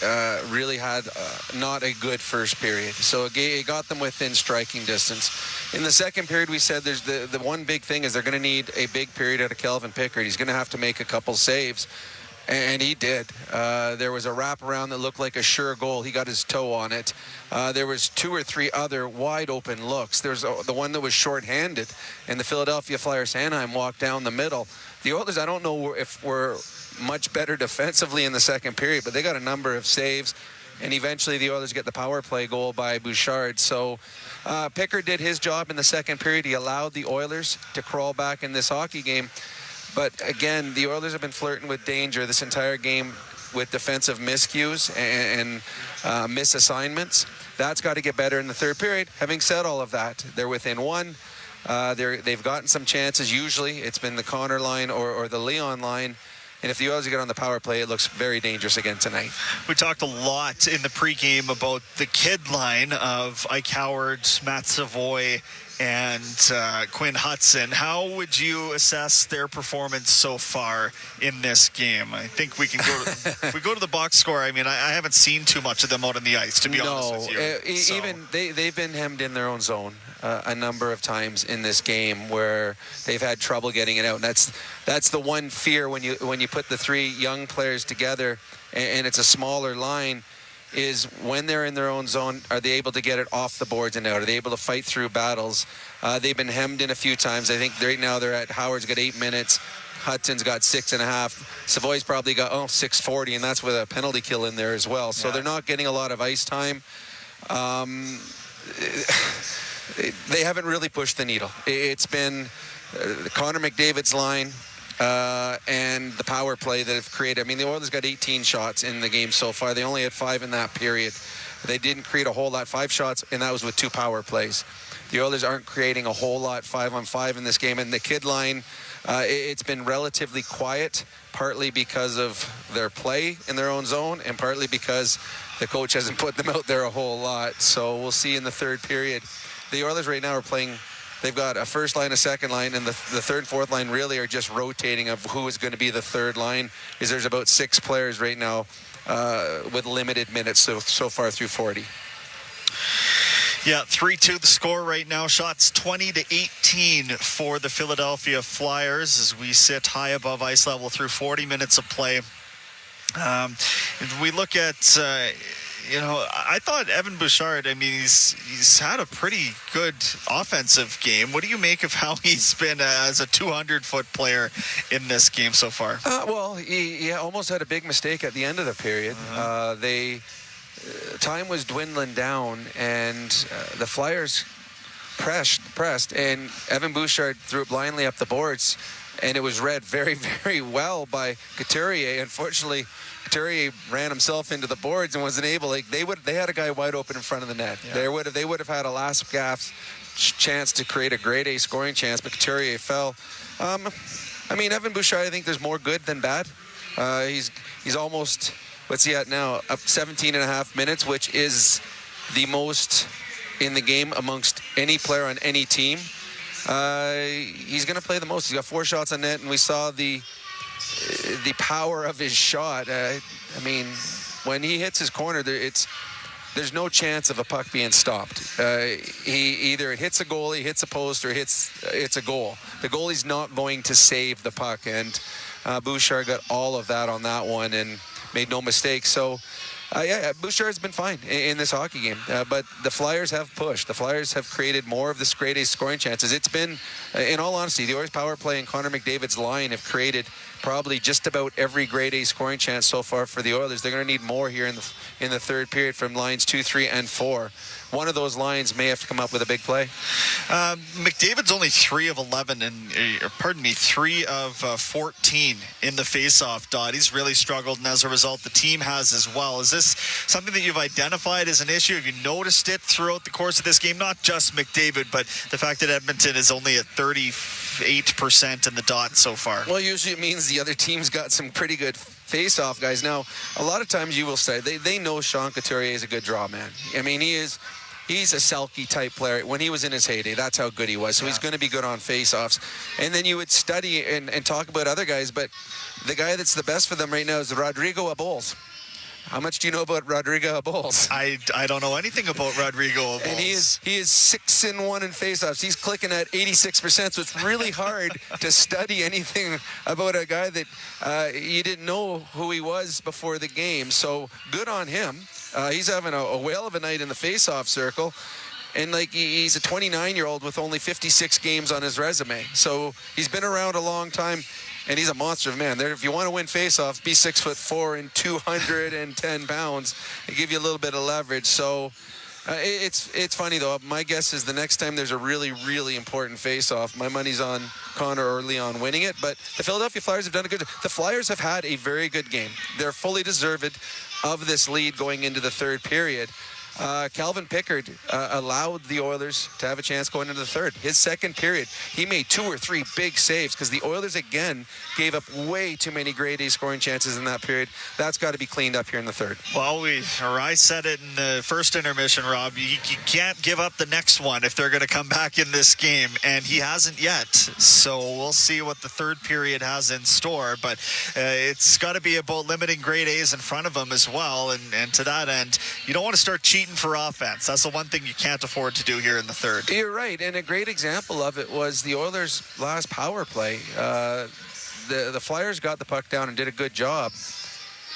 really had not a good first period. So it got them within striking distance. In the second period, we said there's the one big thing is they're going to need a big period out of Kelvin Pickard. He's going to have to make a couple saves. And he did. There was a wraparound that looked like a sure goal. He got his toe on it. There was 2 or 3 other wide open looks. There's the one that was shorthanded, and the Philadelphia Flyers Anaheim walked down the middle. The Oilers, I don't know if we're much better defensively in the second period, but they got a number of saves, and eventually the Oilers get the power play goal by Bouchard. So Pickard did his job in the second period. He allowed the Oilers to crawl back in this hockey game. But again, the Oilers have been flirting with danger this entire game with defensive miscues and misassignments. That's got to get better in the third period. Having said all of that, they're within one. They've gotten some chances. Usually it's been the Connor line or the Leon line. And if the Oilers get on the power play, it looks very dangerous again tonight. We talked a lot in the pregame about the kid line of Ike Howard, Matt Savoy, and Quinn Hudson. How would you assess their performance so far in this game? I think we can go to, if we go to the box score, I mean, I haven't seen too much of them out on the ice, to be honest with you. Even they've been hemmed in their own zone a number of times in this game where they've had trouble getting it out. And that's the one fear when you put the 3 young players together and it's a smaller line, is when they're in their own zone, are they able to get it off the boards and out? Are they able to fight through battles? They've been hemmed in a few times. I think right now Howard's got 8 minutes. Hudson's got 6.5. Savoy's probably got 6:40, and that's with a penalty kill in there as well. So they're not getting a lot of ice time. They haven't really pushed the needle. It's been Connor McDavid's line and the power play that have created. I mean, the Oilers got 18 shots in the game so far. They only had 5 in that period. They didn't create a whole lot. 5 shots, and that was with 2 power plays. The Oilers aren't creating a whole lot 5-on-5 in this game. And the kid line, It's been relatively quiet, partly because of their play in their own zone and partly because the coach hasn't put them out there a whole lot. So we'll see in the third period. The Oilers right now are playing, they've got a first line, a second line, and the third and fourth line really are just rotating of who is going to be the third line, because there's about 6 players right now with limited minutes so far through 40. Yeah, 3-2 the score right now. Shots 20-18 for the Philadelphia Flyers as we sit high above ice level through 40 minutes of play. We look at, I thought Evan Bouchard, he's had a pretty good offensive game. What do you make of how he's been as a 200-foot player in this game so far? He almost had a big mistake at the end of the period. Time was dwindling down, and the Flyers pressed, and Evan Bouchard threw it blindly up the boards, and it was read very, very well by Couturier. Unfortunately, Couturier ran himself into the boards and wasn't able. They had a guy wide open in front of the net. Yeah. They would have had a last gasp chance to create a grade A scoring chance, but Couturier fell. Evan Bouchard, I think there's more good than bad. He's almost, what's he at now? Up 17 and a half minutes, which is the most in the game amongst any player on any team. He's going to play the most. He's got 4 shots on net, and we saw the power of his shot. When he hits his corner, there's no chance of a puck being stopped. He either hits a goalie, hits a post, or it's a goal. The goalie's not going to save the puck, and Bouchard got all of that on that one and made no mistakes. So, Bouchard's been fine in this hockey game, but the Flyers have pushed. The Flyers have created more of this grade A scoring chances. It's been, in all honesty, the Oilers power play and Connor McDavid's line have created probably just about every grade A scoring chance so far for the Oilers. They're going to need more here in the third period from lines 2, 3, and 4. One of those lines may have to come up with a big play. McDavid's only 3 of 11 and 3 of 14 in the face-off dot. He's really struggled, and as a result, the team has as well. Is this something that you've identified as an issue? Have you noticed it throughout the course of this game? Not just McDavid, but the fact that Edmonton is only at 38% in the dot so far. Well, usually it means the other team's got some pretty good face-off guys. Now, a lot of times you will say they know Sean Couturier is a good draw man. He's a Selke type player. When he was in his heyday, that's how good he was. So he's going to be good on face-offs. And then you would study and talk about other guys, but the guy that's the best for them right now is Rodrigo Abols. How much do you know about Rodrigo Abols? I don't know anything about Rodrigo Abols. And he is 6-1 in faceoffs. He's clicking at 86%, so it's really hard to study anything about a guy that you didn't know who he was before the game. So good on him. He's having a whale of a night in the faceoff circle. And he's a 29-year-old with only 56 games on his resume. So he's been around a long time. And he's a monster of a man. If you want to win faceoffs, be 6'4" and 210 pounds. They give you a little bit of leverage. So it's funny though. My guess is the next time there's a really, really important faceoff, my money's on Connor or Leon winning it. But the Philadelphia Flyers have done a good job. The Flyers have had a very good game. They're fully deserved of this lead going into the third period. Calvin Pickard allowed the Oilers to have a chance going into the third. His second period, he made 2 or 3 big saves because the Oilers again gave up way too many grade A scoring chances in that period. That's got to be cleaned up here in the third. Well, I said it in the first intermission, Rob. You can't give up the next one if they're going to come back in this game, and he hasn't yet. So we'll see what the third period has in store, but it's got to be about limiting grade A's in front of him as well, and to that end, you don't want to start cheating for offense. That's the one thing you can't afford to do here in the third. You're right, and a great example of it was the Oilers' last power play. The Flyers got the puck down and did a good job,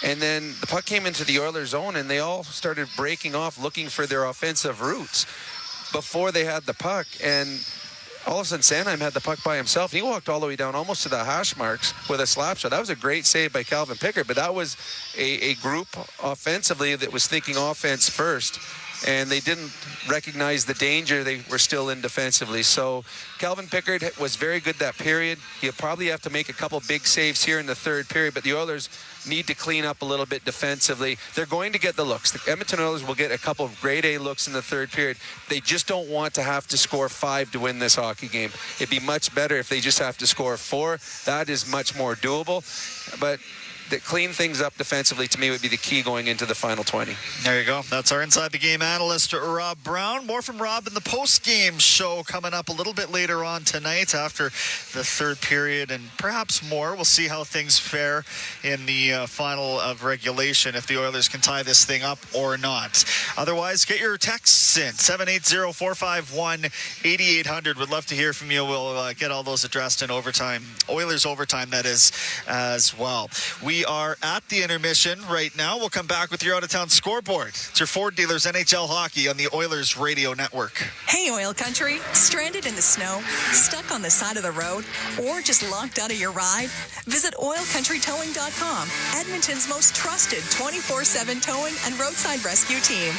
and then the puck came into the Oilers' zone, and they all started breaking off, looking for their offensive routes before they had the puck, and all of a sudden Sanheim had the puck by himself. He walked all the way down almost to the hash marks with a slap shot. That was a great save by Calvin Pickard, but that was a group offensively that was thinking offense first. and they didn't recognize the danger they were still in defensively. So Calvin Pickard was very good that period. He'll probably have to make a couple big saves here in the third period, but the Oilers need to clean up a little bit defensively. They're going to get the looks. The Edmonton Oilers will get a couple of grade A looks in the third period. They just don't want to have to score 5 to win this hockey game. It'd be much better if they just have to score 4. That is much more doable. But to clean things up defensively, to me, would be the key going into the final 20. There you go. That's our Inside the Game analyst, Rob Brown. More from Rob in the post-game show coming up a little bit later on tonight after the third period, and perhaps more. We'll see how things fare in the final of regulation, if the Oilers can tie this thing up or not. Otherwise, get your texts in, 780-451-8800. Would love to hear from you. We'll get all those addressed in overtime. Oilers overtime, that is, as well. We are at the intermission right now. We'll come back with your out-of-town scoreboard. It's your Ford Dealers NHL Hockey on the Oilers Radio Network. Hey, Oil Country. Stranded in the snow, stuck on the side of the road, or just locked out of your ride? Visit OilCountryTowing.com, Edmonton's most trusted 24/7 towing and roadside rescue team.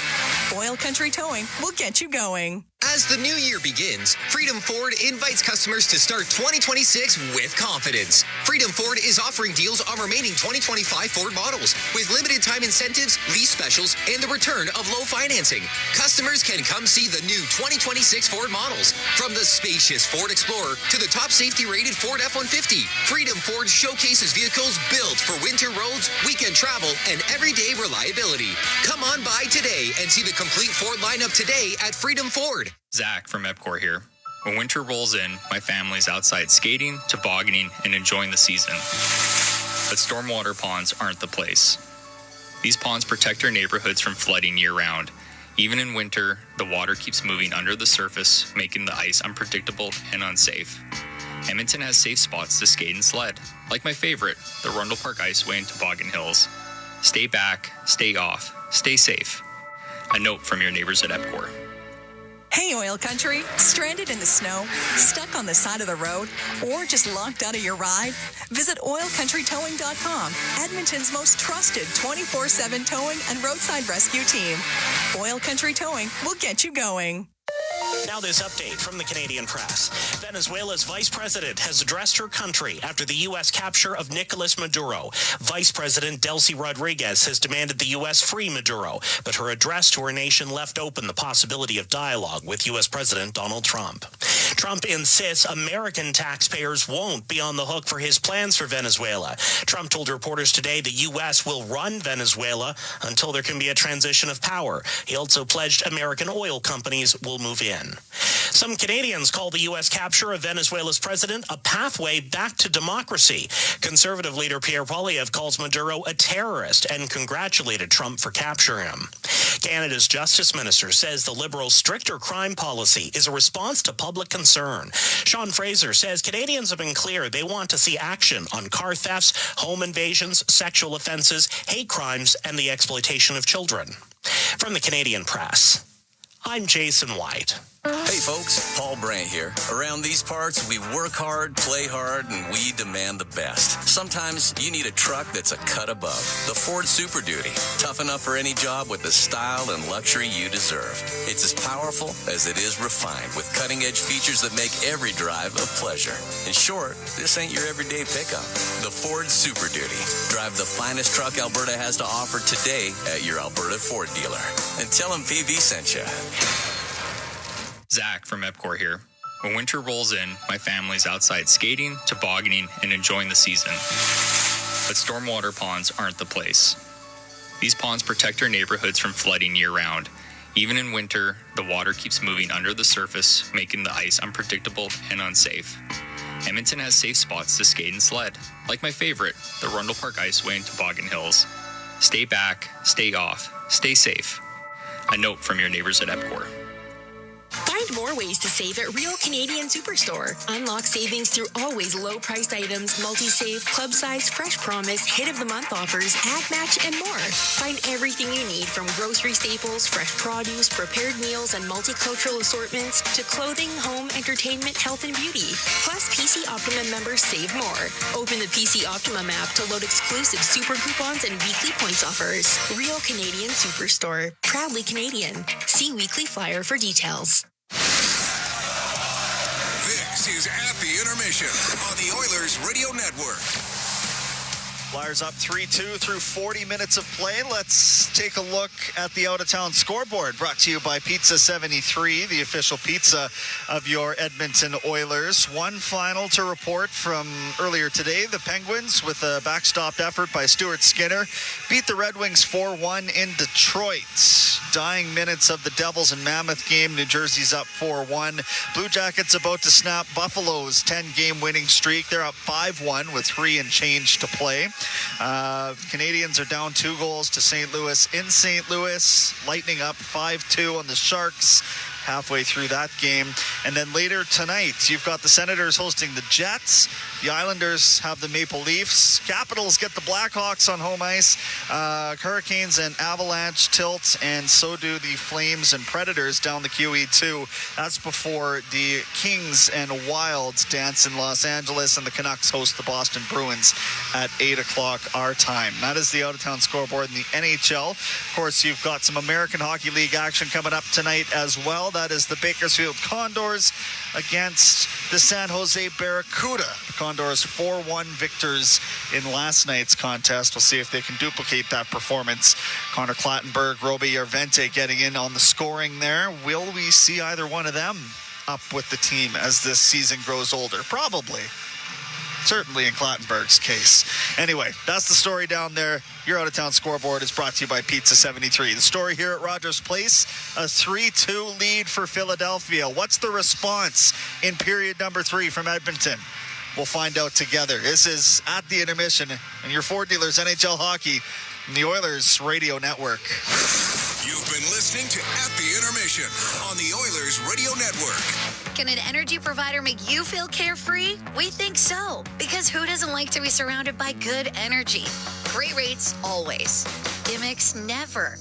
Oil Country Towing will get you going. As the new year begins, Freedom Ford invites customers to start 2026 with confidence. Freedom Ford is offering deals on remaining 2025 Ford models with limited time incentives, lease specials, and the return of low financing. Customers can come see the new 2026 Ford models, from the spacious Ford Explorer to the top safety-rated Ford F-150. Freedom Ford showcases vehicles built for winter roads, weekend travel, and everyday reliability. Come on by today and see the complete Ford lineup today at Freedom Ford. Zach from EPCOR here. When winter rolls in, my family's outside skating, tobogganing, and enjoying the season. But stormwater ponds aren't the place. These ponds protect our neighborhoods from flooding year-round. Even in winter, the water keeps moving under the surface, making the ice unpredictable and unsafe. Edmonton has safe spots to skate and sled, like my favorite, the Rundle Park Iceway and Toboggan Hills. Stay back, stay off, stay safe. A note from your neighbors at EPCOR. Hey, Oil Country. Stranded in the snow, stuck on the side of the road, or just locked out of your ride? Visit OilCountryTowing.com, Edmonton's most trusted 24/7 towing and roadside rescue team. Oil Country Towing will get you going. Now this update from the Canadian press. Venezuela's vice president has addressed her country after the U.S. capture of Nicolas Maduro. Vice President Delcy Rodriguez has demanded the U.S. free Maduro, but her address to her nation left open the possibility of dialogue with U.S. President Donald Trump. Trump insists American taxpayers won't be on the hook for his plans for Venezuela. Trump told reporters today the U.S. will run Venezuela until there can be a transition of power. He also pledged American oil companies will move in. Some Canadians call the U.S. capture of Venezuela's president a pathway back to democracy. Conservative leader Pierre Poilievre calls Maduro a terrorist and congratulated Trump for capturing him. Canada's Justice Minister says the Liberals' stricter crime policy is a response to public concern. Sean Fraser says Canadians have been clear they want to see action on car thefts, home invasions, sexual offenses, hate crimes, and the exploitation of children. From the Canadian press, I'm Jason White. Hey folks, Paul Brandt here. Around these parts, we work hard, play hard, and we demand the best. Sometimes you need a truck that's a cut above. The Ford Super Duty. Tough enough for any job with the style and luxury you deserve. It's as powerful as it is refined, with cutting-edge features that make every drive a pleasure. In short, this ain't your everyday pickup. The Ford Super Duty. Drive the finest truck Alberta has to offer today at your Alberta Ford dealer. And tell them PV sent you. Zach from EPCOR here. When winter rolls in, my family's outside skating, tobogganing, and enjoying the season. But stormwater ponds aren't the place. These ponds protect our neighborhoods from flooding year-round. Even in winter, the water keeps moving under the surface, making the ice unpredictable and unsafe. Edmonton has safe spots to skate and sled, like my favorite, the Rundle Park Iceway and Toboggan Hills. Stay back, stay off, stay safe. A note from your neighbors at EPCOR. Buy Find more ways to save at Real Canadian Superstore. Unlock savings through always low-priced items, multi-save, club size, fresh promise, hit of the month offers, ad match, and more. Find everything you need from grocery staples, fresh produce, prepared meals, and multicultural assortments to clothing, home, entertainment, health, and beauty. Plus, PC Optimum members save more. Open the PC Optimum app to load exclusive super coupons and weekly points offers. Real Canadian Superstore. Proudly Canadian. See weekly flyer for details. This is At the Intermission on the Oilers Radio Network. Flyers up 3-2 through 40 minutes of play. Let's take a look at the out-of-town scoreboard, brought to you by Pizza 73, the official pizza of your Edmonton Oilers. One final to report from earlier today. The Penguins, with a backstopped effort by Stuart Skinner, beat the Red Wings 4-1 in Detroit. Dying minutes of the Devils and Mammoth game. New Jersey's up 4-1. Blue Jackets about to snap Buffalo's 10-game winning streak. They're up 5-1 with 3 and change to play. Canadians are down 2 goals to St. Louis in St. Louis. Lightning up 5-2 on the Sharks halfway through that game. And then later tonight, you've got the Senators hosting the Jets. The Islanders have the Maple Leafs. Capitals get the Blackhawks on home ice. Hurricanes and Avalanche tilt, and so do the Flames and Predators down the QE2. That's before the Kings and Wilds dance in Los Angeles, and the Canucks host the Boston Bruins at 8 o'clock our time. That is the out-of-town scoreboard in the NHL. Of course, you've got some American Hockey League action coming up tonight as well. That is the Bakersfield Condors against the San Jose Barracuda. The Condors 4-1 victors in last night's contest. We'll see if they can duplicate that performance. Connor Clattenburg, Roby Arvente getting in on the scoring there. Will we see either one of them up with the team as this season grows older? Probably. Certainly in Clattenburg's case. Anyway, that's the story down there. Your out-of-town scoreboard is brought to you by Pizza 73. The story here at Rogers Place, a 3-2 lead for Philadelphia. What's the response in period number 3 from Edmonton? We'll find out together. This is At the Intermission, and your Ford dealers, NHL Hockey, and the Oilers Radio Network. You've been listening to At the Intermission on the Oilers Radio Network. Can an energy provider make you feel carefree? We think so, because who doesn't like to be surrounded by good energy? Great rates always. Gimmicks never.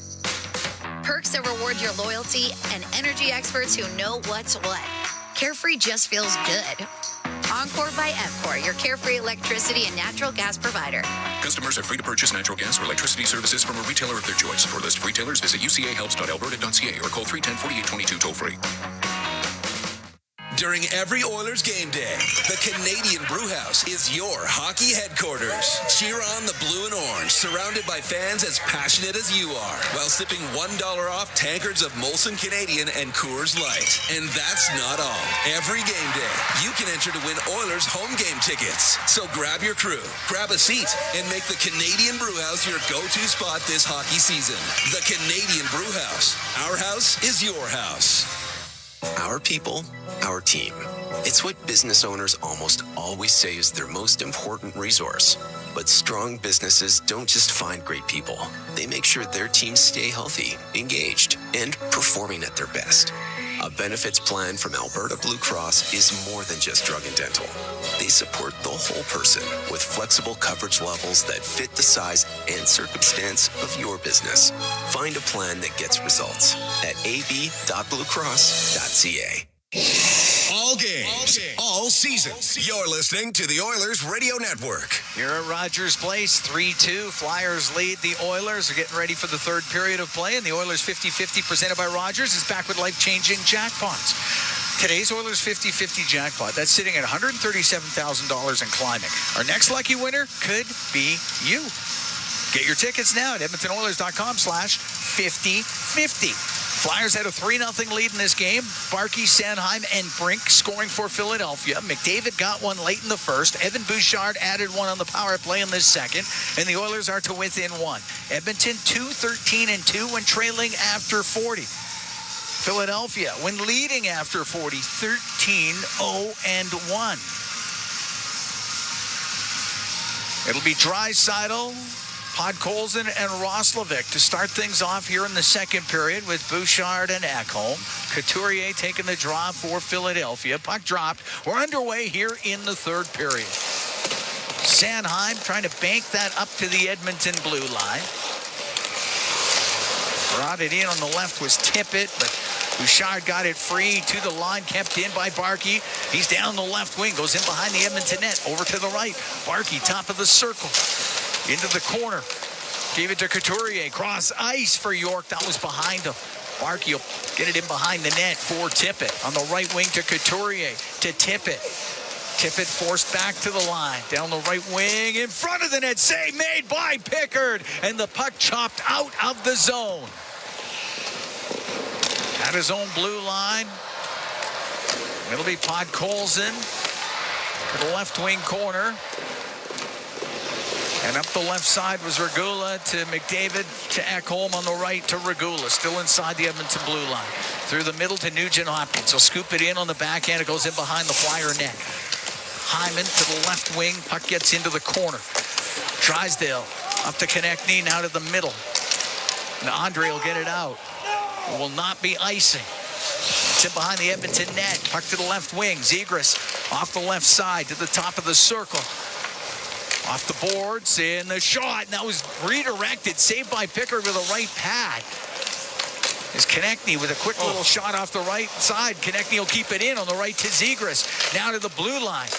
Perks that reward your loyalty and energy experts who know what's what. Carefree just feels good. Encore by EMCOR, your carefree electricity and natural gas provider. Customers are free to purchase natural gas or electricity services from a retailer of their choice. For a list of retailers, visit ucahelps.alberta.ca or call 310-4822 toll-free. During every Oilers game day, the Canadian Brewhouse is your hockey headquarters. Cheer on the blue and orange, surrounded by fans as passionate as you are, while sipping $1 off tankards of Molson Canadian and Coors Light. And that's not all. Every game day, you can enter to win Oilers home game tickets. So grab your crew, grab a seat, and make the Canadian Brewhouse your go-to spot this hockey season. The Canadian Brewhouse. Our house is your house. Our people, our team. It's what business owners almost always say is their most important resource. But strong businesses don't just find great people. They make sure their teams stay healthy, engaged, and performing at their best. A benefits plan from Alberta Blue Cross is more than just drug and dental. They support the whole person with flexible coverage levels that fit the size and circumstance of your business. Find a plan that gets results at ab.bluecross.ca. All games, all seasons. You're listening to the Oilers Radio Network. Here at Rogers Place, 3-2. Flyers lead. The Oilers are getting ready for the third period of play, and the Oilers 50-50 presented by Rogers is back with life-changing jackpots. Today's Oilers 50-50 jackpot, that's sitting at $137,000 and climbing. Our next lucky winner could be you. Get your tickets now at edmontonoilers.com/5050. Flyers had a 3-0 lead in this game. Barkey, Sanheim, and Brink scoring for Philadelphia. McDavid got one late in the first. Evan Bouchard added one on the power play in this second. And the Oilers are to within one. Edmonton 2-13-2 when trailing after 40. Philadelphia, when leading after 40, 13-0-1. It'll be Draisaitl, Podkolzin and Roslovic to start things off here in the second period with Bouchard and Ekholm. Couturier taking the draw for Philadelphia. Puck dropped. We're underway here in the third period. Sanheim trying to bank that up to the Edmonton blue line. Brought it in on the left was Tippett, but Bouchard got it free to the line, kept in by Barkey. He's down the left wing, goes in behind the Edmonton net, over to the right. Barkey, top of the circle, into the corner. Gave it to Couturier, cross ice for York. That was behind him. Barkey will get it in behind the net for Tippett. On the right wing to Couturier, to Tippett. Tippett forced back to the line. Down the right wing, in front of the net. Save made by Pickard. And the puck chopped out of the zone. At his own blue line. It'll be Podkolzin to the left wing corner. And up the left side was Regula to McDavid to Ekholm on the right to Regula. Still inside the Edmonton blue line. Through the middle to Nugent Hopkins. He'll scoop it in on the backhand. It goes in behind the Flyer net. Hyman to the left wing. Puck gets into the corner. Drysdale up to Konechny, now to the middle. And Andre will get it out. It will not be icing. It's in behind the Edmonton net. Puck to the left wing. Zegras off the left side to the top of the circle. Off the boards in the shot. And that was redirected. Saved by Pickard with a right pad. Is Konechny with a quick little shot off the right side. Konechny will keep it in on the right to Zegras. Now to the blue line.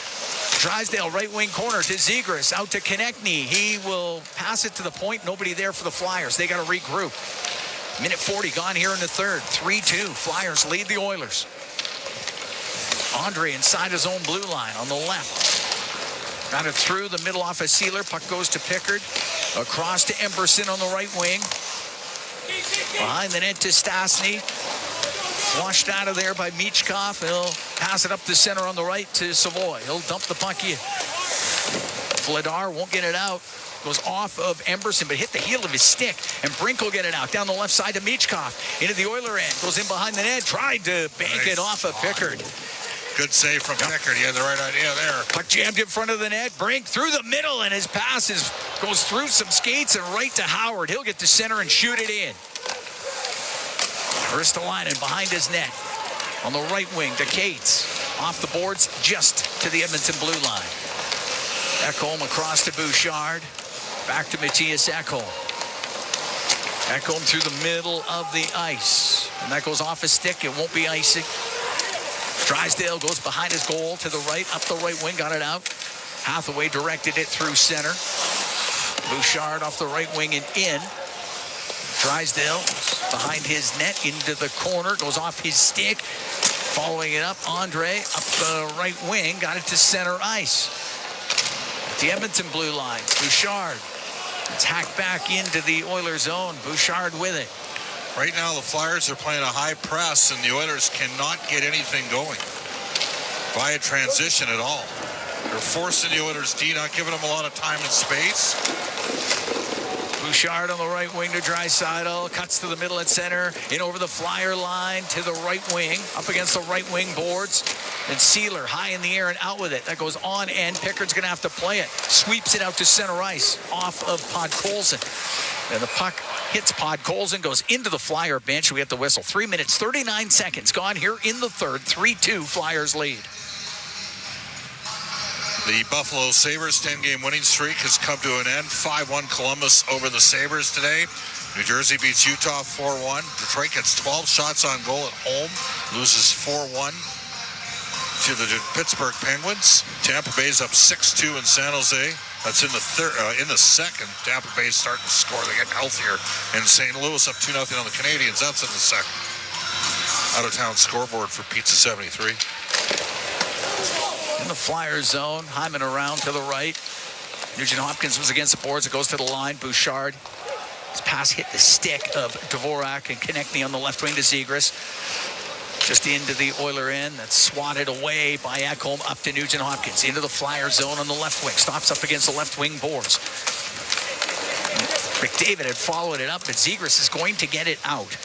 Drysdale, right wing corner to Zegras. Out to Konechny. He will pass it to the point. Nobody there for the Flyers. They got to regroup. Minute 40 gone here in the third. 3-2. Flyers lead the Oilers. Andre inside his own blue line on the left. Got it through the middle off of Sealer. Puck goes to Pickard. Across to Emberson on the right wing. Behind the net to Stastny. Flushed out of there by Michkov. He'll pass it up the center on the right to Savoy. He'll dump the puck in. Vladar won't get it out. Goes off of Emberson, but hit the heel of his stick. And Brink will get it out. Down the left side to Michkov. Into the Oiler end. Goes in behind the net. Tried to bank it off of Pickard. Good save from Pickard. He had the right idea there. Puck jammed in front of the net. Brink through the middle, and his pass goes through some skates and right to Howard. He'll get to center and shoot it in. Ristolainen behind his net. On the right wing to Cates. Off the boards just to the Edmonton blue line. Ekholm across to Bouchard. Back to Matthias Ekholm. Ekholm through the middle of the ice. And that goes off his stick. It won't be icing. Drysdale goes behind his goal to the right. Up the right wing. Got it out. Hathaway directed it through center. Bouchard off the right wing and in. Drysdale behind his net into the corner. Goes off his stick. Following it up. Andre up the right wing. Got it to center ice. The Edmonton blue line. Bouchard. It's hacked back into the Oilers zone. Bouchard with it. Right now, the Flyers are playing a high press, and the Oilers cannot get anything going via transition at all. They're forcing the Oilers D, not giving them a lot of time and space. Bouchard on the right wing to Draisaitl. Cuts to the middle at center. In over the Flyer line to the right wing. Up against the right wing boards. And Sealer high in the air and out with it. That goes on end. Pickard's going to have to play it. Sweeps it out to center ice. Off of Podkolzin. And the puck hits Podkolzin. Goes into the Flyer bench. We get the whistle. 3 minutes, 39 seconds gone here in the third. 3-2 Flyers lead. The Buffalo Sabres 10-game winning streak has come to an end. 5-1 Columbus over the Sabres today. New Jersey beats Utah 4-1. Detroit gets 12 shots on goal at home. Loses 4-1 to the Pittsburgh Penguins. Tampa Bay's up 6-2 in San Jose. That's in the third. In the second, Tampa Bay's starting to score. They're getting healthier. And St. Louis up 2-0 on the Canadiens. That's in the second. Out-of-town scoreboard for Pizza 73. In the Flyers zone, Hyman around to the right. Nugent Hopkins was against the boards. It goes to the line. Bouchard. His pass hit the stick of Dvorak and Konechny on the left wing to Zegras. Just into the Oiler end. That's swatted away by Ekholm up to Nugent Hopkins. Into the Flyer zone on the left wing. Stops up against the left wing boards. McDavid had followed it up, but Zegras is going to get it out.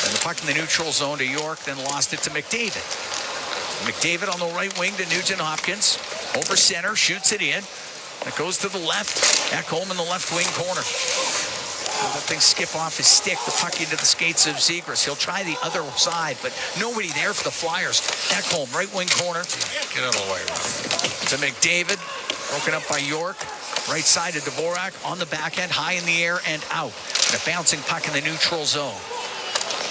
And the puck in the neutral zone to York, then lost it to McDavid. McDavid on the right wing to Nugent Hopkins. Over center, shoots it in. It goes to the left. Ekholm in the left wing corner. That thing skip off his stick. The puck into the skates of Zegras. He'll try the other side, but nobody there for the Flyers. Ekholm, right wing corner. Get out of the way, Rob. To McDavid. Broken up by York. Right side to Dvorak. On the backhand. High in the air and out. And a bouncing puck in the neutral zone.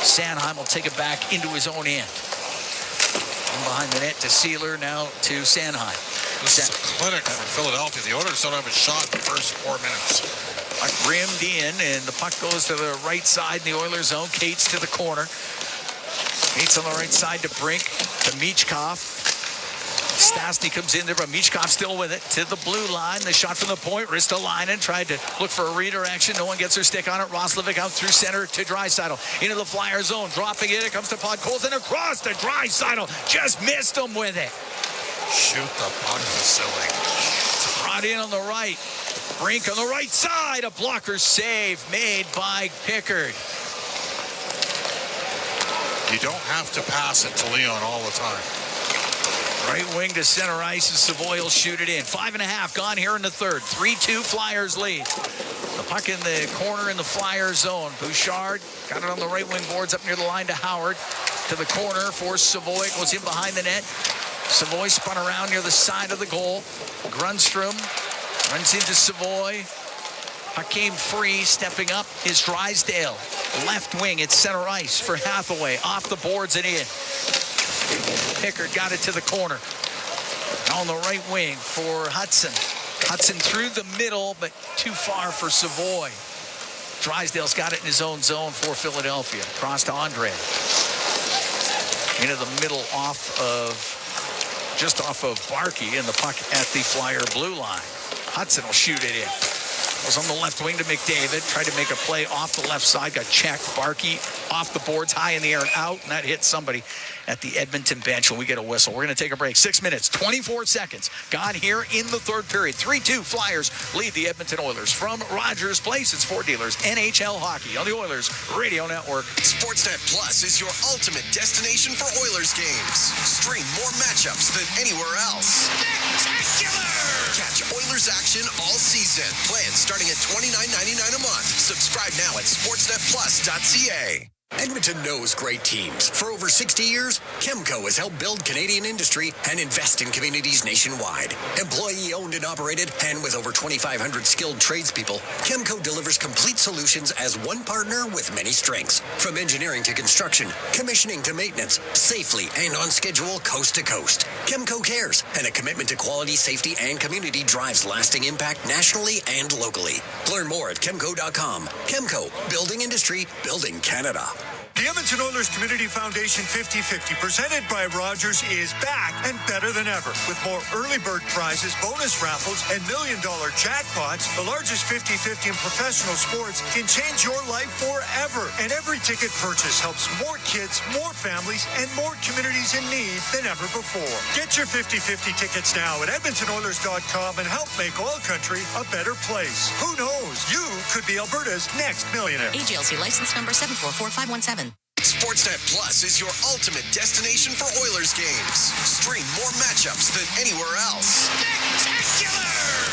Sanheim will take it back into his own end. And behind the net to Sealer. Now to Sanheim. This is a clinic for Philadelphia. The Oilers don't have a shot in the first 4 minutes. Puck rimmed in, and the puck goes to the right side in the Oilers zone. Cates to the corner. Cates on the right side to Brink, to Michkov. Stastny comes in there, but Michkov still with it. To the blue line, the shot from the point. Ristolainen tried to look for a redirection. No one gets their stick on it. Roslovic out through center to Draisaitl. Into the Flyer zone, dropping it. It comes to Podkolzin across to Draisaitl. Just missed him with it. Shoot the puck, silly. Brought in on the right. Brink on the right side. A blocker save made by Pickard. You don't have to pass it to Leon all the time. Right wing to center ice, and Savoy will shoot it in. 5.5 gone here in the third. 3-2 Flyers lead. The puck in the corner in the Flyers zone. Bouchard got it on the right wing boards up near the line to Howard. To the corner for Savoy. Goes in behind the net. Savoy spun around near the side of the goal. Grundstrom runs into Savoy. Puck came free. Stepping up is Drysdale. Left wing at center ice for Hathaway. Off the boards and in. Pickard got it to the corner. On the right wing for Hudson. Hudson through the middle, but too far for Savoy. Drysdale's got it in his own zone for Philadelphia. Cross to Andre. Into the middle just off of Barkey, and the puck at the Flyer blue line. Hudson will shoot it in. Was on the left wing to McDavid. Tried to make a play off the left side. Got checked. Barkey off the boards, high in the air and out. And that hit somebody at the Edmonton bench when we get a whistle. We're going to take a break. 6 minutes, 24 seconds. Gone here in the third period. 3-2 Flyers lead the Edmonton Oilers. From Rogers Place, it's Ford Dealers. NHL Hockey on the Oilers Radio Network. Sportsnet Plus is your ultimate destination for Oilers games. Stream more matchups than anywhere else. Spectacular! Catch Oilers action all season. Plans starting at $29.99 a month. Subscribe now at sportsnetplus.ca. Edmonton knows great teams. For over 60 years, Chemco has helped build Canadian industry and invest in communities nationwide. Employee-owned and operated, and with over 2,500 skilled tradespeople, Chemco delivers complete solutions as one partner with many strengths. From engineering to construction, commissioning to maintenance, safely and on schedule coast to coast. Chemco cares, and a commitment to quality, safety, and community drives lasting impact nationally and locally. Learn more at chemco.com. Chemco, building industry, building Canada. The Edmonton Oilers Community Foundation 50-50, presented by Rogers, is back and better than ever. With more early bird prizes, bonus raffles, and million-dollar jackpots, the largest 50-50 in professional sports can change your life forever. And every ticket purchase helps more kids, more families, and more communities in need than ever before. Get your 50-50 tickets now at EdmontonOilers.com and help make OilCountry a better place. Who knows? You could be Alberta's next millionaire. AGLC license number 744517. Sportsnet Plus is your ultimate destination for Oilers games. Stream more matchups than anywhere else. Spectacular!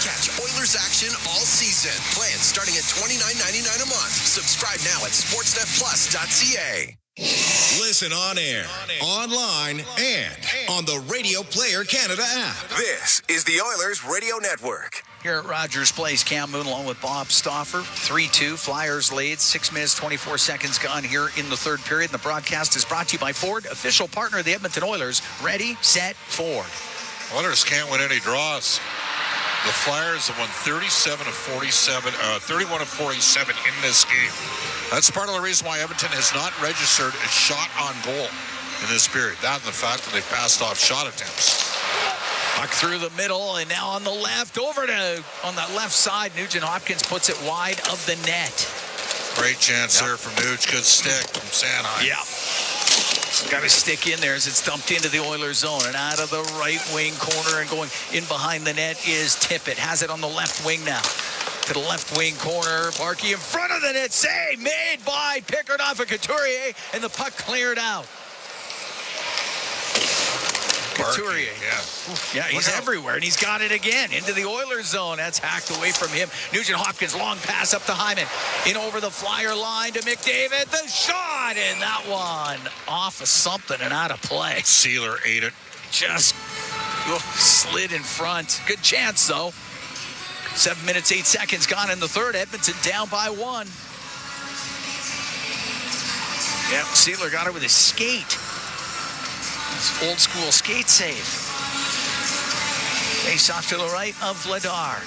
Catch Oilers action all season. Plans starting at $29.99 a month. Subscribe now at sportsnetplus.ca. Listen on air, online, and on the Radio Player Canada app. This is the Oilers Radio Network. Here at Rogers Place, Cam Moon along with Bob Stauffer. 3-2, Flyers lead. 6 minutes, 24 seconds gone here in the third period. And the broadcast is brought to you by Ford, official partner of the Edmonton Oilers. Ready, set, Ford. Oilers can't win any draws. The Flyers have won 31 of 47 in this game. That's part of the reason why Edmonton has not registered a shot on goal in this period. That and the fact that they've passed off shot attempts. Puck through the middle, and now on the left, over to, on that left side, Nugent-Hopkins puts it wide of the net. Great chance there from Nuge. Good stick from Sanheim. Yeah. Got a stick in there as it's dumped into the Oilers zone, and out of the right wing corner and going in behind the net is Tippett. Has it on the left wing now. To the left wing corner, Barkey in front of the net, save made by Pickard off of Couturier, and the puck cleared out. Couturier. Yeah, he's everywhere, and he's got it again into the Oilers zone. That's hacked away from him. Nugent Hopkins, long pass up to Hyman. In over the Flyer line to McDavid. The shot, and that one off of something and out of play. Sealer ate it. Just slid in front. Good chance, though. 7 minutes, 8 seconds gone in the third. Edmonton down by 1. Yep, Sealer got it with his skate. Old school skate save. Face off to the right of Vladar.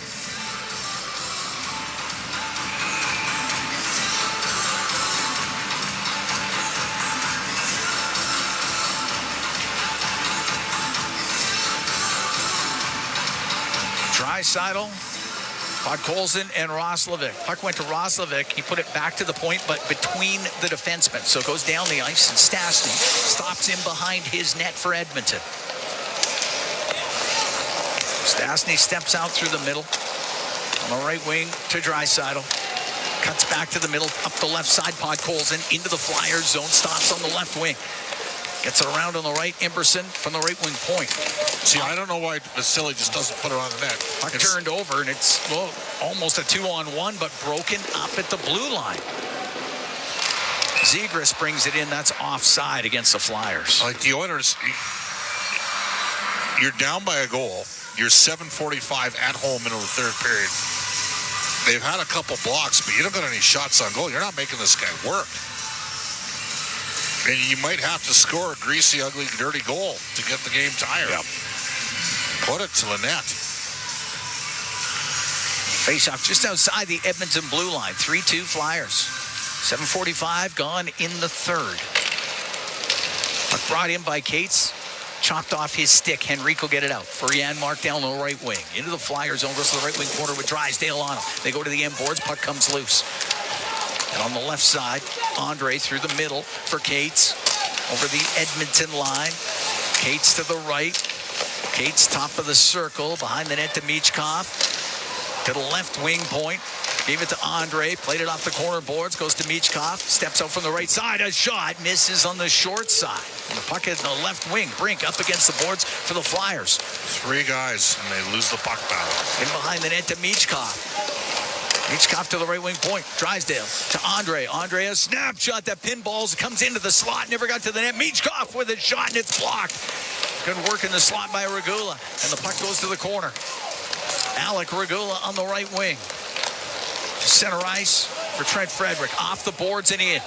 Draisaitl, Podkolzin, and Roslovic. Puck went to Roslovic. He put it back to the point, but between the defensemen. So it goes down the ice, and Stastny stops him behind his net for Edmonton. Stastny steps out through the middle. On the right wing to Draisaitl. Cuts back to the middle, up the left side. Podkolzin into the Flyers zone. Stops on the left wing. Gets it around on the right. Emberson from the right wing point. See, I don't know why Vasily just doesn't put it on the net. Puck turned over, and it's almost a 2-on-1, but broken up at the blue line. Zegras brings it in. That's offside against the Flyers. Like the Oilers, you're down by a goal. You're 7:45 at home into the third period. They've had a couple blocks, but you don't got any shots on goal. You're not making this guy work. And you might have to score a greasy, ugly, dirty goal to get the game tired. Yep. Put it to the net. Face-off just outside the Edmonton blue line. 3-2 Flyers. 7:45 gone in the third. Puck brought in by Cates. Chopped off his stick. Henrique will get it out. For Janmark down the right wing. Into the Flyers zone. Goes to the right wing corner with Drysdale on him. They go to the end boards. Puck comes loose. And on the left side, Andre through the middle for Cates. Over the Edmonton line. Cates to the right. Cates top of the circle. Behind the net to Michkov. To the left wing point. Gave it to Andre. Played it off the corner boards. Goes to Michkov. Steps out from the right side. A shot. Misses on the short side. And the puck is in the left wing. Brink up against the boards for the Flyers. 3 guys, and they lose the puck battle. In behind the net to Michkov. Michkov to the right wing point. Drysdale to Andre. Andre a snapshot that pinballs. Comes into the slot. Never got to the net. Michkov with a shot, and it's blocked. Good work in the slot by Regula. And the puck goes to the corner. Alec Regula on the right wing. Center ice for Trent Frederick. Off the boards and in.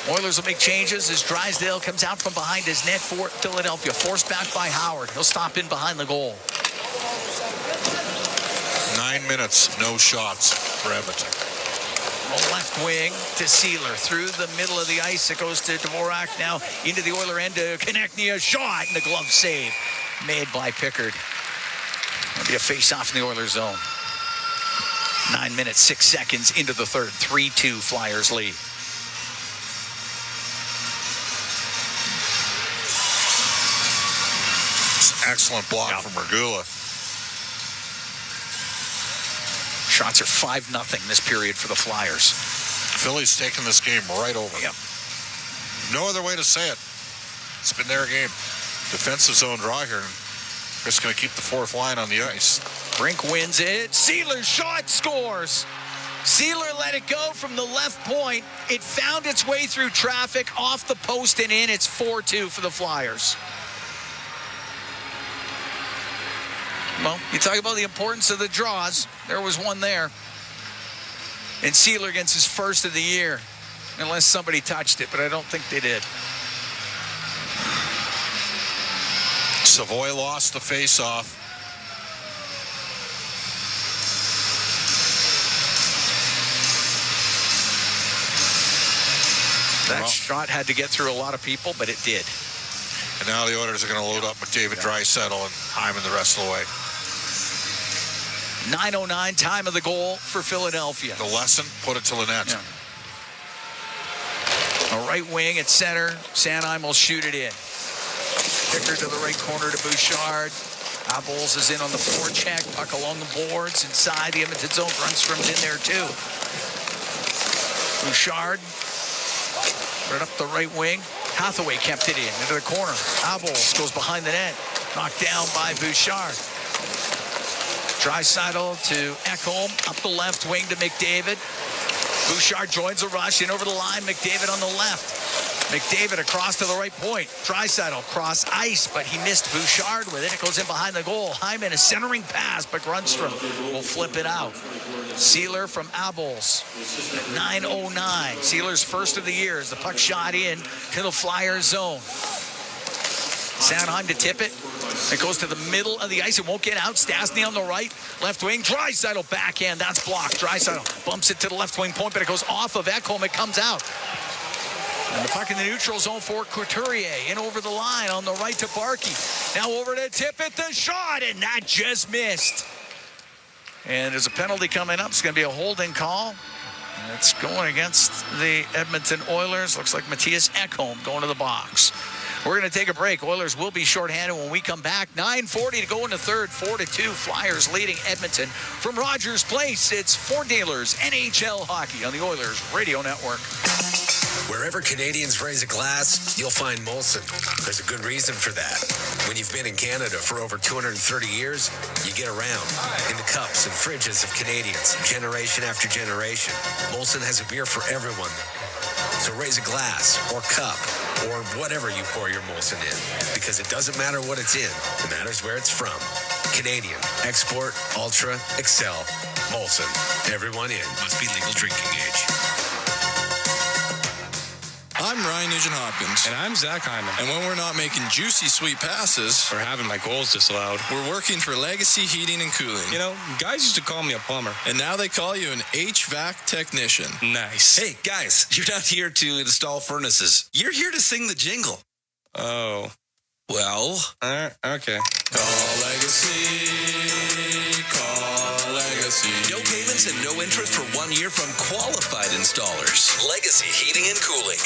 Oilers will make changes as Drysdale comes out from behind his net for Philadelphia. Forced back by Howard. He'll stop in behind the goal. 9 minutes, no shots for Edmonton. Left wing to Sealer. Through the middle of the ice. It goes to Dvorak now into the Oiler end to Konechny. A shot and the glove save made by Pickard. It'll be a face-off in the Oilers zone. 9 minutes, 6 seconds into the third. 3-2 Flyers lead. Excellent block from Regula. Shots are 5-0 this period for the Flyers. Philly's taking this game right over. Yep. No other way to say it. It's been their game. Defensive zone draw here. They're just going to keep the fourth line on the ice. Brink wins it. Sealer's shot scores. Sealer let it go from the left point. It found its way through traffic, off the post and in. It's 4-2 for the Flyers. Well, you talk about the importance of the draws. There was one there. And Sealer gets his first of the year. Unless somebody touched it, but I don't think they did. Savoy lost the face-off. That shot had to get through a lot of people, but it did. And now the Oilers are going to load up McDavid, Draisaitl, and Hyman the rest of the way. 9:09, time of the goal for Philadelphia. The lesson, put it to the net. Yeah. A right wing at center. Sanheim will shoot it in. Pickard to the right corner to Bouchard. Abols is in on the forecheck. Puck along the boards. Inside the Edmonton zone. Grundstrom's in there too. Bouchard. Right up the right wing. Hathaway kept it into the corner. Abols goes behind the net. Knocked down by Bouchard. Draisaitl to Ekholm. Up the left wing to McDavid. Bouchard joins the rush in over the line. McDavid on the left. McDavid across to the right point. Draisaitl cross ice, but he missed Bouchard with it. It goes in behind the goal. Hyman a centering pass, but Grundstrom will flip it out. Sealer from Abols. 9:09. Sealer's first of the year as the puck shot in to the Flyers zone. Sanheim to tip it. It goes to the middle of the ice. It won't get out. Stastny on the right. Left wing. Draisaitl backhand. That's blocked. Draisaitl bumps it to the left wing point, but it goes off of Ekholm. It comes out. And the puck in the neutral zone for Couturier. In over the line on the right to Barkey. Now over to Tippett. The shot, and that just missed. And there's a penalty coming up. It's going to be a holding call. And it's going against the Edmonton Oilers. Looks like Mattias Ekholm going to the box. We're going to take a break. Oilers will be shorthanded when we come back. 9:40 to go in the third. 4-2. Flyers leading Edmonton from Rogers Place. It's Ford Dealers NHL Hockey on the Oilers Radio Network. Wherever Canadians raise a glass, you'll find Molson. There's a good reason for that. When you've been in Canada for over 230 years, you get around in the cups and fridges of Canadians, generation after generation. Molson has a beer for everyone. So raise a glass or cup or whatever you pour your Molson in, because it doesn't matter what it's in. It matters where it's from. Canadian, export, ultra, excel, Molson. Everyone in. Must be legal drinking age. I'm Ryan Nugent-Hopkins. And I'm Zach Hyman. And when we're not making juicy sweet passes or having my goals disallowed, we're working for Legacy Heating and Cooling. You know, guys used to call me a plumber. And now they call you an HVAC technician. Nice. Hey, guys, you're not here to install furnaces. You're here to sing the jingle. Oh. Well. Okay. Call Legacy. Call Legacy. No payments and no interest for 1 year from qualified installers. Legacy Heating and Cooling.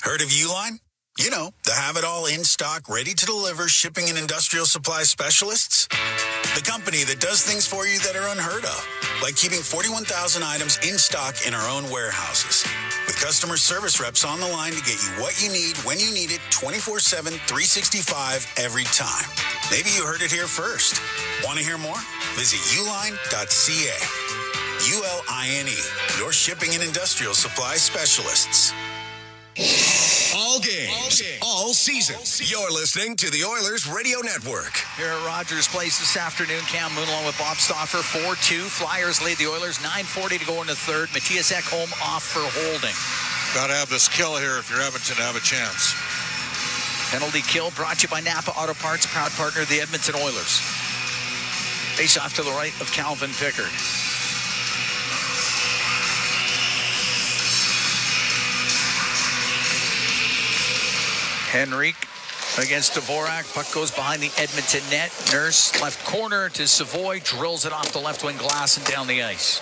Heard of Uline? You know, the have-it-all in-stock, ready-to-deliver shipping and industrial supply specialists. The company that does things for you that are unheard of, like keeping 41,000 items in stock in our own warehouses. With customer service reps on the line to get you what you need, when you need it, 24/7, 365, every time. Maybe you heard it here first. Want to hear more? Visit uline.ca. ULINE, your shipping and industrial supply specialists. All games, all season. You're listening to the Oilers Radio Network. Here at Rogers Place this afternoon, Cam Moon along with Bob Stauffer, 4-2. Flyers lead the Oilers, 9:40 to go in the third. Mattias Ekholm off for holding. Got to have this kill here if you're Edmonton to have a chance. Penalty kill brought to you by Napa Auto Parts, proud partner of the Edmonton Oilers. Face off to the right of Calvin Pickard. Henrique against Dvorak. Puck goes behind the Edmonton net. Nurse left corner to Savoy. Drills it off the left wing glass and down the ice.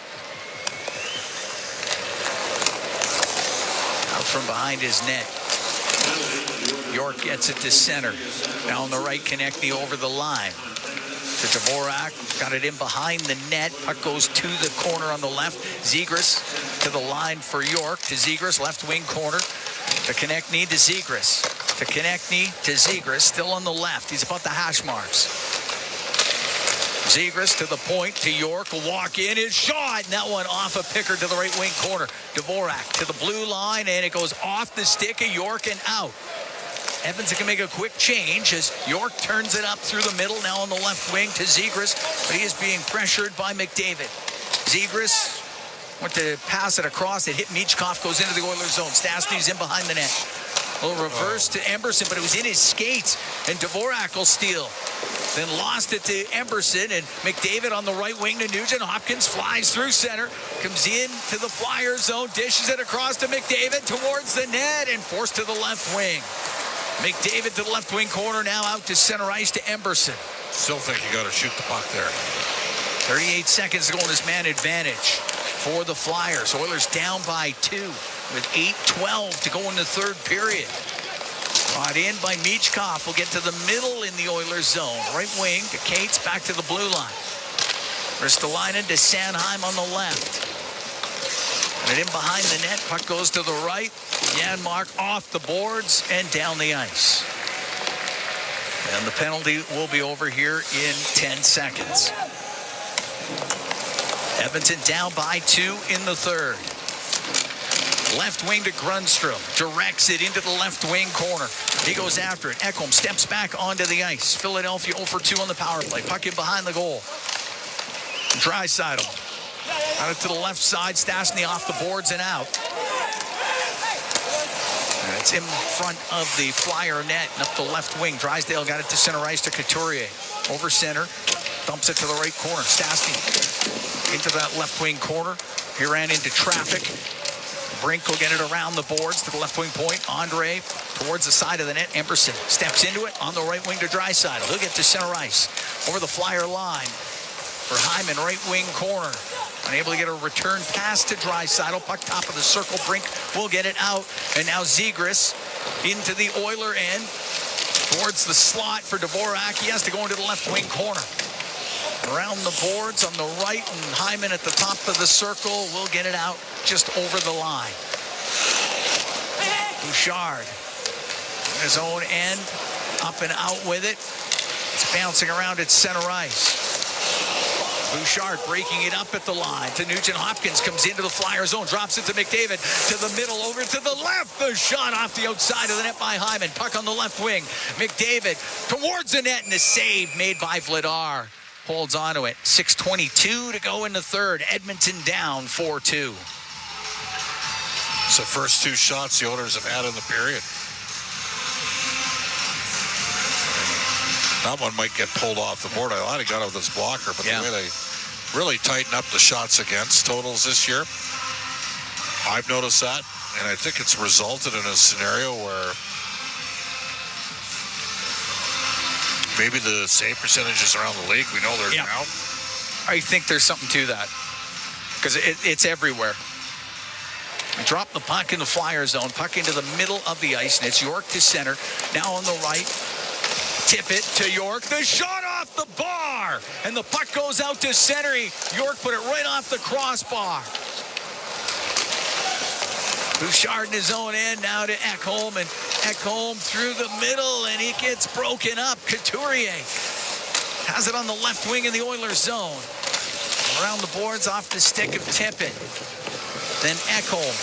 Out from behind his net. York gets it to center. Down the right, Konechny over the line. To Dvorak. Got it in behind the net. Puck goes to the corner on the left. Zegras to the line for York. To Zegras, left wing corner. To Konechny to Zegras. To Konechny to Zegras, still on the left. He's about the hash marks. Zegras to the point, to York. A walk in, his shot. And that one off of Pickard to the right wing corner. Dvorak to the blue line, and it goes off the stick of York and out. Edmonton can make a quick change as York turns it up through the middle. Now on the left wing to Zegras, but he is being pressured by McDavid. Zegras went to pass it across. It hit Michkov, goes into the Oilers zone. Stastny's in behind the net. A little reverse to Emberson, but it was in his skates, and Dvorak will steal. Then lost it to Emberson, and McDavid on the right wing to Nugent. Hopkins flies through center, comes in to the Flyers zone, dishes it across to McDavid towards the net, and forced to the left wing. McDavid to the left wing corner, now out to center ice to Emberson. Still think you got to shoot the puck there. 38 seconds to go in this man advantage for the Flyers. Oilers down by 2 with 8:12 to go in the third period. Brought in by Michkov. Will get to the middle in the Oilers zone. Right wing to Cates, back to the blue line. Ristolainen to Sanheim on the left. And And in behind the net, puck goes to the right. Janmark off the boards and down the ice. And the penalty will be over here in 10 seconds. Edmonton down by 2 in the third. Left wing to Grundstrom. Directs it into the left wing corner. He goes after it. Ekholm steps back onto the ice. Philadelphia 0 for 2 on the power play. Puck in behind the goal. Draisaitl. Out to the left side. Stastny off the boards and out. And it's in front of the Flyer net and up the left wing. Drysdale got it to center ice to Couturier. Over center. Dumps it to the right corner. Stastny into that left wing corner. He ran into traffic. Brink will get it around the boards to the left wing point. Andre towards the side of the net. Emberson steps into it on the right wing to Draisaitl. He'll get to center ice. Over the Flyer line for Hyman, right wing corner. Unable to get a return pass to Draisaitl. Puck top of the circle. Brink will get it out. And now Zegras into the Oiler end. Towards the slot for Dvorak. He has to go into the left wing corner. Around the boards on the right, and Hyman at the top of the circle will get it out just over the line. Bouchard, his own end, up and out with it. It's bouncing around at center ice. Bouchard breaking it up at the line to Nugent Hopkins, comes into the Flyer zone, drops it to McDavid, to the middle, over to the left. The shot off the outside of the net by Hyman. Puck on the left wing. McDavid towards the net, and a save made by Vladar. Holds on to it. 6:22 to go in the third. Edmonton down 4-2. It's the first 2 shots the Oilers have had in the period. That one might get pulled off the board. I thought he got out of this blocker, but the way they really tighten up the shots against totals this year, I've noticed that, and I think it's resulted in a scenario where maybe the save percentages around the league, we know they're now. I think there's something to that because it's everywhere. Drop the puck in the Flyer zone, puck into the middle of the ice, and it's York to center. Now on the right, tip it to York. The shot off the bar, and the puck goes out to center. York put it right off the crossbar. Bouchard in his own end now to Ekholm, and Ekholm through the middle, and he gets broken up. Couturier has it on the left wing in the Oilers zone. Around the boards off the stick of Tippett. Then Ekholm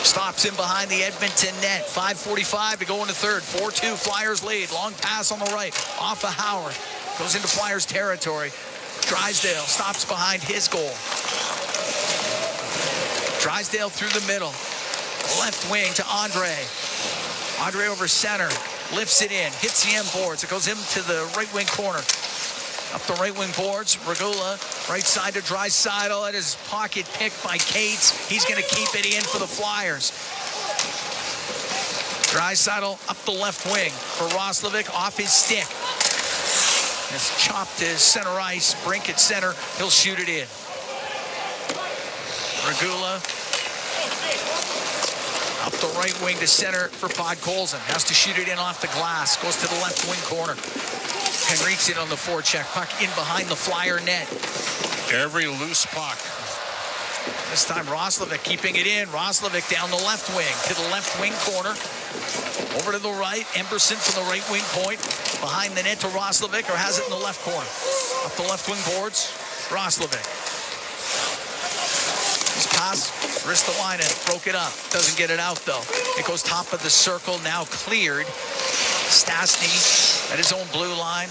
stops in behind the Edmonton net. 5:45 to go in the third. 4-2 Flyers lead. Long pass on the right. Off of Howard. Goes into Flyers territory. Drysdale stops behind his goal. Drysdale through the middle. Left wing to Andre. Andre over center. Lifts it in. Hits the end boards. It goes into the right wing corner. Up the right wing boards. Regula. Right side to Draisaitl. At his pocket picked by Cates. He's going to keep it in for the Flyers. Draisaitl up the left wing for Roslovic. Off his stick. It's chopped to center ice. Brink at center. He'll shoot it in. Regula up the right wing to center for Podkolzin. Has to shoot it in off the glass. Goes to the left wing corner. Henrique's in on the forecheck. Puck in behind the Flyer net. Every loose puck. This time Roslovic keeping it in. Roslovic down the left wing to the left wing corner. Over to the right. Emberson from the right wing point. Behind the net to Roslovic, or has it in the left corner. Up the left wing boards. Roslovic. His pass, wrist the line and broke it up. Doesn't get it out though. It goes top of the circle, now cleared. Stastny at his own blue line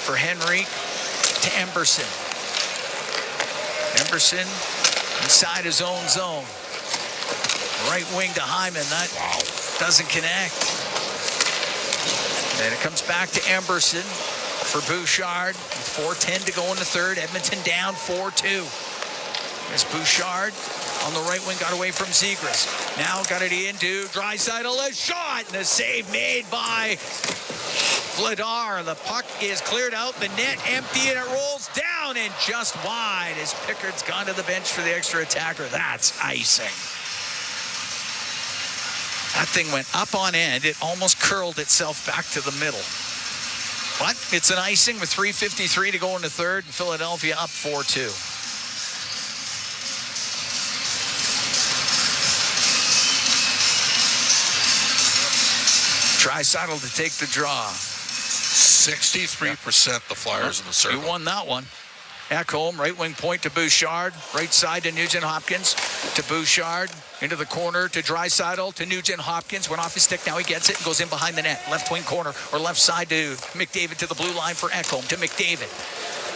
for Henrique to Emberson. Emberson inside his own zone. Right wing to Hyman. That doesn't connect. And it comes back to Emberson for Bouchard. 4:10 to go in the third. Edmonton down 4-2. There's Bouchard on the right wing, got away from Zegras. Now got it into Draisaitl, a shot, and a save made by Vladar. The puck is cleared out, the net empty, and it rolls down and just wide as Pickard's gone to the bench for the extra attacker. That's icing. That thing went up on end. It almost curled itself back to the middle. But it's an icing with 3:53 to go in the third, and Philadelphia up 4-2. Draisaitl to take the draw. 63% the Flyers in the circle. You won that one. Ekholm, right wing point to Bouchard. Right side to Nugent-Hopkins. To Bouchard. Into the corner to Draisaitl. To Nugent-Hopkins. Went off his stick. Now he gets it and goes in behind the net. Left wing corner or left side to McDavid to the blue line for Ekholm. To McDavid.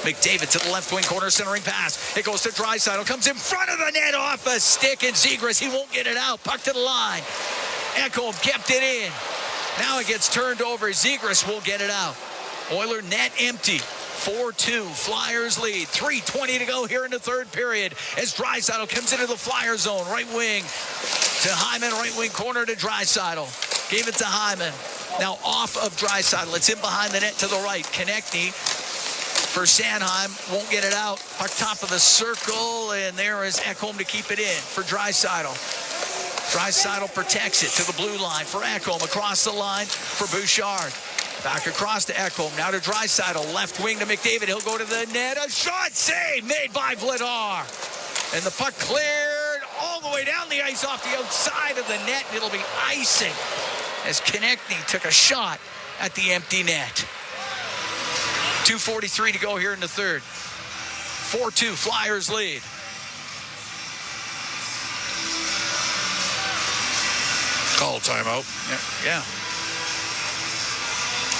McDavid to the left wing corner, centering pass. It goes to Draisaitl. Comes in front of the net off a stick. And Zegras, he won't get it out. Puck to the line. Ekholm kept it in. Now it gets turned over. Zegras will get it out. Oiler net empty. 4-2, Flyers lead. 3:20 to go here in the third period as Draisaitl comes into the Flyer zone. Right wing to Hyman, right wing corner to Draisaitl. Gave it to Hyman. Now off of Draisaitl. It's in behind the net to the right. Konechny for Sanheim. Won't get it out. Puck top of the circle, and there is Ekholm to keep it in for Draisaitl. Draisaitl protects it to the blue line for Ekholm. Across the line for Bouchard. Back across to Ekholm. Now to Draisaitl. Left wing to McDavid. He'll go to the net. A shot save made by Vladar. And the puck cleared all the way down the ice off the outside of the net. And it'll be icing as Konechny took a shot at the empty net. 2:43 to go here in the third. 4-2, Flyers lead. Call a timeout. Yeah.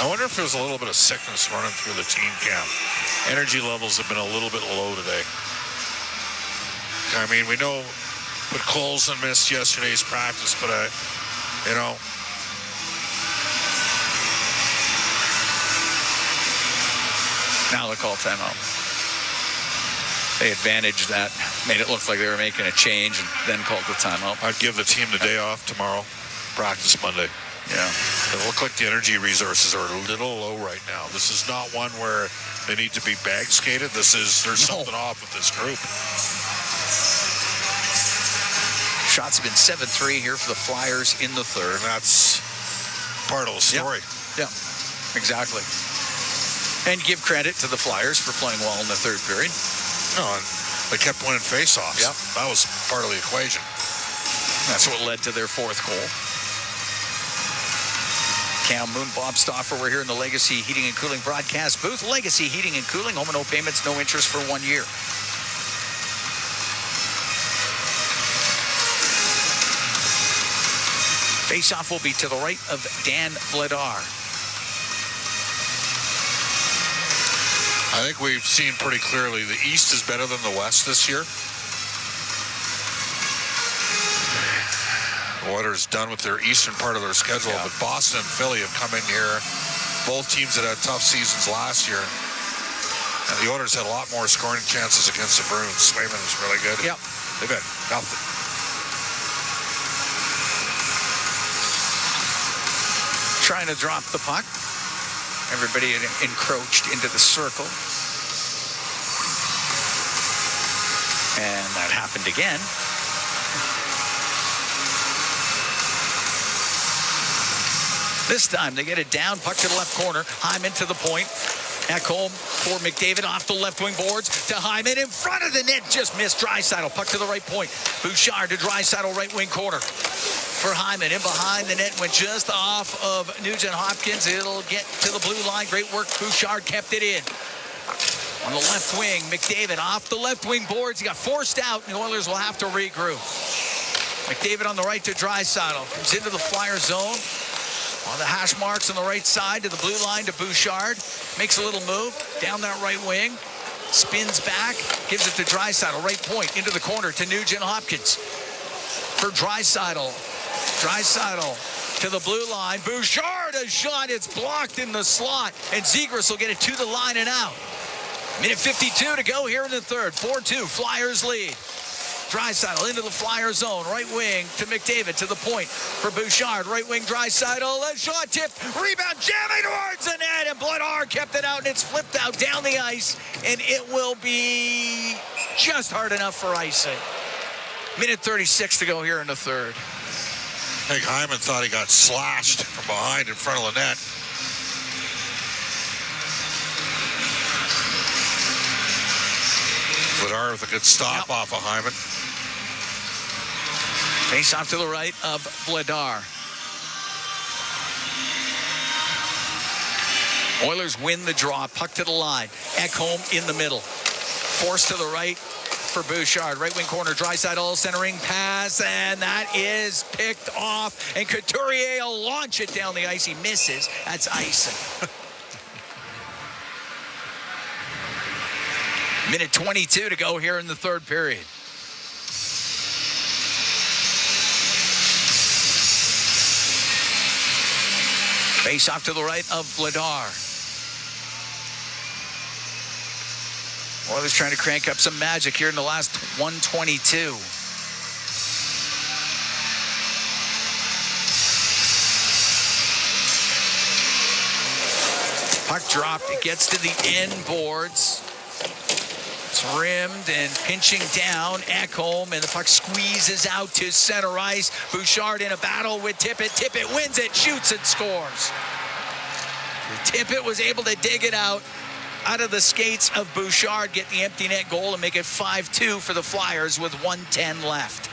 I wonder if there's a little bit of sickness running through the team camp. Energy levels have been a little bit low today. I mean, we know but Colson missed yesterday's practice, but Now they call timeout. They advantaged that, made it look like they were making a change, and then called the timeout. I'd give the team the day off tomorrow. Practice Monday. Yeah. It look like the energy resources are a little low right now. This is not one where they need to be bag skated. There's something off with this group. Shots have been 7-3 here for the Flyers in the third. And that's part of the story. Yeah, exactly. And give credit to the Flyers for playing well in the third period. No, and they kept winning faceoffs. Yep. That was part of the equation. That's what led to their fourth goal. Cam Moon, Bob Stauffer, we're here in the Legacy Heating and Cooling broadcast booth. Legacy Heating and Cooling, home and no payments, no interest for 1 year. Face-off will be to the right of Dan Vladar. I think we've seen pretty clearly the East is better than the West this year. Oilers done with their eastern part of their schedule, but Boston and Philly have come in here. Both teams that had tough seasons last year. And the Oilers had a lot more scoring chances against the Bruins. Swayman is really good. Yep. They've had nothing. Trying to drop the puck. Everybody encroached into the circle. And that happened again. This time they get it down, puck to the left corner. Hyman to the point. Ekholm for McDavid off the left wing boards to Hyman in front of the net. Just missed Draisaitl. Puck to the right point. Bouchard to Draisaitl, right wing corner. For Hyman in behind the net, went just off of Nugent-Hopkins. It'll get to the blue line. Great work. Bouchard kept it in. On the left wing, McDavid off the left wing boards. He got forced out, and the Oilers will have to regroup. McDavid on the right to Draisaitl. Comes into the Flyer zone. On the hash marks on the right side to the blue line to Bouchard. Makes a little move down that right wing. Spins back. Gives it to Draisaitl. Right point into the corner to Nugent-Hopkins. For Draisaitl. Draisaitl to the blue line. Bouchard, a shot. It's blocked in the slot. And Zegras will get it to the line and out. Minute 52 to go here in the third. 4-2. Flyers lead. Draisaitl into the Flyer zone. Right wing to McDavid to the point for Bouchard. Right wing Draisaitl. A shot tip. Rebound jamming towards the net. And Vladar kept it out. And it's flipped out down the ice. And it will be just hard enough for icing. Minute 36 to go here in the third. I think Hyman thought he got slashed from behind in front of the net. Vladar with a good stop off of Hyman. Face off to the right of Vladar. Oilers win the draw. Puck to the line. Ekholm in the middle. Forced to the right for Bouchard. Right wing corner. Draisaitl centering pass. And that is picked off. And Couturier will launch it down the ice. He misses. That's icing. Minute 22 to go here in the third period. Face off to the right of Vladar. Oilers trying to crank up some magic here in the last 122. Puck dropped. It gets to the end boards. It's rimmed and pinching down. Ekholm, and the puck squeezes out to center ice. Bouchard in a battle with Tippett. Tippett wins it, shoots and scores. Tippett was able to dig it out of the skates of Bouchard, get the empty net goal, and make it 5-2 for the Flyers with 1:10 left.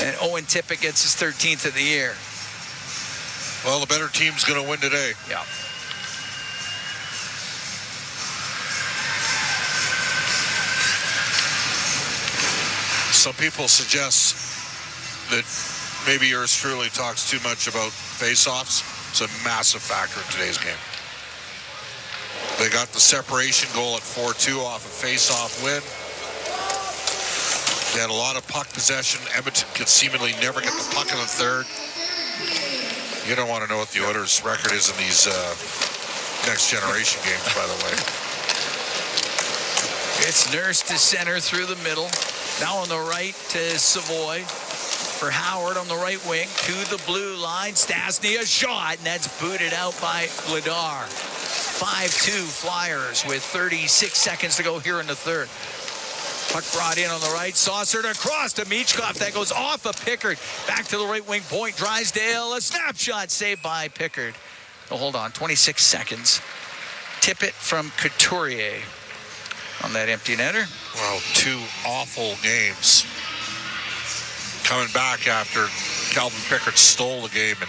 And Owen Tippett gets his 13th of the year. Well, the better team's going to win today. Yeah. Some people suggest that maybe yours truly talks too much about face-offs. It's a massive factor in today's game. They got the separation goal at 4-2 off a face-off win. They had a lot of puck possession. Edmonton could seemingly never get the puck in the third. You don't want to know what the Oilers' record is in these next generation games, by the way. It's Nurse to center through the middle. Now on the right to Savoy. For Howard on the right wing to the blue line. Stastny a shot, and that's booted out by Vladar. 5-2 Flyers with 36 seconds to go here in the third. Puck brought in on the right. Saucered across to Michkov. That goes off of Pickard. Back to the right wing point. Drysdale. A snapshot saved by Pickard. Oh, hold on. 26 seconds. Tippett from Couturier on that empty netter. Well, two awful games. Coming back after Calvin Pickard stole the game in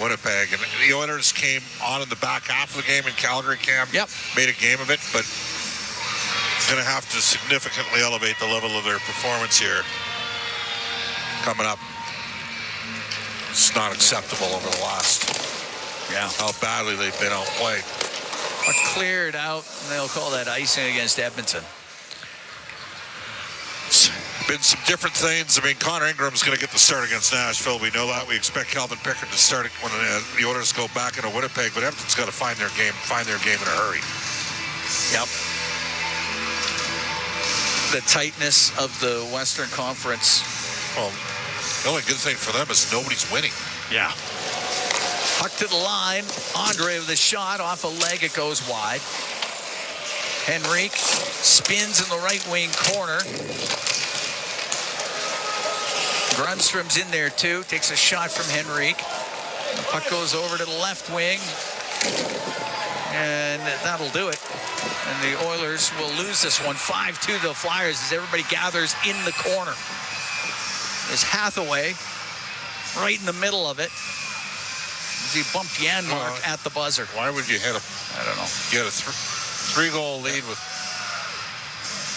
Winnipeg. And the Oilers came on in the back half of the game in Calgary, Cam. Yep. Made a game of it, but going to have to significantly elevate the level of their performance here coming up. It's not acceptable over the last, how badly they've been outplayed. Cleared out, and they'll call that icing against Edmonton. It's been some different things. I mean, Connor Ingram's going to get the start against Nashville. We know that. We expect Calvin Pickard to start when the Oilers go back into Winnipeg, but Edmonton's got to find their game in a hurry. Yep. The tightness of the Western Conference. Well, the only good thing for them is nobody's winning. Yeah. Puck to the line. Andre with a shot off a leg. It goes wide. Henrique spins in the right wing corner. Grundstrom's in there too. Takes a shot from Henrique. The puck goes over to the left wing. And that'll do it. And the Oilers will lose this one. 5-2 the Flyers as everybody gathers in the corner. There's Hathaway right in the middle of it. As he bumped Janmark at the buzzer. Why would you hit him? I don't know. You had a three-goal lead with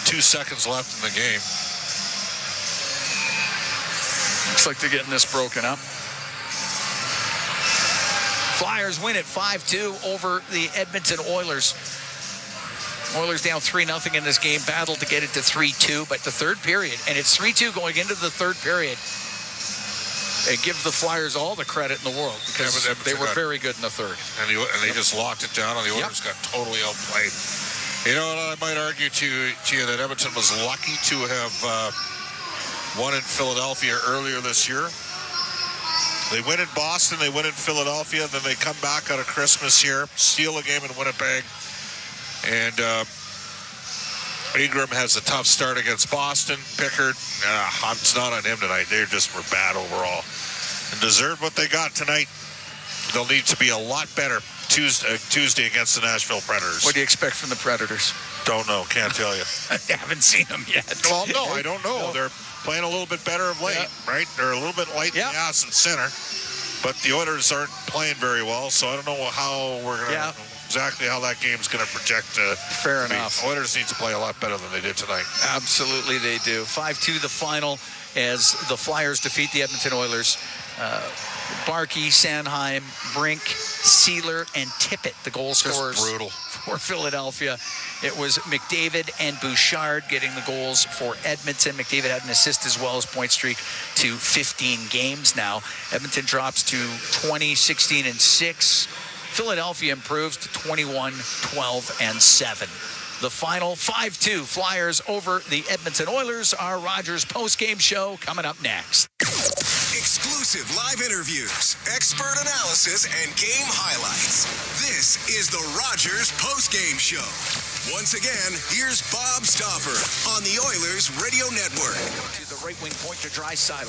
2 seconds left in the game. Looks like they're getting this broken up. Flyers win it 5-2 over the Edmonton Oilers. Oilers down 3-0 in this game. Battled to get it to 3-2, but the third period, and it's 3-2 going into the third period. They give the Flyers all the credit in the world because they were very good in the third. And they just locked it down, and the Oilers got totally outplayed. You know what? I might argue to you that Edmonton was lucky to have won in Philadelphia earlier this year. They win in Boston, they win in Philadelphia, then they come back out of Christmas here, steal a game in Winnipeg, and Ingram has a tough start against Boston. Pickard, it's not on him tonight. They just were bad overall. And deserved what they got tonight. They'll need to be a lot better Tuesday against the Nashville Predators. What do you expect from the Predators? Don't know. Can't tell you. I haven't seen them yet. Well, no, I don't know. They're playing a little bit better of late, right? They're a little bit light in the ass and center, but the Oilers aren't playing very well, so I don't know how we're going to exactly how that game's going to project. Fair enough. Oilers need to play a lot better than they did tonight. Absolutely, they do. 5-2 the final as the Flyers defeat the Edmonton Oilers. Barkey, Sanheim, Brink, Sealer, and Tippett, the goal scorers. Just brutal. For Philadelphia. It was McDavid and Bouchard getting the goals for Edmonton. McDavid had an assist as well as point streak to 15 games now. Edmonton drops to 20-16-6. Philadelphia improves to 21-12-7. The final 5-2 Flyers over the Edmonton Oilers. Our Rogers postgame show coming up next. Exclusive live interviews, expert analysis, and game highlights. This is the Rogers Postgame Show. Once again, here's Bob Stauffer on the Oilers Radio Network. To the right wing point to Draisaitl.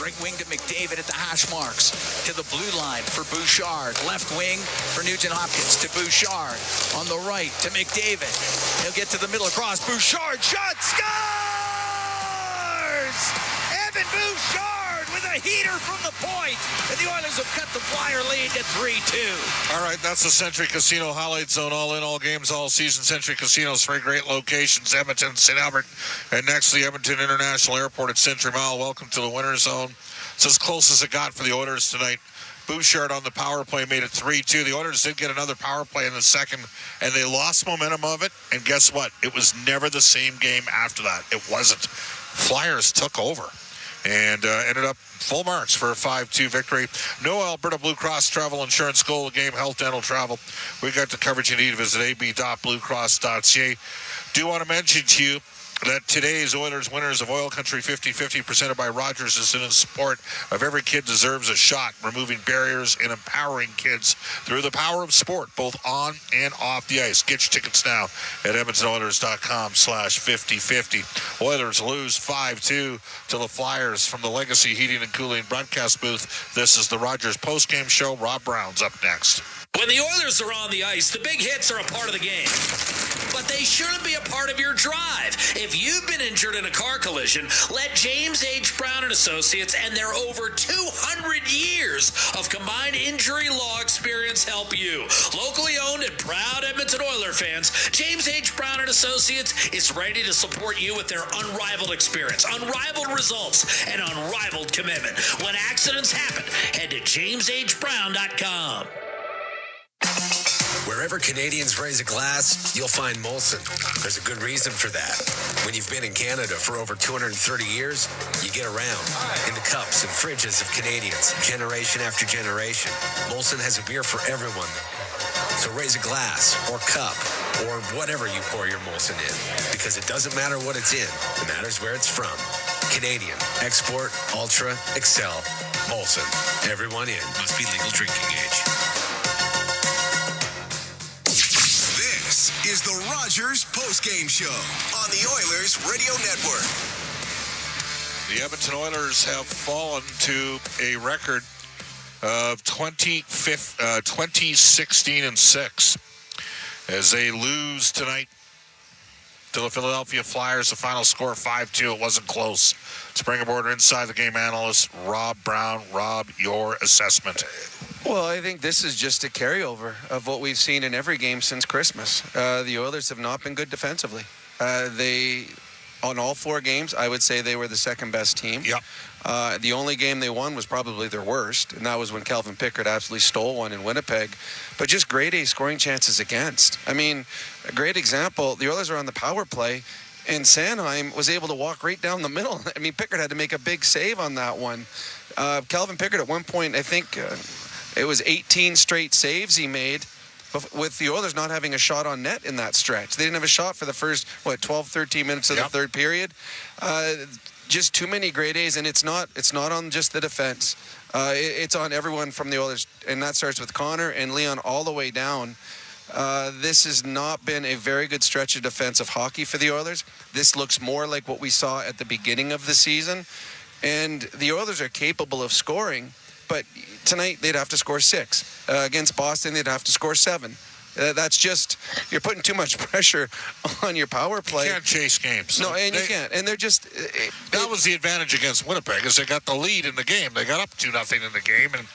Right wing to McDavid at the hash marks. To the blue line for Bouchard. Left wing for Nugent Hopkins to Bouchard. On the right to McDavid. He'll get to the middle across. Bouchard shot scores! Evan Bouchard with a heater from the point. And the Oilers have cut the Flyer lead to 3-2. All right, that's the Century Casino Highlight Zone. All in, all games, all season. Century Casinos, 3 great locations, Edmonton, St. Albert, and next to the Edmonton International Airport at Century Mile. Welcome to the winter zone. It's as close as it got for the Oilers tonight. Bouchard on the power play made it 3-2. The Oilers did get another power play in the second, and they lost momentum of it. And guess what? It was never the same game after that. It wasn't. Flyers took over and ended up full marks for a 5-2 victory. No Alberta Blue Cross Travel Insurance, goal of the game, health, dental, travel. We got the coverage you need. Visit ab.bluecross.ca. Do want to mention to you that today's Oilers winners of OilCountry 50/50 presented by Rogers is in support of Every Kid Deserves a Shot, removing barriers and empowering kids through the power of sport, both on and off the ice. Get your tickets now at EdmontonOilers.com/50/50. Oilers lose 5-2 to the Flyers from the Legacy Heating and Cooling broadcast booth. This is the Rogers postgame show. Rob Brown's up next. When the Oilers are on the ice, the big hits are a part of the game. But they shouldn't be a part of your drive. If you've been injured in a car collision, let James H. Brown & Associates and their over 200 years of combined injury law experience help you. Locally owned and proud Edmonton Oiler fans, James H. Brown & Associates is ready to support you with their unrivaled experience, unrivaled results, and unrivaled commitment. When accidents happen, head to jameshbrown.com. Wherever Canadians raise a glass, you'll find Molson. There's a good reason for that. When you've been in Canada for over 230 years, you get around in the cups and fridges of Canadians, generation after generation. Molson has a beer for everyone. So raise a glass or cup or whatever you pour your Molson in, because it doesn't matter what it's in. It matters where it's from. Canadian, export, ultra, excel, Molson. Everyone in. Must be legal drinking age. This is the Rogers postgame show on the Oilers Radio Network. The Edmonton Oilers have fallen to a record of 20-16-6 as they lose tonight to the Philadelphia Flyers. The final score 5-2. It wasn't close. Let's bring aboard inside the game analyst Rob Brown. Rob, your assessment. Well, I think this is just a carryover of what we've seen in every game since Christmas. The Oilers have not been good defensively. On all 4 games, I would say they were the second best team. Yep. The only game they won was probably their worst, and that was when Calvin Pickard absolutely stole one in Winnipeg. But just grade A scoring chances against. I mean, a great example, the Oilers are on the power play, and Sanheim was able to walk right down the middle. I mean, Pickard had to make a big save on that one. Calvin Pickard at one point, I think it was 18 straight saves he made, with the Oilers not having a shot on net in that stretch. They didn't have a shot for the first, 12, 13 minutes of the third period. Just too many grade A's, and it's not on just the defense. It's on everyone from the Oilers, and that starts with Connor and Leon all the way down. This has not been a very good stretch of defensive hockey for the Oilers. This looks more like what we saw at the beginning of the season, and the Oilers are capable of scoring, but tonight they'd have to score 6. Against Boston, they'd have to score 7. That's just, you're putting too much pressure on your power play. You can't chase games. No, and you can't. And they're just... that was the advantage against Winnipeg, is they got the lead in the game. They got up 2-0 in the game. And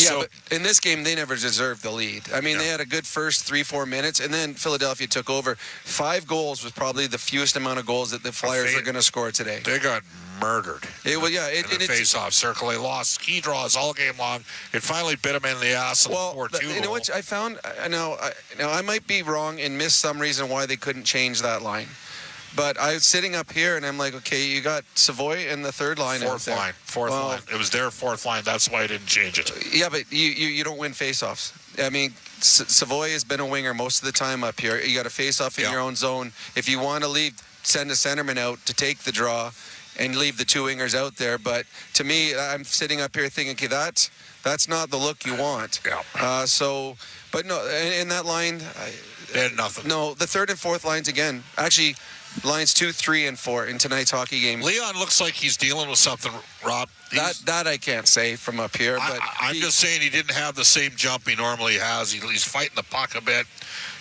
but in this game, they never deserved the lead. I mean, they had a good first 3-4 minutes, and then Philadelphia took over. 5 goals was probably the fewest amount of goals that the Flyers are going to score today. They got murdered. In the face-off circle. They lost key draws all game long. It finally bit them in the ass in the 4-2 you know what I found? Now I might be wrong and miss some reason why they couldn't change that line. But I was sitting up here, and I'm like, okay, you got Savoy in the third line. Fourth line. It was their fourth line. That's why I didn't change it. Yeah, but you don't win face-offs. I mean, Savoy has been a winger most of the time up here. You got a face-off in your own zone. If you want to leave, send a centerman out to take the draw and leave the 2 wingers out there. But to me, I'm sitting up here thinking, okay, that's not the look you want. Yeah. But no, in that line... They had nothing. No, the third and fourth lines again. Actually, lines 2, 3, and 4 in tonight's hockey game. Leon looks like he's dealing with something, Rob. That I can't say from up here. But I'm just saying he didn't have the same jump he normally has. He's fighting the puck a bit.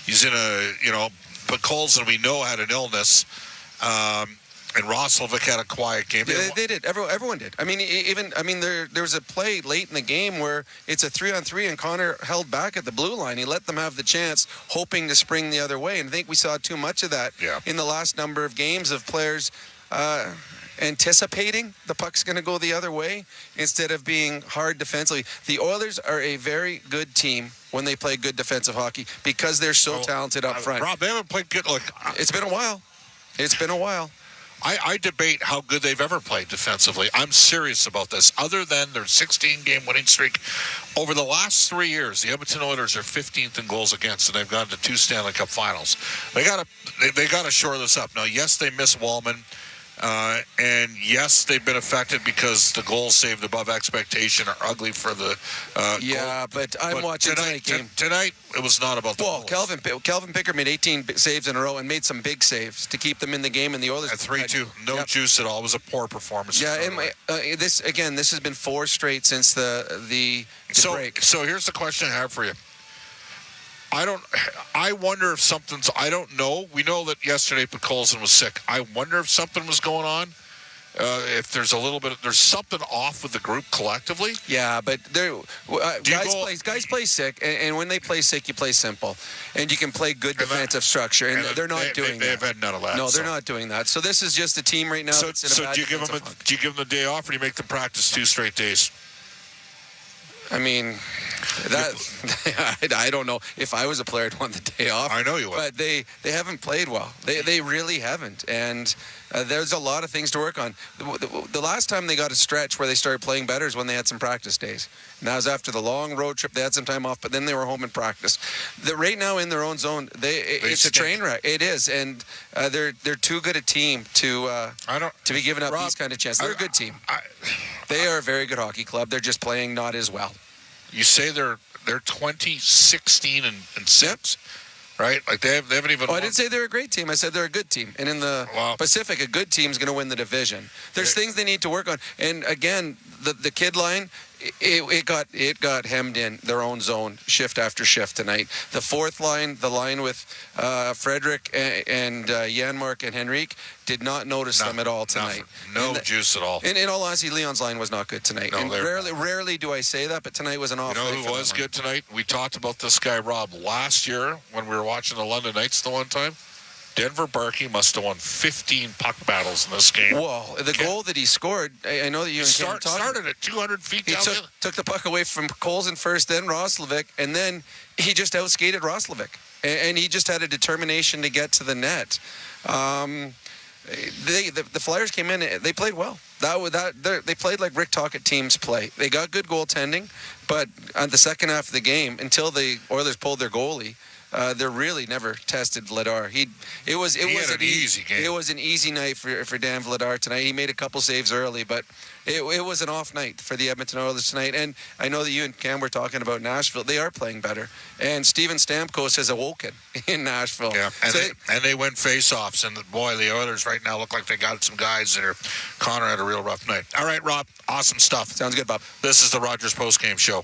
He's in but Colson, we know, had an illness. And Roslovic had a quiet game. They did. Everyone did. I mean, there was a play late in the game where it's a 3-on-3, and Connor held back at the blue line. He let them have the chance, hoping to spring the other way. And I think we saw too much of that in the last number of games of players anticipating the puck's going to go the other way instead of being hard defensively. The Oilers are a very good team when they play good defensive hockey because they're so talented up front. Rob, they haven't played good. Look, it's been a while. I debate how good they've ever played defensively. I'm serious about this. Other than their 16-game winning streak, over the last 3 years, the Edmonton Oilers are 15th in goals against, and they've gone to 2 Stanley Cup Finals. They got to shore this up. Now, yes, they miss Wallman, and yes, they've been affected because the goals saved above expectation are ugly for the. But I'm watching tonight's game. Tonight, it was not about the goals. Kelvin Pickard made 18 saves in a row and made some big saves to keep them in the game. And the Oilers at 3-2, no juice at all. It was a poor performance. Yeah, and this has been 4 straight since the break. So here's the question I have for you. I wonder if something's. I don't know. We know that yesterday Colson was sick. I wonder if something was going on. If there's there's something off with the group collectively. Yeah, but guys play sick, and when they play sick, you play simple, and you can play good defensive structure, and they're not doing that. They've had none of that. No, they're not doing that. So this is just a team right now. So do you give them a day off, or do you make them practice 2 straight days? I mean, I don't know. If I was a player, I'd want the day off. I know you would. But they haven't played well. They really haven't. And there's a lot of things to work on. The last time they got a stretch where they started playing better is when they had some practice days. And that was after the long road trip. They had some time off, but then they were home in practice. Right now in their own zone, it's a train wreck. It is. And they're too good a team to be giving up these kind of chances. They're a good team. They are a very good hockey club. They're just playing not as well. You say they're 20, 16, and 6, right? Like they haven't even. I didn't say they're a great team. I said they're a good team. And in the Pacific, a good team is going to win the division. There's things they need to work on. And again, the kid line, it got hemmed in their own zone shift after shift tonight. The fourth line, the line with Frederick and Janmark and Henrique, did not notice them at all tonight. No juice at all. And in all honesty, Leon's line was not good tonight. No, and rarely do I say that, but tonight was an off night. You know who was good tonight? We talked about this guy, Rob, last year when we were watching the London Knights the one time. Denver Barkey must have won 15 puck battles in this game. Well, the goal that he scored, I know that you started at 200 feet down. He took the puck away from Colson first, then Roslovic, and then he just outskated Roslovic. And he just had a determination to get to the net. The Flyers came in, they played well. They played like Rick Tocchet teams play. They got good goaltending, but on the second half of the game, until the Oilers pulled their goalie, they really never tested Vladar. It was an easy game. It was an easy night for Dan Vladar tonight. He made a couple saves early, but it was an off night for the Edmonton Oilers tonight. And I know that you and Cam were talking about Nashville. They are playing better. And Steven Stamkos has awoken in Nashville. Yeah, and they win face-offs. And boy, the Oilers right now look like they got some guys that are. Connor had a real rough night. All right, Rob, awesome stuff. Sounds good, Bob. This is the Rogers Postgame Show.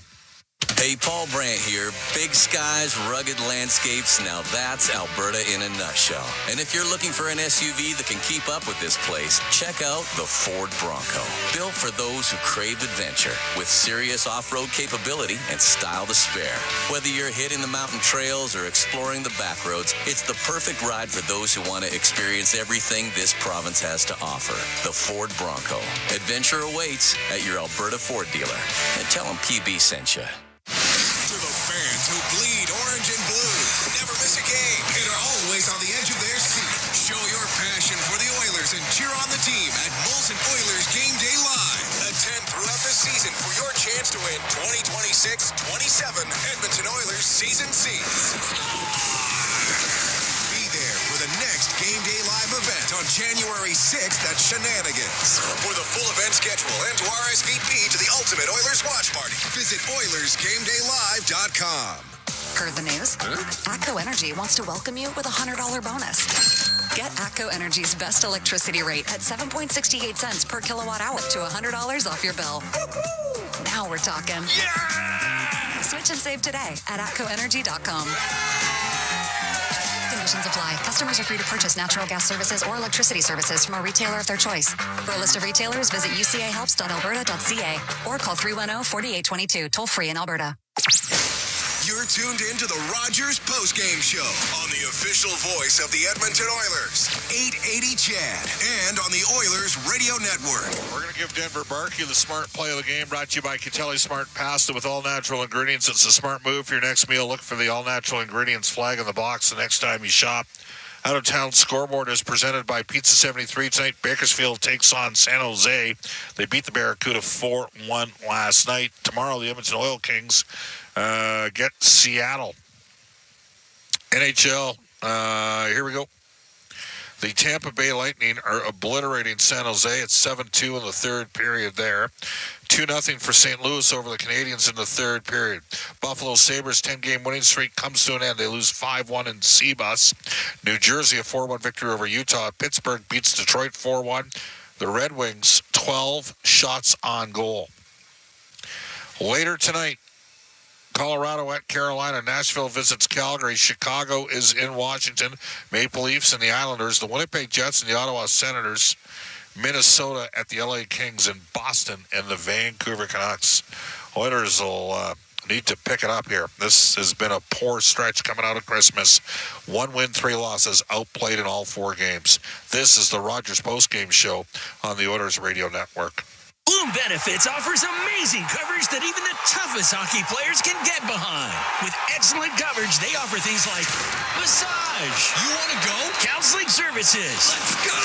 Hey, Paul Brandt here. Big skies, rugged landscapes. Now that's Alberta in a nutshell. And if you're looking for an SUV that can keep up with this place, check out the Ford Bronco. Built for those who crave adventure, with serious off-road capability and style to spare. Whether you're hitting the mountain trails or exploring the back roads, it's the perfect ride for those who want to experience everything this province has to offer. The Ford Bronco. Adventure awaits at your Alberta Ford dealer. And tell them PB sent you. To the fans who bleed orange and blue, never miss a game, and are always on the edge of their seat. Show your passion for the Oilers and cheer on the team at Molson Oilers Game Day Live. Attend throughout the season for your chance to win 2026-27 Edmonton Oilers season seats. Be there for the next Game Day Live event on January 6th at Shenanigans. For the full event schedule and to RSVP to the Ultimate Oilers Watch Party, visit OilersGameDayLive.com. Heard the news? ATCO Energy wants to welcome you with a $100 bonus. Get ATCO Energy's best electricity rate at 7.68 cents per kilowatt hour to $100 off your bill. Now we're talking. Yeah! Switch and save today at ATCOEnergy.com. Conditions apply. Customers are free to purchase natural gas services or electricity services from a retailer of their choice. For a list of retailers, visit ucahelps.alberta.ca or call 310-4822, toll free in Alberta. You're tuned in to the Rogers Postgame Show on the official voice of the Edmonton Oilers, 880 CHED, and on the Oilers Radio Network. We're going to give Denver Barkey the smart play of the game, brought to you by Catelli Smart Pasta with all natural ingredients. It's a smart move for your next meal. Look for the all natural ingredients flag in the box the next time you shop. Out of Town Scoreboard is presented by Pizza 73 tonight. Bakersfield takes on San Jose. They beat the Barracuda 4-1 last night. Tomorrow, the Edmonton Oil Kings get Seattle. NHL, here we go. The Tampa Bay Lightning are obliterating San Jose. It's 7-2 in the third period there. 2-0 for St. Louis over the Canadiens in the third period. Buffalo Sabres' 10-game winning streak comes to an end. They lose 5-1 in Seabus. New Jersey, a 4-1 victory over Utah. Pittsburgh beats Detroit 4-1. The Red Wings, 12 shots on goal. Later tonight, Colorado at Carolina. Nashville visits Calgary. Chicago is in Washington. Maple Leafs and the Islanders. The Winnipeg Jets and the Ottawa Senators. Minnesota at the LA Kings, and Boston and the Vancouver Canucks. Oilers will need to pick it up here. This has been a poor stretch coming out of Christmas. 1 win, 3 losses, outplayed in all 4 games. This is the Rogers Postgame Show on the Oilers Radio Network. Bloom Benefits offers amazing coverage that even the toughest hockey players can get behind. With excellent coverage, they offer things like massage. You want to go? Counseling services. Let's go.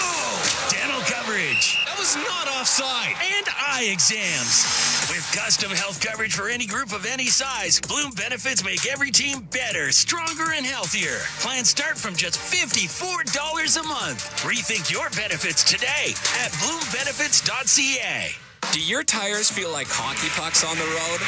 Dental coverage. That was not offside. And eye exams. With custom health coverage for any group of any size, Bloom Benefits make every team better, stronger, and healthier. Plans start from just $54 a month. Rethink your benefits today at bloombenefits.ca. Do your tires feel like hockey pucks on the road?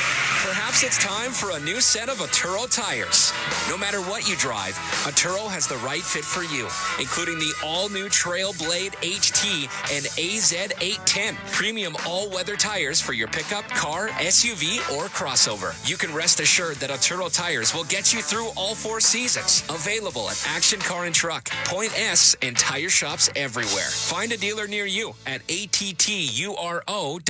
Perhaps it's time for a new set of Atturo tires. No matter what you drive, Atturo has the right fit for you, including the all-new Trailblade HT and AZ810, premium all-weather tires for your pickup, car, SUV, or crossover. You can rest assured that Atturo tires will get you through all 4 seasons. Available at Action Car and Truck, Point S, and tire shops everywhere. Find a dealer near you at atturo.com.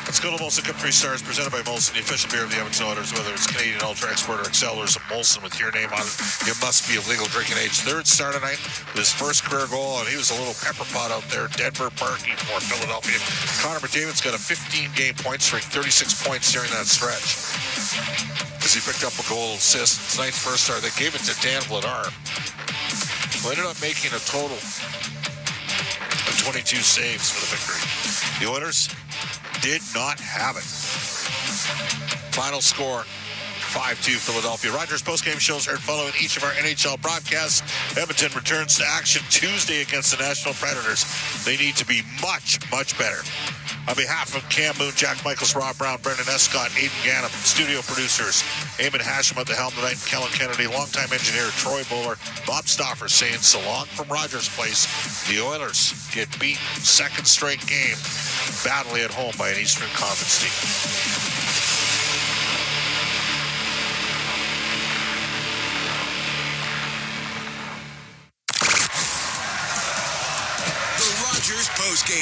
Let's go to Molson Cup 3 Stars, presented by Molson, the official beer of the Edmonton Oilers. Whether it's Canadian Ultra Export or Excellers of Molson with your name on it, you must be of legal drinking age. Third star tonight with his first career goal, and he was a little pepper pot out there. Denver Barkey for Philadelphia. Connor McDavid's got a 15-game point streak, 36 points during that stretch, as he picked up a goal assist. Tonight's first star, they gave it to Dan Vladar, who ended up making a total of 22 saves for the victory. The Oilers did not have it. Final score, 5-2 Philadelphia. Rogers postgame shows heard following each of our NHL broadcasts. Edmonton returns to action Tuesday against the Nashville Predators. They need to be much, much better. On behalf of Cam Moon, Jack Michaels, Rob Brown, Brendan Escott, Aiden Gannum, studio producers, Eamon Hashem at the helm tonight, and Kellen Kennedy, longtime engineer Troy Bowler, Bob Stauffer saying so long from Rogers Place. The Oilers get beat second straight game badly at home by an Eastern Conference team.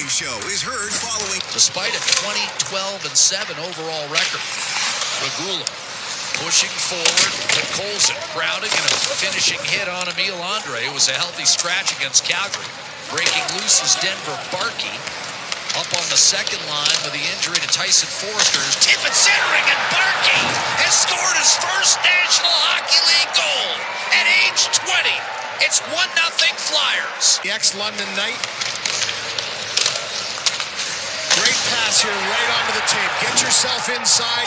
Game Show is heard following. Despite a 20-12-7 overall record, Regula pushing forward to Colson, crowding and a finishing hit on Emil Andre. It was a healthy scratch against Calgary. Breaking loose is Denver Barkey. Up on the second line with the injury to Tyson Forrester's. Tippett centering, and Barkey has scored his first National Hockey League goal at age 20. It's 1-0 Flyers. The ex-London Knight. Great pass here right onto the tape. Get yourself inside.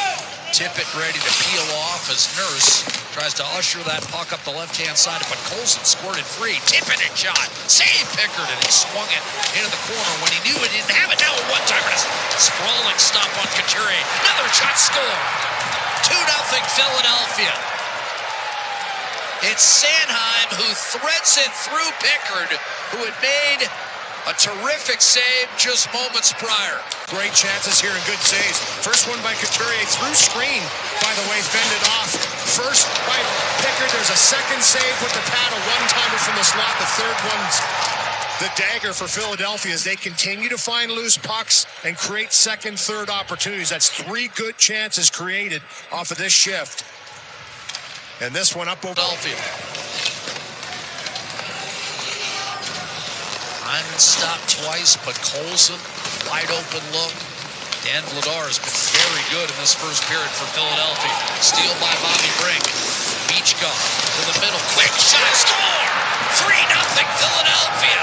Tippett ready to peel off as Nurse tries to usher that puck up the left-hand side, but Colson squirted free. Tippett and shot. Save Pickard, and he swung it into the corner when he knew he didn't have it. Now a one-timer. Sprawling stop on Couturier. Another shot score. 2-0 Philadelphia. It's Sanheim who threads it through Pickard, who had made a terrific save just moments prior. Great chances here and good saves. First one by Couturier through screen, by the way, fended off. First by Pickard. There's a second save with the pad, a one-timer from the slot. The third one's the dagger for Philadelphia as they continue to find loose pucks and create second, third opportunities. That's 3 good chances created off of this shift. And this one up over Philadelphia. Hyman stopped twice, but Colson, wide open look. Dan Vladar has been very good in this first period for Philadelphia. Steal by Bobby Brink. Michkov to the middle. Quick shot. Score! 3-0 Philadelphia.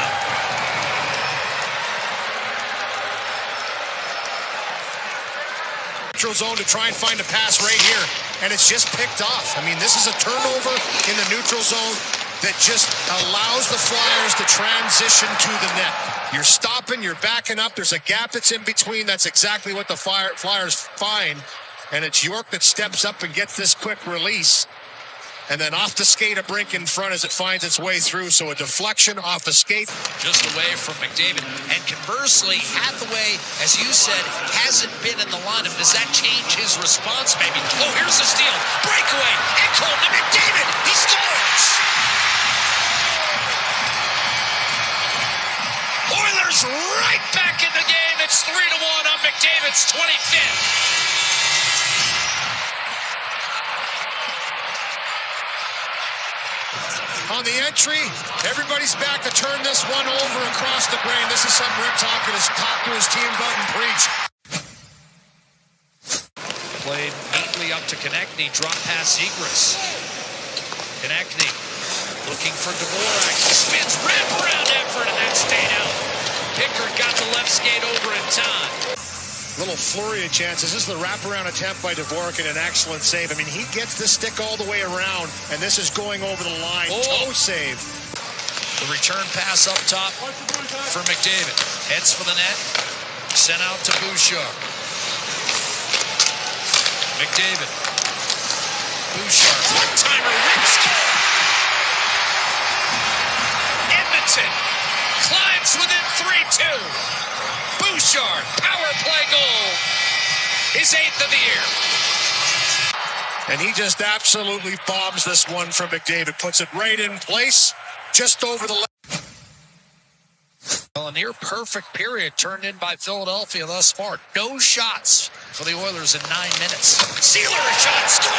Neutral zone to try and find a pass right here, and it's just picked off. I mean, this is a turnover in the neutral zone that just allows the Flyers to transition to the net. You're stopping, you're backing up, there's a gap that's in between. That's exactly what the Flyers find, and it's York that steps up and gets this quick release. And then off the skate, a Brink in front as it finds its way through. So a deflection off the skate. Just away from McDavid. And conversely, Hathaway, as you said, hasn't been in the lineup. Does that change his response maybe? Oh, here's the steal. Breakaway. Ekholm to McDavid. He scores. Oilers right back in the game. It's 3-1 on McDavid's 25th. On the entry, everybody's back to turn this one over across the grain. This is something Rick Tocchet has talked to his team about and preached. Played neatly up to Konechny, drop pass Zegras. Konechny looking for Dvorak. He spins, wraparound effort, and that stayed out. Pickard got the left skate over in time. Little flurry of chances. This is the wraparound attempt by Dvorak and an excellent save. I mean, he gets the stick all the way around, and this is going over the line. Toe save. The return pass up top for McDavid. Heads for the net. Sent out to Bouchard. McDavid. Bouchard. One-timer. Rick score. Edmonton climbs within 3-2. Bouchard, power play goal. His 8th of the year. And he just absolutely bombs this one from McDavid. Puts it right in place, just over the left. Well, a near perfect period turned in by Philadelphia thus far. No shots for the Oilers in 9 minutes. Sealer, a shot, score!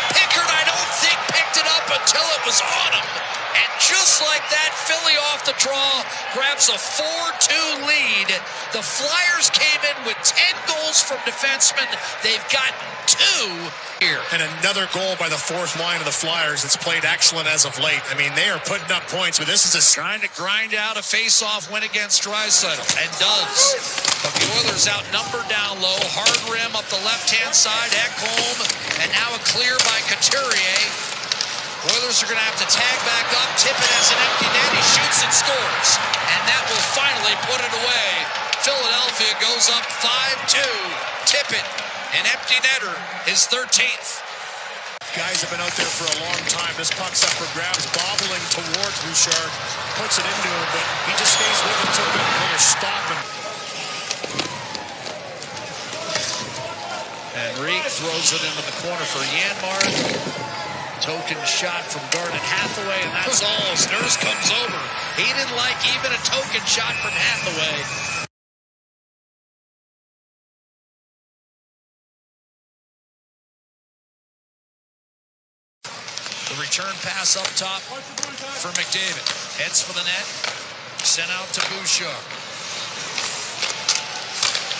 Pickard, I don't think, picked it up until it was on him. And just like that, Philly off the draw grabs a 4-2 lead. The Flyers came in with 10 goals from defensemen. They've gotten 2 here. And another goal by the fourth line of the Flyers. It's played excellent as of late. I mean, they are putting up points, but this is trying to grind out a face-off win against Draisaitl, and does. But the Oilers outnumbered down low. Hard rim up the left-hand side. Ekholm, and now a clear by Couturier. Oilers are going to have to tag back up. Tippett has an empty net. He shoots and scores. And that will finally put it away. Philadelphia goes up 5-2. Tippett, an empty netter, his 13th. Guys have been out there for a long time. This puck's up for grabs, bobbling towards Bouchard. Puts it into him, but he just stays with him until they're stopping. And Reek throws it into the corner for Janmark. Token shot from Garnet Hathaway, and that's all as Nurse comes over. He didn't like even a token shot from Hathaway. The return pass up top for McDavid. Heads for the net. Sent out to Bouchard.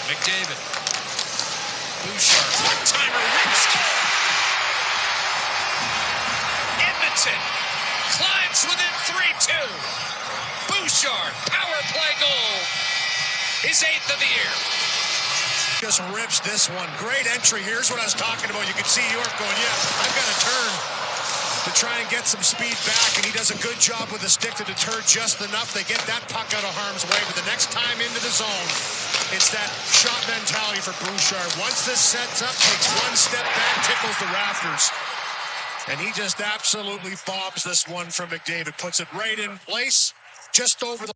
McDavid. Bouchard. One-timer. Rips goal. Edmonton climbs within 3-2. Bouchard. Power play goal. His 8th of the year. Just rips this one. Great entry. Here's what I was talking about. You can see York going, yeah, I've got to turn to try and get some speed back, and he does a good job with the stick to deter just enough. They get that puck out of harm's way, but the next time into the zone, it's that shot mentality for Bouchard. Once this sets up, takes one step back, tickles the rafters. And he just absolutely bobs this one from McDavid, puts it right in place, just over the...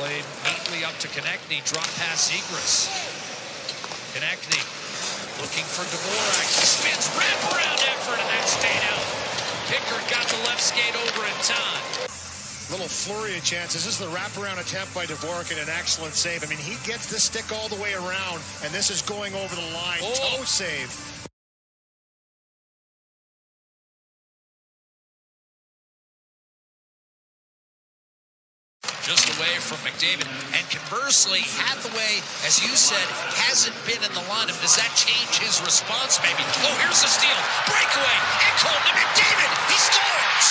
Played neatly up to Konechny, drop pass Zegras. Konechny looking for Dvorak. He spins, wraparound effort, and that stayed out. Pickard got the left skate over in time. Little flurry of chances. This is the wraparound attempt by Dvorak and an excellent save. I mean, he gets this stick all the way around, and this is going over the line. Toe save. Just away from McDavid. And conversely, Hathaway, as you said, hasn't been in the lineup. Does that change his response, maybe? Oh, here's the steal. Breakaway. Ekholm to McDavid. He scores!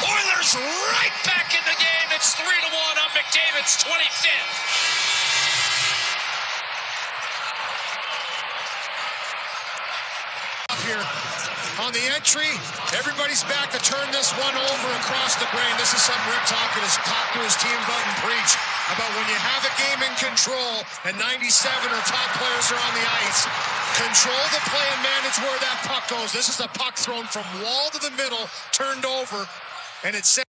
Oilers right back in the game. It's 3-1 on McDavid's 25th. Up here. On the entry, everybody's back to turn this one over across the grain. This is something Rick talked to his team about and preach about when you have a game in control and 97 or top players are on the ice. Control the play and manage where that puck goes. This is a puck thrown from wall to the middle, turned over, and it's set.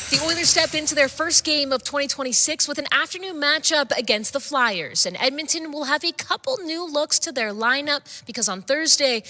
The Oilers step into their first game of 2026 with an afternoon matchup against the Flyers. And Edmonton will have a couple new looks to their lineup because on Thursday,